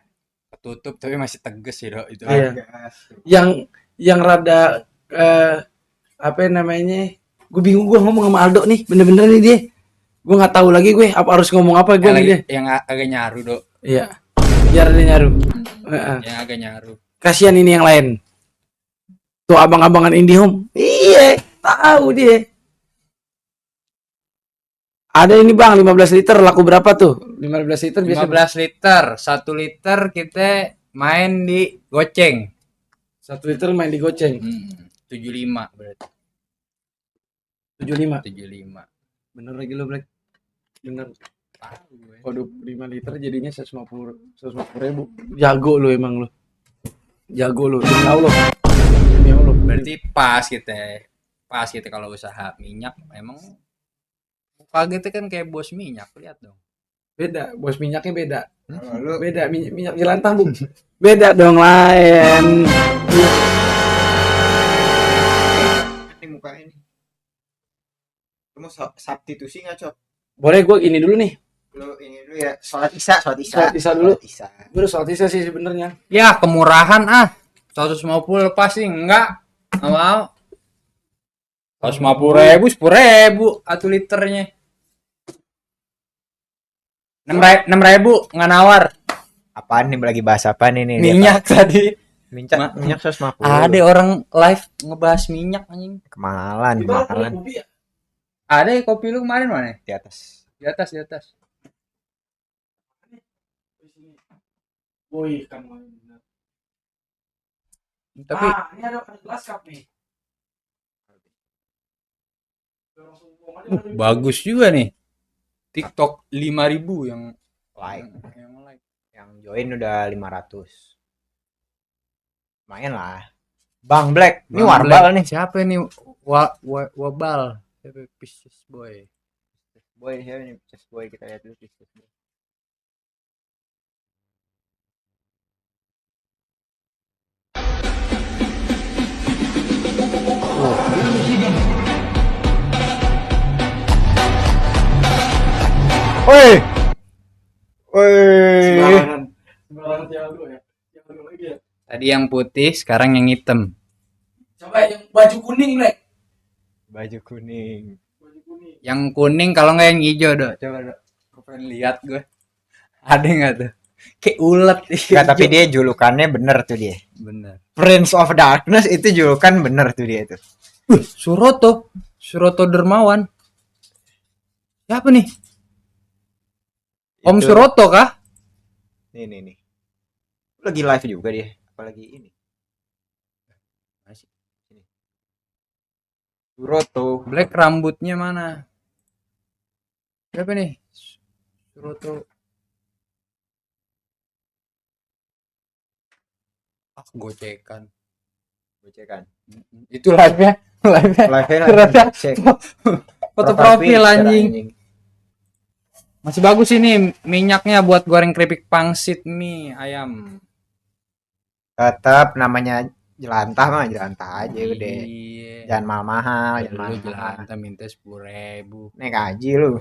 Ketutup tapi masih tegas sih Dok itu. Iya. Yang rada apa namanya? Gue bingung gue ngomong sama Aldo nih, bener-bener nih dia. Gue nggak tahu lagi gue apa harus ngomong apa gue nih dia. Yang agak nyaru Dok. Iya. Biar dia nyaru. Yang agak nyaru. Kasihan ini yang lain. Tuh abang-abangan IndiHome. Iya, tahu dia. Ada ini Bang, 15 liter laku berapa tuh? 15 liter biasa 15 liter, 1 liter kita main di goceng. 1 liter main di goceng. 75 berarti. 75. 75. Bener lagi lo Black. Bener. Waduh, 5 liter jadinya 150 ribu. Jago lo emang lo. Jago lo. Demi Allah. Demi Allah. Berarti pas kita kalau usaha minyak emang muka gitu kan kayak bos minyak, lihat dong. Beda, bos minyaknya beda. Lu beda minyak jelantah Bu. Beda dong lain. Ini muka ini. Lu mau substitusi nggak Cok? Boleh gue ini dulu nih. Lu ini dulu ya, sholat isya dulu. Isya. Gue sholat isya sih sebenarnya. Ya kemurahan 150 lepas sih enggak mau. 150.000, 10.000 1 liternya. 6.000 nggak nawar. Apaan nih lagi bahas apa nih? Minyak tadi. Minyak 150. Ada orang live ngebahas minyak anjing. Kemahalan. Ada kopi lu kemarin mana? Di atas. Di atas. Woi, kan. Tapi ini ada gelas cup nih. bagus juga nih. TikTok 5.000 yang Like. like. Yang join udah 500. Lumayan lah. Bang Black, ini Warbal nih. Siapa ini? Wabal. Siapa? Pisces Boy. Boy, siapa nih? Pisces Boy, kita lihat dulu Pisces Boy. Woi. Sembarangan jago ya. Jago lagi ya. Tadi yang putih, sekarang yang hitam. Coba yang baju kuning, Black. Baju kuning. Yang kuning kalau nggak yang hijau, Dok. Coba, Dok. Gue pengen lihat gue. Ada nggak tuh? Kayak ulet. Enggak, tapi dia julukannya bener tuh dia. Bener. Prince of Darkness itu julukan bener tuh dia itu. Suroto Dermawan. Siapa nih? Om Itu. Suroto kah? Nih. Lagi live juga dia. Apalagi ini. Masih. Suroto. Black rambutnya mana? Siapa nih? Suroto. Gocekan. Itu live-nya. Live-nya cek. Foto profil anjing. Masih bagus ini minyaknya buat goreng keripik pangsit mie ayam. Tetap namanya jelantah mah jelantah aja gede. Iya. Jangan mahal-mahal, Lu jangan mahal. jelantah minta 10.000. Naik gaji lu.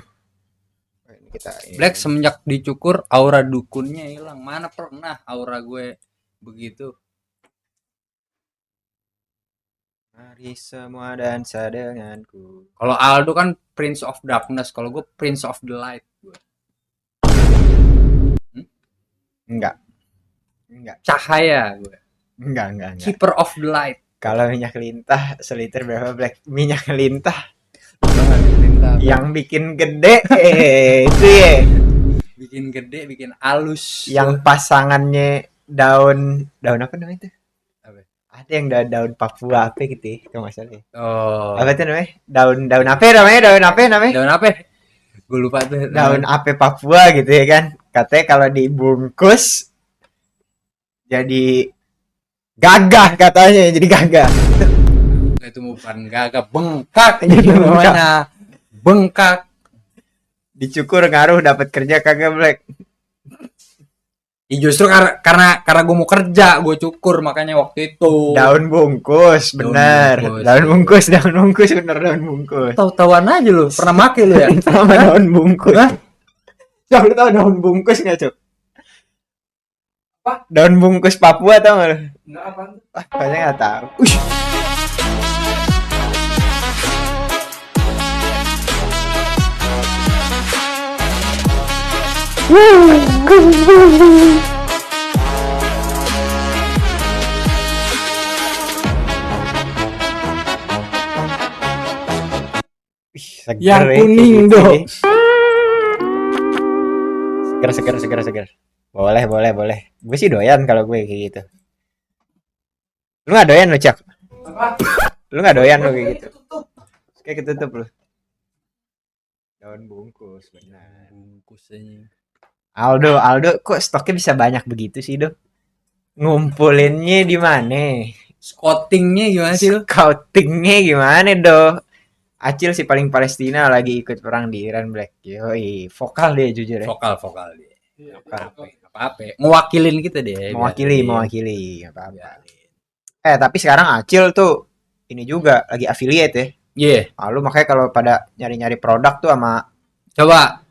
Ini kita ini. Black semenjak dicukur aura dukunnya hilang. Mana pernah aura gue begitu. Mari semua dansa denganku. Kalau Aldo kan Prince of Darkness, kalau gue Prince of the Light. Enggak. Cahaya gue. Enggak. Keeper of the Light. Kalau minyak lintah seliter berapa Black? Minyak lintah Yang bikin gede itu ya. Bikin gede, bikin halus. Yang pasangannya daun apa namanya itu? Apa? Ada yang daun Papua apa gitu ya, kalau nggak salah. Oh. Apa itu namanya? Daun apa namanya? Daun apa namanya? Daun apa? Gue lupa tuh. Daun apa Papua gitu ya kan. Katanya kalau dibungkus jadi gagah katanya, jadi gagah. Itu bukan gagah, bengkak Jadi itu namanya. Bengkak. Dicukur ngaruh dapat kerja kagak Black. Ya justru karena gue mau kerja, gue cukur makanya waktu itu. Daun bungkus, bener. Daun bungkus, bener daun bungkus. Tahu-tahuan aja lu, pernah make lu ya? Sama daun bungkus. Hah? Cok, lu tau daun bungkus nggak Cok? Apa? Daun bungkus Papua tau nggak lu? Enggak apa? Kayaknya nggak tahu. Seger, Yang ya, kuning, kayak gitu, Do. ya. Seger. Boleh. Gue sih doyan kalau gue kayak gitu. Lu nggak doyan lu Cak? Apa? Lu nggak doyan lu kayak gitu? Kayak ketutup lu. Daun bungkus, benar. Bungkusnya. Aldo, kok stoknya bisa banyak begitu sih, Do? Ngumpulinnya di mana? Scoutingnya gimana sih lu? Scoutingnya gimana, Do? Acil sih paling Palestina lagi ikut perang di Iran, Black. Yoi, vokal dia jujur ya. Vokal dia. Apa? Mewakilin kita deh. Mewakili, apa-apa. Tapi sekarang Acil tuh ini juga lagi affiliate ya. Iya. Lu makanya kalau pada nyari-nyari produk tuh sama Coba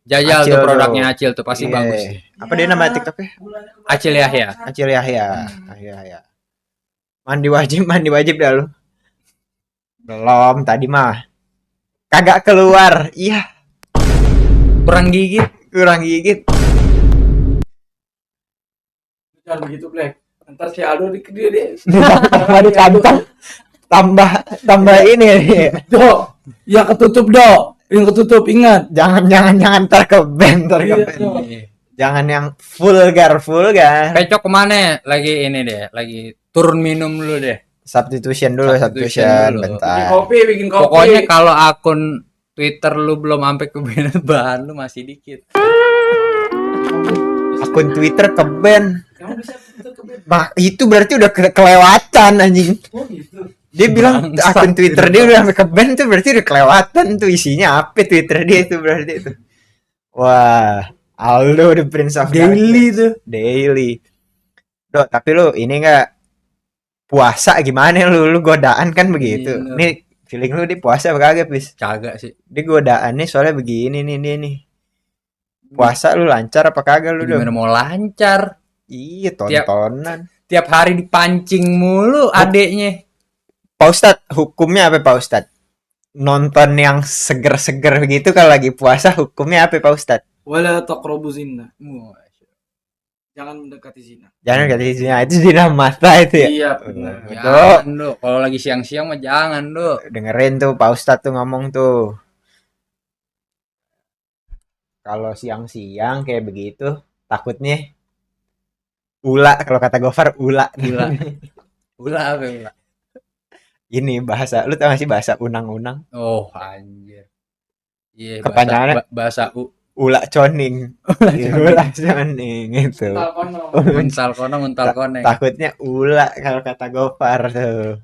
jajal Acil tuh produknya Acil tuh pasti Iya. bagus. Apa dia nama TikToknya? Acil Yahya. Acil Yahya. Yahya. Mandi wajib dah lu. Belum, tadi mah kagak keluar. Iya, Kurang gigit. Jangan begitu, Black. Ntar si Aldo dia deh. Tambah dikantong. Tambah ini. Do, ya ketutup, Do. Yang ketutup, ingat. Jangan ntar ke band, Iya, Do. Jangan yang vulgar. Pecok kemana? Lagi ini deh, lagi turun minum dulu deh. Substitution dulu. Bikin Bentar. kopi. Pokoknya kalau akun Twitter lu belum sampai ke bahan lu masih dikit. Akun Twitter ke band. Kamu bisa ketutup ke band. Bah, itu berarti udah kelewatan anjing. Oh gitu. Dia bilang Bangsat, akun Twitter dia udah sampai ke band tuh berarti udah kelewatan tuh isinya apa Twitter dia itu berarti itu. Wah, Aldo the Prince of Daily Darkness. tuh. Daily. Dok, tapi lu ini enggak puasa gimana lu godaan kan begitu. Iya. Nih feeling lu di puasa apa kagak, Pis? Kagak sih. Dia godaannya soalnya begini nih dia nih. Puasa lu lancar apa kagak lu, Dok? Gimana mau lancar? Iya, tontonan. Tiap hari dipancing mulu adeknya. Pak Ustadz, hukumnya apa Pak Ustadz? Nonton yang seger-seger gitu kalau lagi puasa hukumnya apa Pak Ustadz? Wala taqrabu zina. Jangan mendekati zina. Jangan kasih zina, itu zina mata itu ya. Iya, benar. Dok, Jangan, Dok. Kalau lagi siang-siang mah jangan, Dok. dengerin tuh Pak Ustadz tuh ngomong tuh. Kalau siang-siang kayak begitu, takutnya kalau kata Gofar ula. Ulah apa ulah? Ini bahasa, lu tau gak sih bahasa unang-unang? Oh, anjir. Iya, Kepanjangannya? bahasa Ula coning. Ula coning itu. untal koneng. Takutnya ula kalau kata Gofar tuh.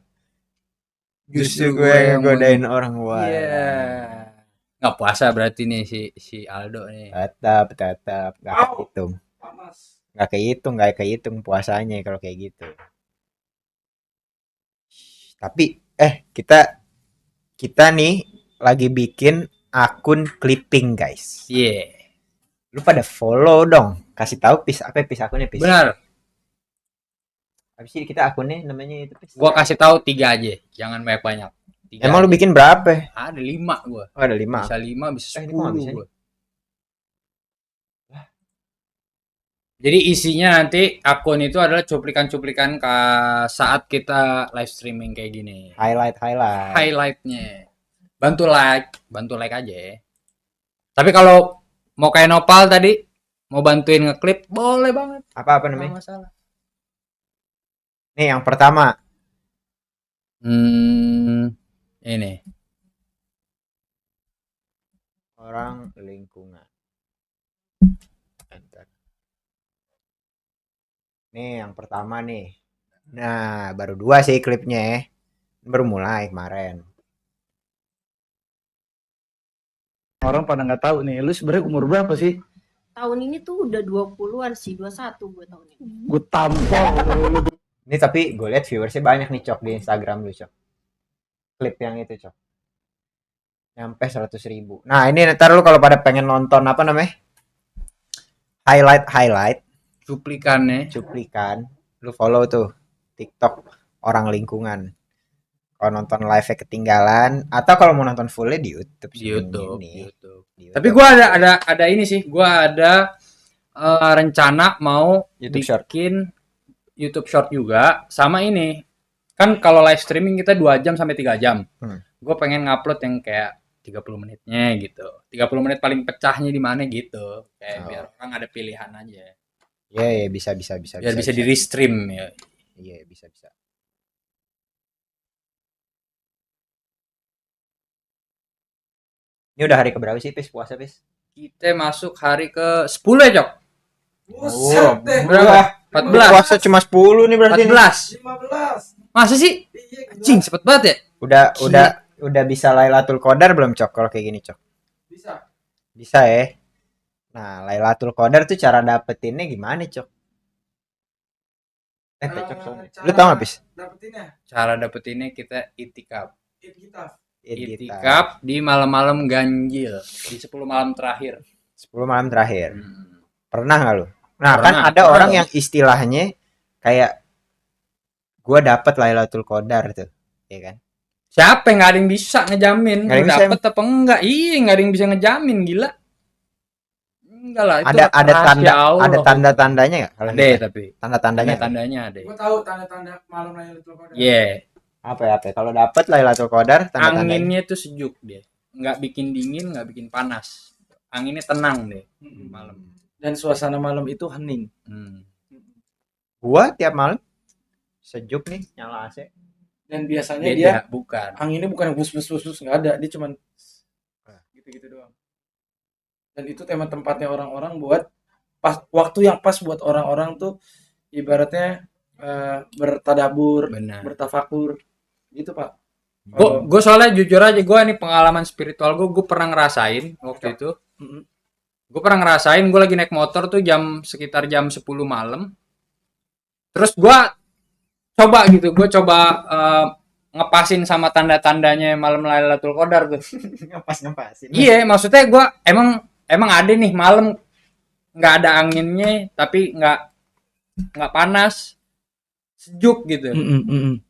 Justru gue yang godain orang luar. Iya. Nggak puasa berarti nih si Aldo nih. Tetap nggak kehitung. Panas. Nggak kehitung puasanya kalau kayak gitu. Tapi kita nih lagi bikin akun clipping, guys. Iya. Lu pada follow dong. Kasih tahu Pis akunnya Pis. Benar. Habis ini kita akunnya namanya itu Pis. Gua kasih tahu 3 aja, jangan banyak. 3 Emang aja. lu bikin berapa? Ada 5 gua. Oh, ada 5. Bisa 5, bisa ini kok nggak 10 bisa gua. Jadi isinya nanti akun itu adalah cuplikan-cuplikan saat kita live streaming kayak gini. Highlight. Highlightnya. bantu like aja. Tapi kalau mau kayak Nopal tadi mau bantuin ngeklip boleh banget, Apa nggak namanya? masalah. Nih yang pertama. Ini Orang lingkungan. Enter. Nih yang pertama nih. Nah, baru 2 sih klipnya ya. Baru mulai kemarin. Orang pada nggak tahu nih, lu sebenarnya umur berapa sih? Tahun ini tuh udah 20-an sih, 21 gue tahun ini. Gue tampol. Ini tapi gue lihat viewersnya banyak nih Cok di Instagram lu Cok. Klip yang itu Cok. Nyampe 100.000. Nah ini ntar lu kalau pada pengen nonton apa namanya? Highlight. cuplikannya. Cuplikan. Lu follow tuh TikTok orang lingkungan. Kalau nonton live-nya ketinggalan atau kalau mau nonton fullnya di YouTube Di sih YouTube, ini. di YouTube. Di Tapi YouTube. gua ada ini sih, gua ada rencana mau YouTube Short. bikin YouTube Short juga sama ini. Kan kalau live streaming kita 2 jam sampai 3 jam. Gue pengen ngupload yang kayak 30 menitnya gitu. 30 menit paling pecahnya di mana gitu. Kayak biar orang ada pilihan aja. Iya, bisa. Biar bisa di restream ya. Iya, bisa. Ini udah hari keberapa sih, Pis? Puasa, Pis? Kita masuk hari ke 10 ya, Cok? Buset deh. Berapa? 14. Puasa cuma 10 nih berarti nih. 14. 15. Masa sih? Anjing, cepet banget ya? Udah bisa Lailatul Qadar belum, Cok? Kalau kayak gini, Cok. Bisa ya. Nah, Lailatul Qadar tuh cara dapetinnya gimana, Cok? Cok. Lu tau gak, Pis? Dapetinnya Cara dapetinnya kita itikaf. kita. Itikaf di malam-malam ganjil. Di 10 malam terakhir. 10 malam terakhir. Hmm. Pernah gak lu? Nah, Pernah, kan ada pernah orang dong. yang istilahnya kayak gua dapet Lailatul Qadar tuh, ya kan? Siapa yang gak ada yang bisa ngejamin Nggak ada yang lu bisa. dapet apa enggak? Iya, gak ada yang bisa ngejamin, gila. Enggak lah, itu Ada rahasia Allah. ada tanda-tandanya gak? Kalau Ada gitu? tapi Tanda-tandanya. nggak? tandanya ada. Gue tahu tanda-tanda malam Lailatul Qadar. Iya, Apa ya? Kalau dapet Lailatul Qadar tanda-tandanya. anginnya tuh sejuk dia. Nggak bikin dingin, nggak bikin panas. Anginnya tenang deh malam. Dan suasana malam itu hening. Gua tiap malam sejuk nih, nyala AC. Dan biasanya Beda, dia bukan. anginnya bukan yang bus nggak ada, dia cuman gitu-gitu doang. Dan itu tema tempatnya orang-orang buat waktu yang pas buat orang-orang tuh ibaratnya bertadabur, Benar. bertafakur gitu, Pak. Gue soalnya jujur aja, gue ini pengalaman spiritual gue pernah ngerasain waktu itu. Gue pernah ngerasain, gue lagi naik motor tuh sekitar jam 10 malam. Terus gue coba ngepasin sama tanda-tandanya malam Lailatul Qadar tuh. Ngepas-ngepasin. Iya, maksudnya gue emang ada nih malam nggak ada anginnya, tapi nggak panas, sejuk gitu.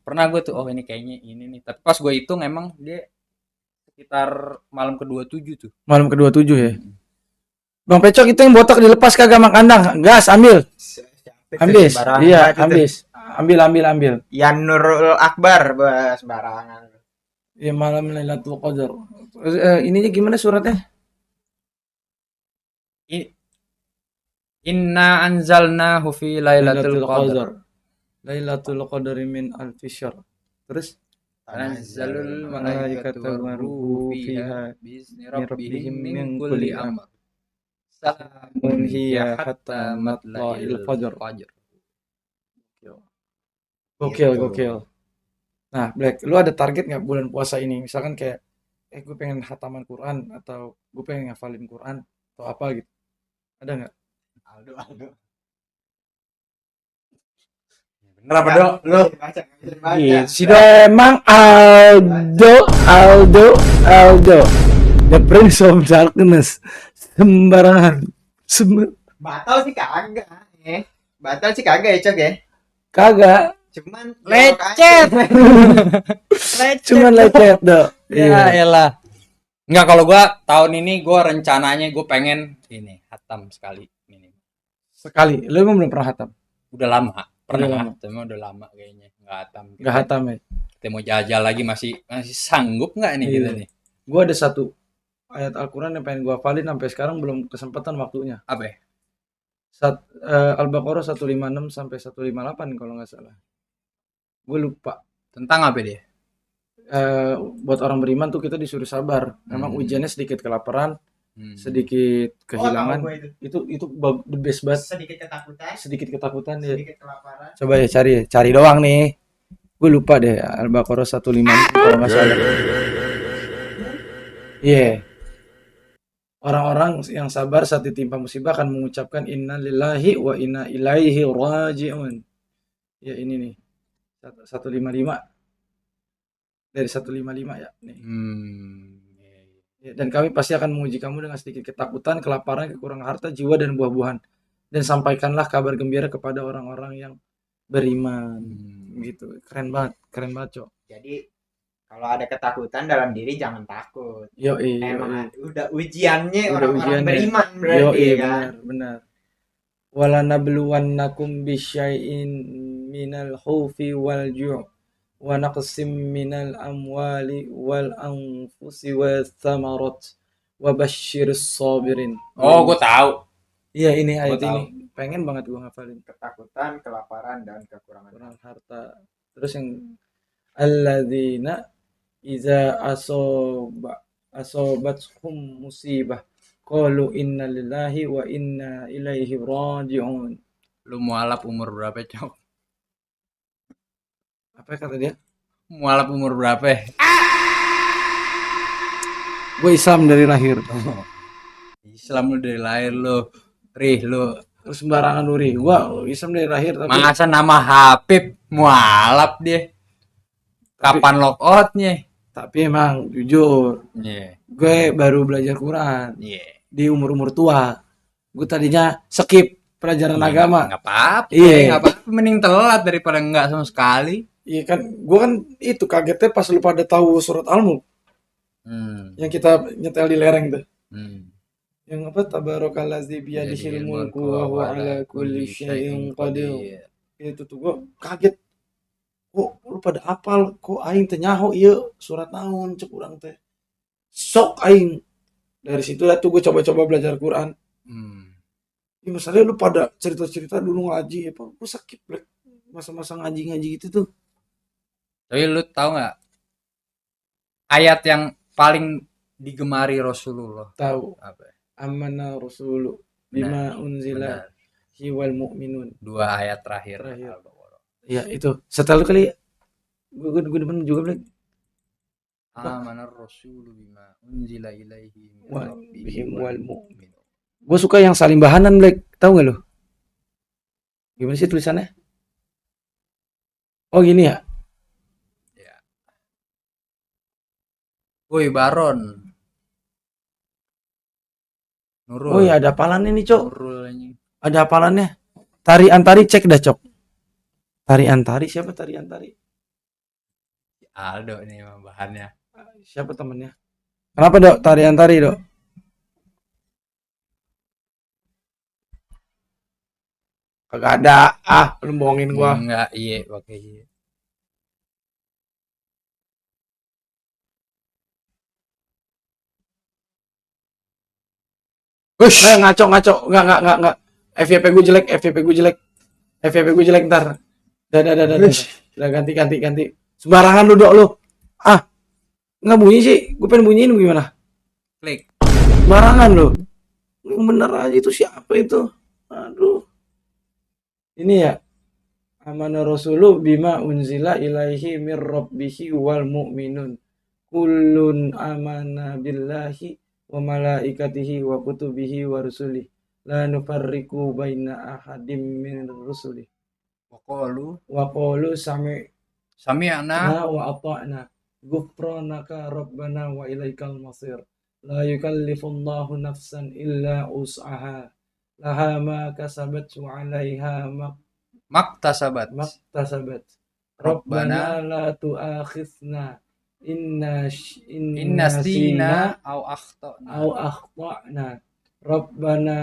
Pernah gue tuh, oh ini kayaknya ini nih. Tapi pas gue hitung emang dia sekitar malam ke-27 tuh. Malam ke-27 ya. Bang Pecok itu yang botak dilepas kagak mak kandang. Gas, ambil. Ambis. Iya, ambis. Ambil. Yan Nurul Akbar, sembarangan. Ya malam Lailatul Qadar. Ininya gimana suratnya? Inna anzalnahu fi Lailatul Qadar. Lailatul Qadar min alfi syahr. Terus Tanazzalul malaikatu waruhu fiha biizni rabbihim min kulli amr. Salamun hiya hatta matla'il fajr. Gokil. Nah, Black, lu ada target nggak bulan puasa ini? Misalkan kayak, gue pengen hataman Quran atau gue pengen ngafalin Quran atau apa gitu. Ada nggak? Aldo. Bener apa dong? Lu Gitu sih emang Aldo. The Prince of Darkness. Sembarangan. Batal sih kagak ya, Cok ya. Kagak. Cuman lecet. Cuman lecet dong. Ya elah. Enggak, kalau gua tahun ini gua rencananya gua pengen ini hatam sekali minimal. Sekali. Lu emang belum pernah hatam? Udah lama. Pernah Udah lama. hatam, udah lama kayaknya. Enggak hatam. Enggak hatam ya. Kita mau jajal lagi masih sanggup enggak nih kita Iya. nih? Gua ada satu ayat Al-Quran yang pengen gua hafalin sampai sekarang belum kesempatan waktunya. Apa ya? Al-Baqarah 156 sampai 158 kalau nggak salah. Gue lupa. Tentang apa dia? Buat orang beriman tuh kita disuruh sabar. Memang ujiannya sedikit kelaparan, sedikit kehilangan. Itu the best banget. Sedikit ketakutan ya. Sedikit kelaparan. Coba ya cari doang nih. Gue lupa deh Al-Baqarah 156 kalau nggak salah. Iya. Orang-orang yang sabar saat ditimpa musibah akan mengucapkan inna lillahi wa inna ilaihi raji'un. Ya ini nih. 155 dari 155 ya nih. Ya, dan kami pasti akan menguji kamu dengan sedikit ketakutan, kelaparan, kekurangan harta, jiwa dan buah-buahan. Dan sampaikanlah kabar gembira kepada orang-orang yang beriman. Gitu. Keren banget, Cok. Jadi kalau ada ketakutan dalam diri jangan takut. Emang udah ujiannya orang-orang beriman berarti kan. Benar. Wala nabluwannakum bisyai'in minal khaufi wal ju' wa naqsim minal amwali wal anfusi was samarat wa basyiris sabirin. Oh, gue tahu. Iya ini ayat ini. Pengen banget gue ngafalin. Ketakutan, kelaparan dan kekurangan harta. Terus yang alladzina iza asobathum musibah qalu inna lillahi wa inna ilaihi raji'un. Lu mualaf umur berapa, Cok? Apa kata dia? Mualaf umur berapa? Gue Islam dari lahir. Islam lu dari lahir lu. Rih lu. Terus sembarangan lu Rih. Gua Islam dari lahir tapi masa nama Habib mualaf dia. Kapan lock outnya? Tapi emang jujur. Gue baru belajar Quran. Di umur-umur tua. Gue tadinya skip pelajaran agama. Enggak apa-apa. Enggak apa-apa, mending telat daripada enggak sama sekali. Iya kan, gue kan itu kagetnya pas lu pada tahu surat Al-Mulk. Yang kita nyetel di lereng tuh. Yang apa? Tabarakallazi biyadihil mulku wa huwa ala kulli syai'in qadir. Itu tuh gue kaget. Kok lu pada apal? Kok aing teh nyaho ieu surat naon cek urang teh. Sok aing. Dari situ lah tuh gue coba-coba belajar Quran. Ya misalnya lu pada cerita-cerita dulu ngaji apa? Gue skip masa-masa ngaji-ngaji gitu tuh. Tapi lu tahu nggak ayat yang paling digemari Rasulullah? Tahu. Apa? Amana rasulu bima unzila wal mu'minun. 2 ayat terakhir. Ya itu. Setelah lu kali gue demen juga Black. Amana rasulu bima unzila ilaihi wal mu'minun. Gue suka yang saling bahanan Black. Tahu nggak lu? Gimana sih tulisannya? Oh gini ya. Woi Baron. Nurul. Oh iya ada hafalannya nih, Cok. Nurul anjing. Ada hafalannya. Tari Antari cek dah, Cok. Tari Antari siapa Tari Antari? Aldo nih emang bahannya. Siapa temennya? Kenapa, Dok? Tari Antari, Dok? Kagak ada. Lu bohongin gua. Enggak, iya pakai iya. Ngaco. Enggak. FYP gue jelek ntar. Udah ganti. Sembarangan lu, Dok, lu. Enggak bunyi sih. Gue pengen bunyiin gimana? Klik. Sembarangan lu. Bener aja itu siapa itu? Aduh. Ini ya. Amana rasulu bima unzila ilaihi mir rabbihi wal mu'minun. Kullun amana billahi wa malaikatihi wa kutubihi wa rusulih la nufarriqu baina ahadim min rusuli wa qalu sami'na wa ata'na ghufranaka rabbana wa ilaikal masir la yukallifullahu nafsan illa us'aha laha ma kasabat wa 'alaiha maktasabat rabbana la tu'akhidna Inna sina au akhtana Rabbana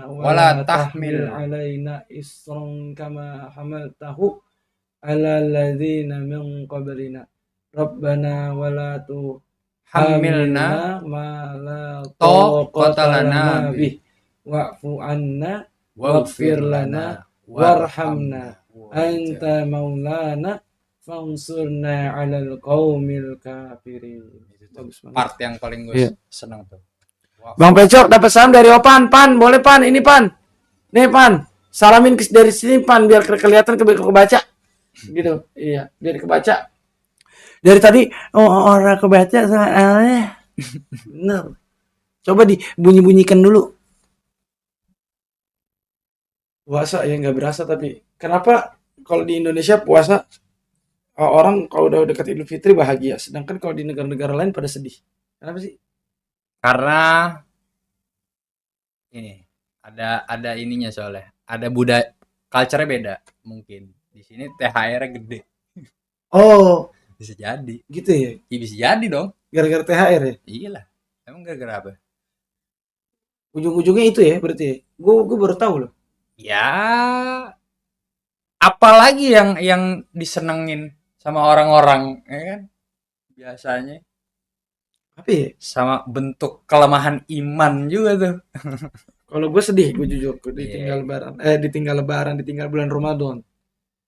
wala tahmil alaina isran kama hamaltahu ala alladhina min qablina Rabbana wala hamilna ma la taqata lana bih wa'fu anna waghfir lana warhamna anta maulana fansurna 'alal qaumil kafirin. Bagus banget. Part yang paling gue Iya. seneng tuh. Bang Pecok dapat salam dari Opan, Pan. Boleh Pan, ini Pan. Nih Pan, salamin dari sini Pan biar kelihatan kebaca. Gitu. Iya, biar kebaca. Dari tadi orang kebaca soalnya. Bener. Coba dibunyi-bunyikan dulu. Puasa ya nggak berasa tapi kenapa kalau di Indonesia puasa orang kalau udah dekat Idul Fitri bahagia, sedangkan kalau di negara-negara lain pada sedih. Kenapa sih? Karena ini ada ininya soalnya. Ada budaya culture-nya beda mungkin. Di sini THR-nya gede. Oh, Bisa jadi. gitu ya. Ya, bisa jadi dong. Gara-gara THR ya. Iyalah. Emang gara-gara apa? Ujung-ujungnya itu ya berarti. Gue baru tahu loh. Ya, apalagi yang disenengin sama orang-orang, ya kan? Biasanya Apa ya? sama bentuk kelemahan iman juga tuh. Kalau gue sedih, gue jujur, gue Iya. ditinggal lebaran, ditinggal bulan Ramadan.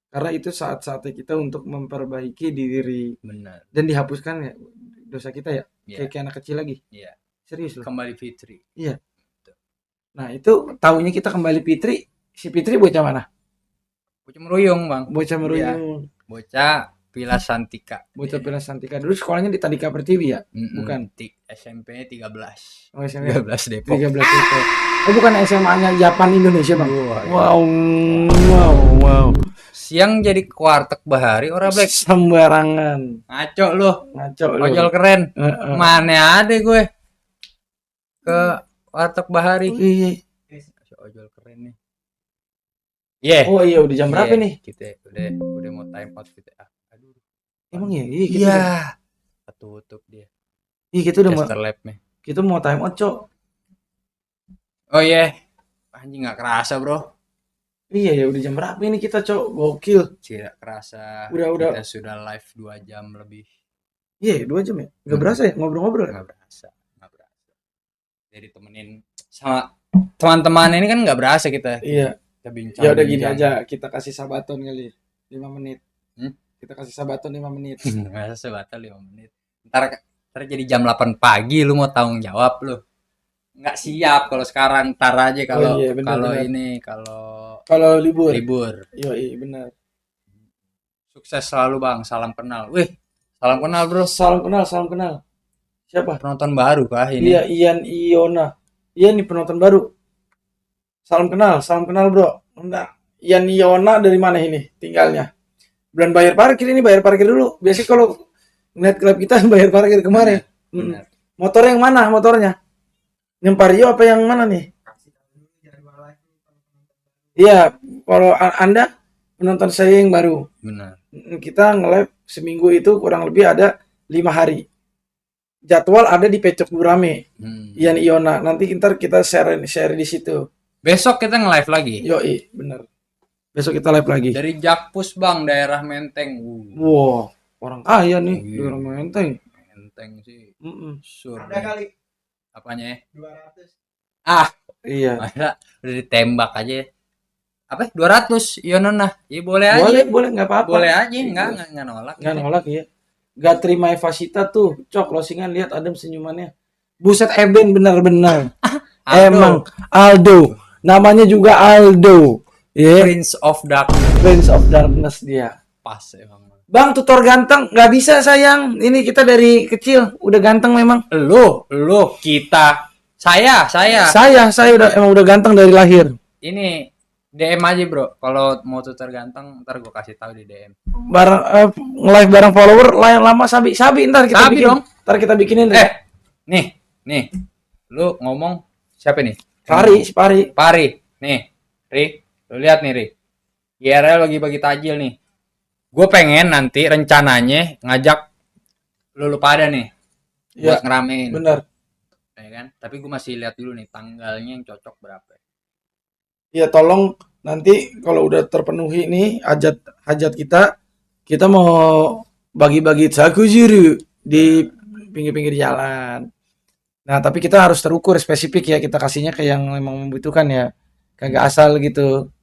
Karena itu saat-saatnya kita untuk memperbaiki diri Benar. dan dihapuskan ya dosa kita ya. Iya. Kayak anak kecil lagi. Iya. Serius loh. Kembali fitri. Nah, itu tahunya kita kembali Fitri, si Fitri bocah mana? Bocah meruyung, Bang. Bocah meruyung. Bocah Pilas Santika. Bocah Pilas Santika. Dulu sekolahnya di Tadika Pertiwi ya? Bukan. SMP 13. Oh, SMP 13 Depok. 13 itu. Oh, bukan SMA-nya Japan Indonesia, Bang. Wah, Wow. Siang jadi kuartek bahari ora Black. Sembarangan. Ngaco lu. Ngaco lu. Ojol keren. Heeh. Mana ada gue ke warteg bahari. Iya. Ojol keren nih. Iya. Oh iya, udah jam berapa Iya, nih? Kita udah mau time out kita. Aduh. Emang ya? Iya, Iya. Tutup dia. Iya, kita udah mau Caster lab-nya. kita mau time out, Cok. Oh iya. Anjing nggak kerasa, Bro. Iya ya, udah jam berapa ini kita, Cok? Gokil. Tidak kerasa. Udah. Kita sudah live 2 jam lebih. Iya, 2 jam ya? Nggak berasa ya ngobrol-ngobrol? Nggak berasa. Jadi temenin sama teman-teman ini kan nggak berasa kita. Iya. Kita bincang. Ya udah gini aja, kita kasih sabaton kali 5 menit. Hmm? Kita kasih sabaton 5 menit. Masa sebatas 5 menit. Ntar jadi jam 8 pagi lu mau tanggung jawab lu. Nggak siap kalau sekarang, ntar aja kalau iya, bener, kalau bener. ini kalau Kalau libur. Iya, benar. Sukses selalu Bang, salam kenal. Wih, salam kenal bro. Salam kenal. Siapa? Penonton baru kah ini? Iya, Ian Iona. Iya nih penonton baru. Salam kenal bro. Enggak. Ian Iona dari mana ini tinggalnya? Belum bayar parkir ini, bayar parkir dulu. Biasanya kalau ngeliat klub kita bayar parkir kemarin. Benar. Motor yang mana motornya? Yang Vario apa yang mana nih? Iya, kalau Anda penonton saya yang baru. Benar. Kita nge-live seminggu itu kurang lebih ada 5 hari. Jadwal ada di Pecok Gurame. Ian Iona. Nanti ntar kita share di situ. Besok kita nge-live lagi. Yoi, bener. Besok kita live lagi. Dari Jakpus Bang, daerah Menteng. Wow, orang kaya nih di Iya. orang Menteng. Menteng sih. Ada Ada kali apanya ya? 200. Iya. Masa udah ditembak aja. Apa? 200 Yonona. Ya boleh aja. Boleh nggak apa-apa. Boleh aja, enggak nolak. Nggak nolak ya. Gak terima Evasita tuh. Cok, closingan lihat adem senyumannya. Buset Eben benar-benar. Emang Aldo. Namanya juga Aldo. Yeah. Prince of Dark. Prince of Darkness dia. Pas emang. Bang, tutor ganteng. Nggak bisa sayang. Ini kita dari kecil. Udah ganteng memang. Lu, kita. Saya. Saya emang udah ganteng dari lahir. Ini DM aja bro. Kalau mau tutor ganteng, ntar gue kasih tahu di DM. Barang nge-live bareng follower lama sabi ntar kita Sabi bikin. dong. Ntar kita bikinin deh. Nih. Lu ngomong siapa nih? Si Pari. Nih, Ri. Lu lihat nih, Ri. IRL lagi bagi tajil nih. Gue pengen nanti rencananya ngajak lu pada nih buat Iya, ngeramein. benar. Ya kan? Tapi gue masih lihat dulu nih tanggalnya yang cocok berapa. Iya, tolong nanti kalau udah terpenuhi nih hajat kita mau bagi-bagi sakujuru di pinggir-pinggir jalan. Nah, tapi kita harus terukur spesifik ya, kita kasihnya ke yang memang membutuhkan ya. Kagak asal gitu.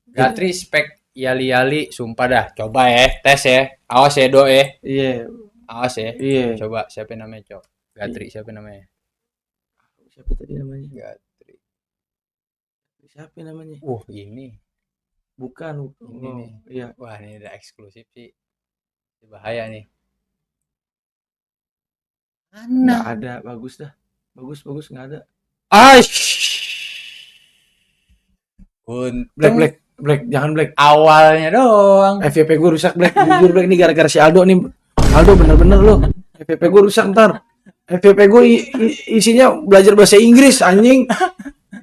Gatri spek yali-yali, sumpah dah. Coba ya, tes ya. Awas ya, Do ya. Iya. Awas ya. Iya. Coba siapa namanya, Cok? Gatri siapa namanya? Siapa tadi namanya? Gatri. Siapa namanya? Ini. Bukan. Ini nih. Iya. Wah, ini udah eksklusif sih. Bahaya nih. Nggak ada, bagus dah. Bagus nggak ada. Untung Black, jangan Black. awalnya doang. FYP gue rusak Black, jujur Black nih gara-gara si Aldo nih. Aldo bener-bener lo. FYP gue rusak ntar. FYP gue isinya belajar bahasa Inggris anjing.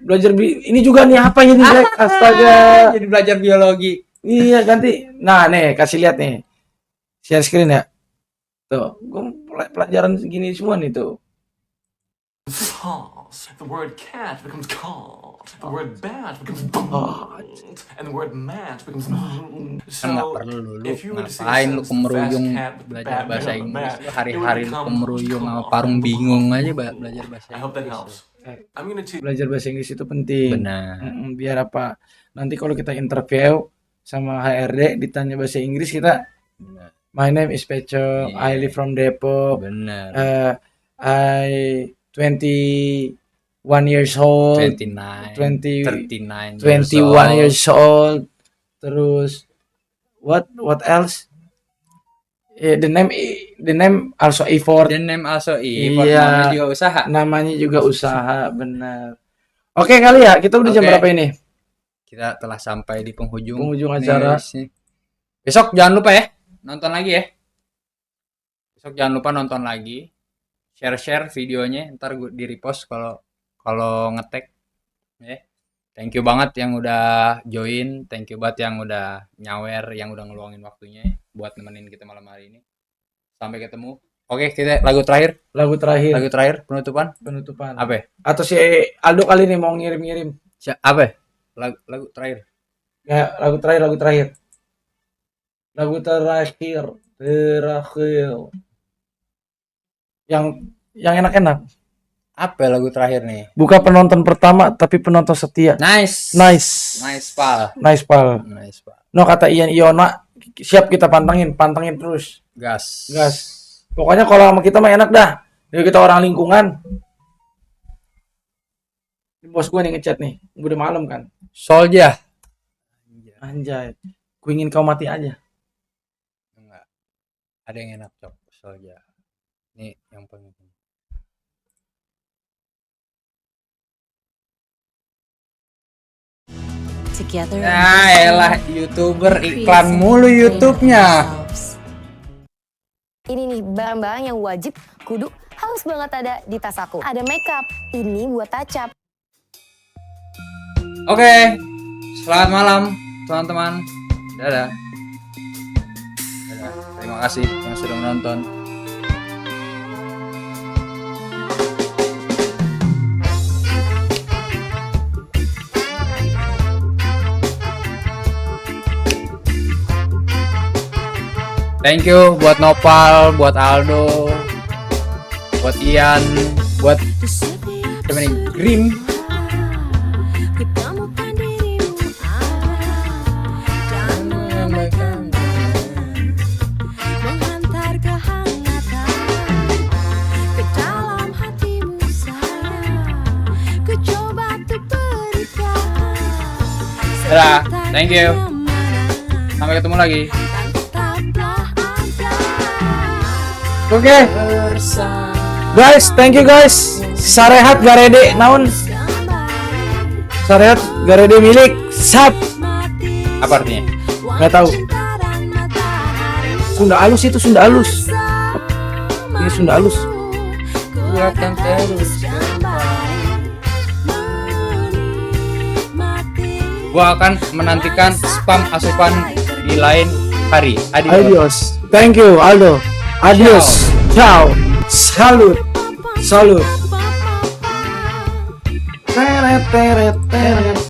Belajar ini juga nih apa ini Black? Astaga. Jadi belajar biologi. Iya ganti. Nah nih kasih lihat nih. Share screen ya. Tuh, gue pelajaran segini semua nih tuh. The word cat becomes called. The word bat becomes bot. And the word mat becomes Kan nggak perlu lu ngapain lu kemeruyung belajar bahasa Inggris. Lu hari-hari lu kemeruyung sama parung bingung aja belajar bahasa I hope that Inggris. helps. Belajar bahasa Inggris itu penting. Benar. Biar apa? Nanti kalau kita interview sama HRD ditanya bahasa Inggris kita, my name is Peco, I live from Depok. Benar. I 21 years old. 29. 21 39. years old. Terus what else? The name also effort. The name also Iya. namanya juga usaha. Namanya juga usaha, benar. Oke kali ya, kita udah jam Oke. berapa ini? Kita telah sampai di penghujung acara. Besok jangan lupa ya nonton lagi ya. Besok jangan lupa nonton lagi. Share videonya, ntar gue di repost kalau ngetek ya. Thank you banget yang udah join, thank you banget yang udah nyawer, yang udah ngeluangin waktunya buat nemenin kita malam hari ini. Sampai ketemu. Oke, kita lagu terakhir penutupan. Apa? Atau si Aldo kali ini mau ngirim-ngirim. Apa? Lagu terakhir. Ya, lagu terakhir. Yang enak-enak. Apa lagu terakhir nih? Bukan penonton pertama tapi penonton setia. Nice, pal. No, kata Ian Iona, siap kita pantengin terus. Gas. Pokoknya kalau sama kita mah enak dah. Jadi kita orang lingkungan. Bos gue nih ngechat nih, udah malam kan. Soldier. Anjay, ku ingin kau mati aja. Enggak. Ada yang enak, Cok. Soldier. Ini yang paling penting. Elah, YouTuber iklan mulu YouTube-nya. Ini nih barang-barang yang wajib kudu harus banget ada di tas aku. Ada makeup, ini buat touch up. Oke. Selamat malam, teman-teman. Dadah. Terima kasih yang sudah menonton. Thank you buat Nopal, buat Aldo, buat Ian, buat siapa nih? Grim. Dadah, thank you. Sampai ketemu lagi. Oke. Guys, thank you guys. Sarehat garede naon? Sarehat garede milik Sap. Apa artinya? Nggak tahu. Sunda halus itu Sunda halus. Ini Sunda halus. Akan terus. Gua akan menantikan spam asupan di lain hari. Adios. Thank you Aldo. Adios. Ciao. Salut. Teret.